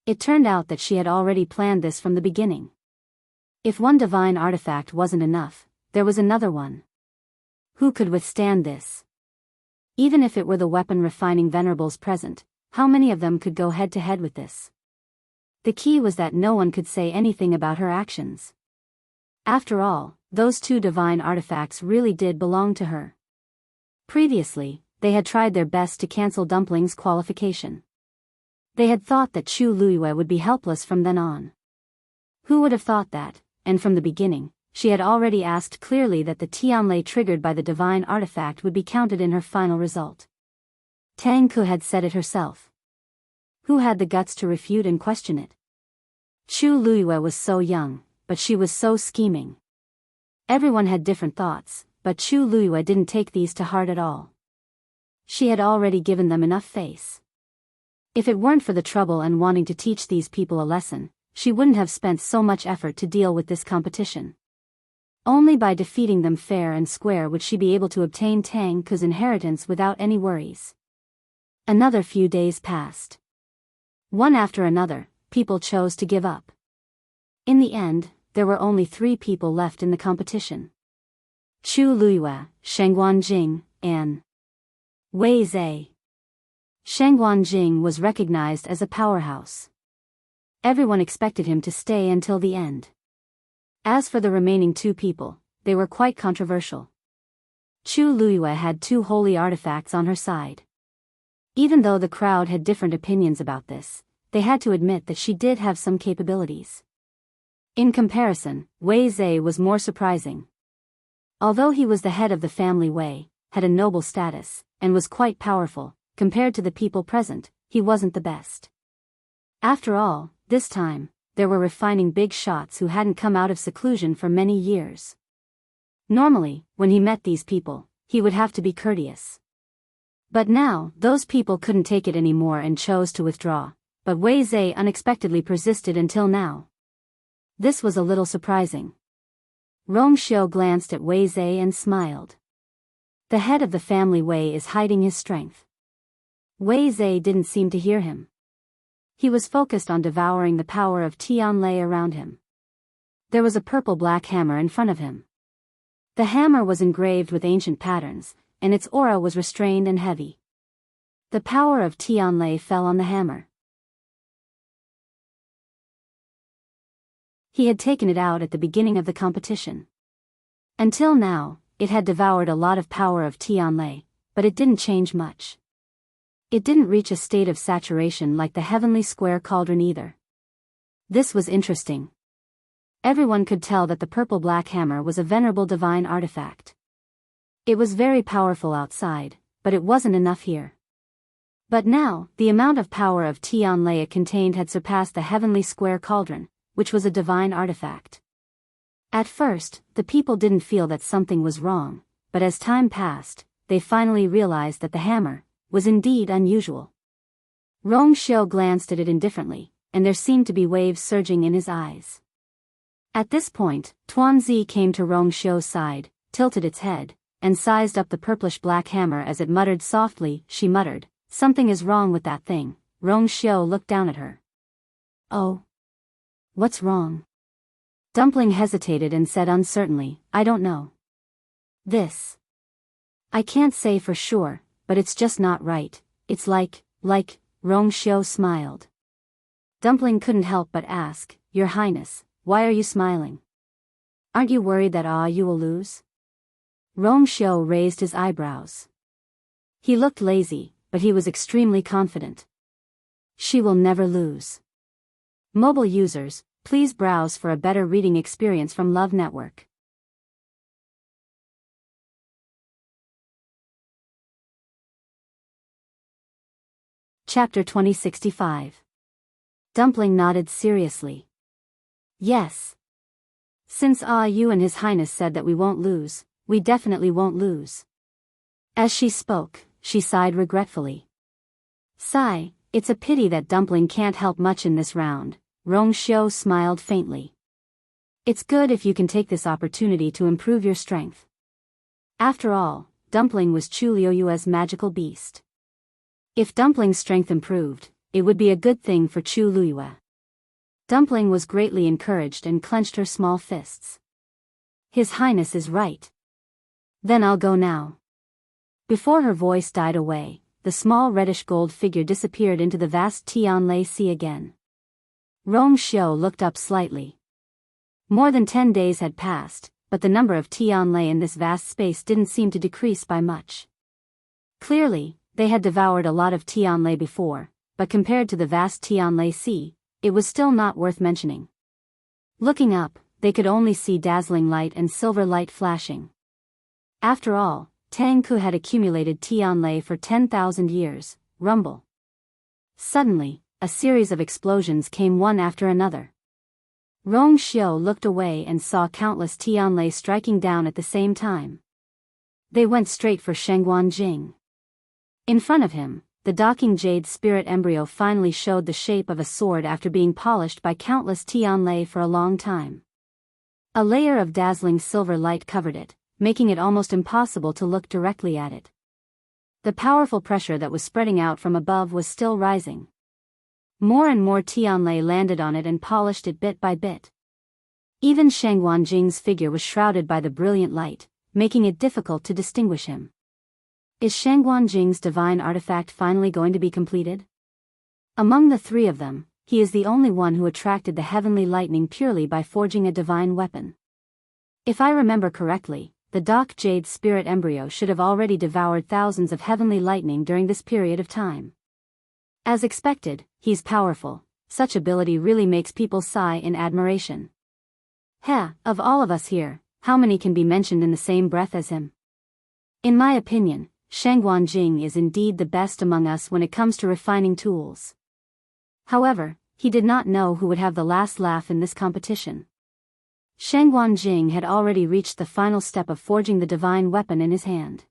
It turned out that she had already planned this from the beginning. If one divine artifact wasn't enough, there was another one. Who could withstand this? Even if it were the weapon refining venerables present, how many of them could go head to head with this? The key was that no one could say anything about her actions. After all, those two divine artifacts really did belong to her. Previously, they had tried their best to cancel Dumpling's qualification. They had thought that Chu Luiyue would be helpless from then on. Who would have thought that, and from the beginning, she had already asked clearly that the Tianlei triggered by the divine artifact would be counted in her final result. Tang Ke had said it herself. Who had the guts to refute and question it? Chu Luiyue was so young, but she was so scheming. Everyone had different thoughts, but Chu Luiyue didn't take these to heart at all. She had already given them enough face. If it weren't for the trouble and wanting to teach these people a lesson, she wouldn't have spent so much effort to deal with this competition. Only by defeating them fair and square would she be able to obtain Tang Ke's inheritance without any worries. Another few days passed. One after another, people chose to give up. In the end, there were only 3 people left in the competition. Chu Luiyue, Shengguanjing, and Wei Zhe. Shengguanjing was recognized as a powerhouse. Everyone expected him to stay until the end. As for the remaining 2 people, they were quite controversial. Chu Luiyue had 2 holy artifacts on her side. Even though the crowd had different opinions about this, they had to admit that she did have some capabilities. In comparison, Wei Zhe was more surprising. Although he was the head of the family Wei, had a noble status, and was quite powerful, compared to the people present, he wasn't the best. After all, this time, there were refining big shots who hadn't come out of seclusion for many years. Normally, when he met these people, he would have to be courteous. But now, those people couldn't take it anymore and chose to withdraw, but Wei Zhe unexpectedly persisted until now. This was a little surprising. Rongxiu glanced at Wei Zhe and smiled. The head of the family Wei is hiding his strength. Wei Zhe didn't seem to hear him. He was focused on devouring the power of Tianlei around him. There was a purple-black hammer in front of him. The hammer was engraved with ancient patterns, and its aura was restrained and heavy. The power of Tianlei fell on the hammer. He had taken it out at the beginning of the competition. Until now, it had devoured a lot of power of Tianlei, but it didn't change much. It didn't reach a state of saturation like the heavenly square cauldron either. This was interesting. Everyone could tell that the purple-black hammer was a venerable divine artifact. It was very powerful outside, but it wasn't enough here. But now, the amount of power of Tianlei it contained had surpassed the heavenly square cauldron, which was a divine artifact. At first, the people didn't feel that something was wrong, but as time passed, they finally realized that the hammer was indeed unusual. Rongxiu glanced at it indifferently, and there seemed to be waves surging in his eyes. At this point, Tuanzi came to Rongxiu's side, tilted its head, and sized up the purplish-black hammer as it muttered softly. She muttered, "Something is wrong with that thing." Rongxiu looked down at her. "Oh. What's wrong?" Dumpling hesitated and said uncertainly, "I don't know. This. I can't say for sure, but it's just not right. It's like, Rongxiu smiled. Dumpling couldn't help but ask, "Your Highness, why are you smiling? Aren't you worried that you will lose?" Rongxiu raised his eyebrows. He looked lazy, but he was extremely confident. She will never lose. Mobile users, please browse for a better reading experience from Love Network. Chapter 2065. Dumpling nodded seriously. Yes. Since you and His Highness said that we won't lose, we definitely won't lose. As she spoke, she sighed regretfully. Sigh, it's a pity that Dumpling can't help much in this round. Rongxiu smiled faintly. It's good if you can take this opportunity to improve your strength. After all, Dumpling was Chu Liuyue's magical beast. If Dumpling's strength improved, it would be a good thing for Chu Liyue. Dumpling was greatly encouraged and clenched her small fists. His Highness is right. Then I'll go now. Before her voice died away, the small reddish-gold figure disappeared into the vast Tianlai Sea again. Rong Xiu looked up slightly. More than 10 days had passed, but the number of Tianlai in this vast space didn't seem to decrease by much. Clearly, they had devoured a lot of Tianlai before, but compared to the vast Tianlai Sea, it was still not worth mentioning. Looking up, they could only see dazzling light and silver light flashing. After all, Tang Ku had accumulated Tianlai for 10,000 years. Rumble. Suddenly, a series of explosions came one after another. Rong Xiu looked away and saw countless Tianlai striking down at the same time. They went straight for Shengguan Jing. In front of him, the docking jade spirit embryo finally showed the shape of a sword after being polished by countless Tianlai for a long time. A layer of dazzling silver light covered it, making it almost impossible to look directly at it. The powerful pressure that was spreading out from above was still rising. More and more Tianlai landed on it and polished it bit by bit. Even Shengguan Jing's figure was shrouded by the brilliant light, making it difficult to distinguish him. Is Shengguan Jing's divine artifact finally going to be completed? Among the three of them, he is the only one who attracted the heavenly lightning purely by forging a divine weapon. If I remember correctly, the dark jade spirit embryo should have already devoured thousands of heavenly lightning during this period of time. As expected, he's powerful. Such ability really makes people sigh in admiration. Of all of us here, how many can be mentioned in the same breath as him? In my opinion, Shengguan Jing is indeed the best among us when it comes to refining tools. However, he did not know who would have the last laugh in this competition. Shengguan Jing had already reached the final step of forging the divine weapon in his hand.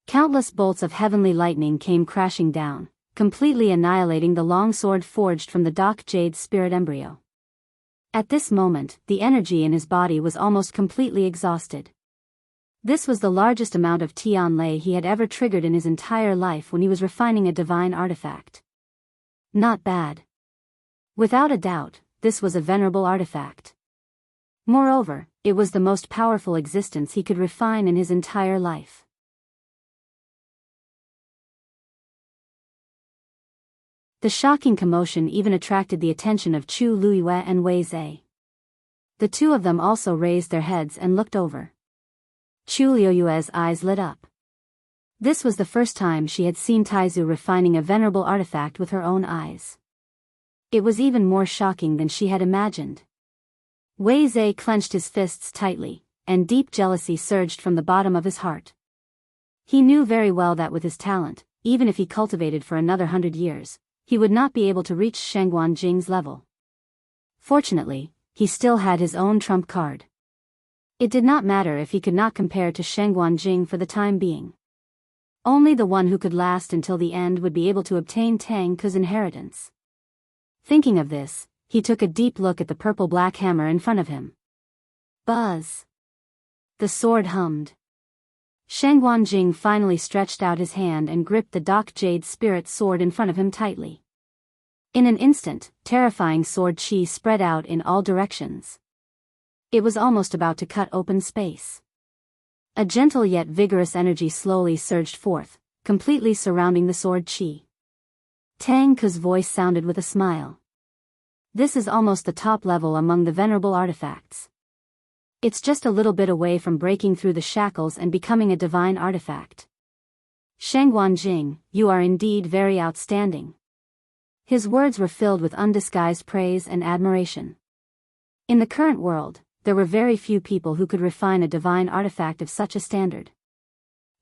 Countless bolts of heavenly lightning came crashing down, completely annihilating the long sword forged from the dark jade spirit embryo. At this moment, the energy in his body was almost completely exhausted. This was the largest amount of Tianlai he had ever triggered in his entire life when he was refining a divine artifact. Not bad. Without a doubt, this was a venerable artifact. Moreover, it was the most powerful existence he could refine in his entire life. The shocking commotion even attracted the attention of Chu Liyue and Wei Zhe. The two of them also raised their heads and looked over. Chu Liyue's eyes lit up. This was the first time she had seen Taizu refining a venerable artifact with her own eyes. It was even more shocking than she had imagined. Wei Zhe clenched his fists tightly, and deep jealousy surged from the bottom of his heart. He knew very well that with his talent, even if he cultivated for another 100 years, he would not be able to reach Shengguan Jing's level. Fortunately, he still had his own trump card. It did not matter if he could not compare to Shengguan Jing for the time being. Only the one who could last until the end would be able to obtain Tang Ku's inheritance. Thinking of this, he took a deep look at the purple-black hammer in front of him. Buzz! The sword hummed. Shengguan Jing finally stretched out his hand and gripped the dark jade spirit sword in front of him tightly. In an instant, terrifying sword chi spread out in all directions. It was almost about to cut open space. A gentle yet vigorous energy slowly surged forth, completely surrounding the sword chi. Tang Ku's voice sounded with a smile. This is almost the top level among the venerable artifacts. It's just a little bit away from breaking through the shackles and becoming a divine artifact. Shengguan Jing, you are indeed very outstanding. His words were filled with undisguised praise and admiration. In the current world, there were very few people who could refine a divine artifact of such a standard.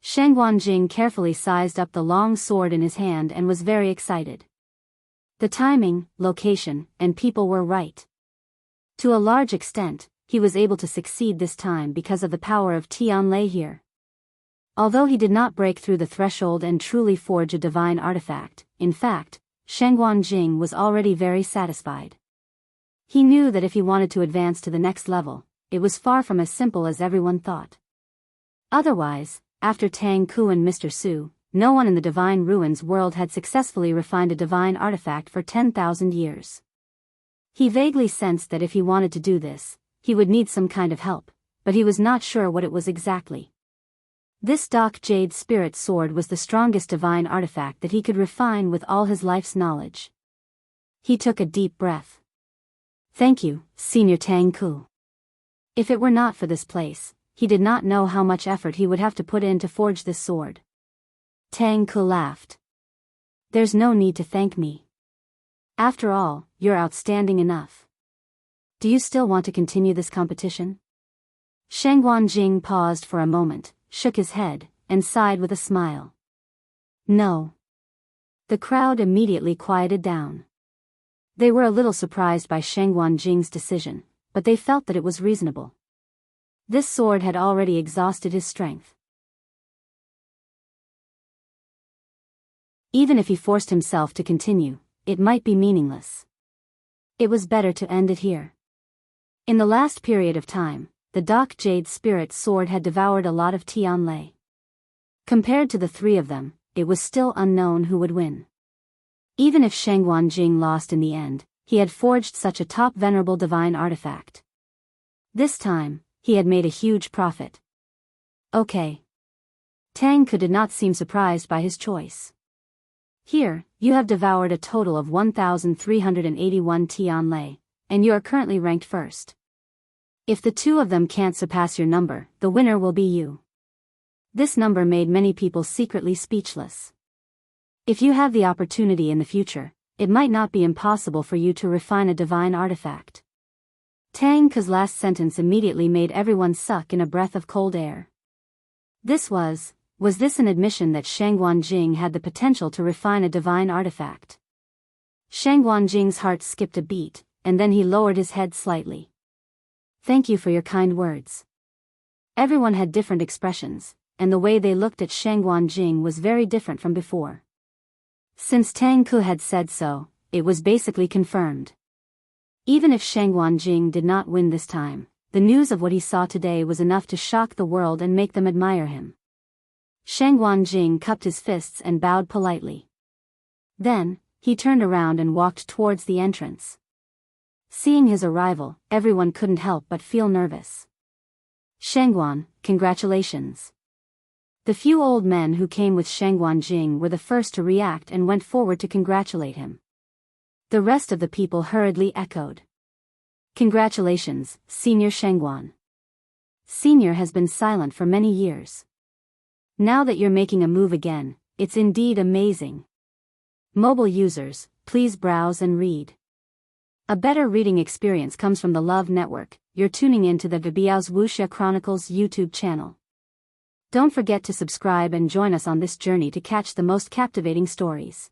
Shengguan Jing carefully sized up the long sword in his hand and was very excited. The timing, location, and people were right. To a large extent, he was able to succeed this time because of the power of Tianlai here. Although he did not break through the threshold and truly forge a divine artifact, in fact, Shengguan Jing was already very satisfied. He knew that if he wanted to advance to the next level, it was far from as simple as everyone thought. Otherwise, after Tang Ku and Mr. Su, no one in the Divine Ruins world had successfully refined a divine artifact for 10,000 years. He vaguely sensed that if he wanted to do this, he would need some kind of help, but he was not sure what it was exactly. This dark jade spirit sword was the strongest divine artifact that he could refine with all his life's knowledge. He took a deep breath. Thank you, Senior Tang Ku. If it were not for this place, he did not know how much effort he would have to put in to forge this sword. Tang Ku laughed. There's no need to thank me. After all, you're outstanding enough. Do you still want to continue this competition? Sheng Wanjing paused for a moment, shook his head, and sighed with a smile. No. The crowd immediately quieted down. They were a little surprised by Sheng Wanjing's decision, but they felt that it was reasonable. This sword had already exhausted his strength. Even if he forced himself to continue, it might be meaningless. It was better to end it here. In the last period of time, the dark jade spirit sword had devoured a lot of Tianlei. Compared to the three of them, it was still unknown who would win. Even if Sheng Wanjing lost in the end, he had forged such a top venerable divine artifact. This time, he had made a huge profit. Okay. Tang Ku did not seem surprised by his choice. Here, you have devoured a total of 1,381 Tianlei, and you are currently ranked first. If the two of them can't surpass your number, the winner will be you. This number made many people secretly speechless. If you have the opportunity in the future, it might not be impossible for you to refine a divine artifact. Tang Ku's last sentence immediately made everyone suck in a breath of cold air. Was this an admission that Sheng Wanjing had the potential to refine a divine artifact? Sheng Wanjing's heart skipped a beat, and then he lowered his head slightly. Thank you for your kind words. Everyone had different expressions, and the way they looked at Sheng Wanjing was very different from before. Since Tang Ku had said so, it was basically confirmed. Even if Sheng Wanjing did not win this time, the news of what he saw today was enough to shock the world and make them admire him. Sheng Wanjing cupped his fists and bowed politely. Then, he turned around and walked towards the entrance. Seeing his arrival, everyone couldn't help but feel nervous. Shengguan, congratulations. The few old men who came with Sheng Wanjing were the first to react and went forward to congratulate him. The rest of the people hurriedly echoed. Congratulations, Senior Shengguan. Senior has been silent for many years. Now that you're making a move again, it's indeed amazing. Mobile users, please browse and read. A better reading experience comes from the Love Network. You're tuning in to the Biyao's Wuxia Chronicles YouTube channel. Don't forget to subscribe and join us on this journey to catch the most captivating stories.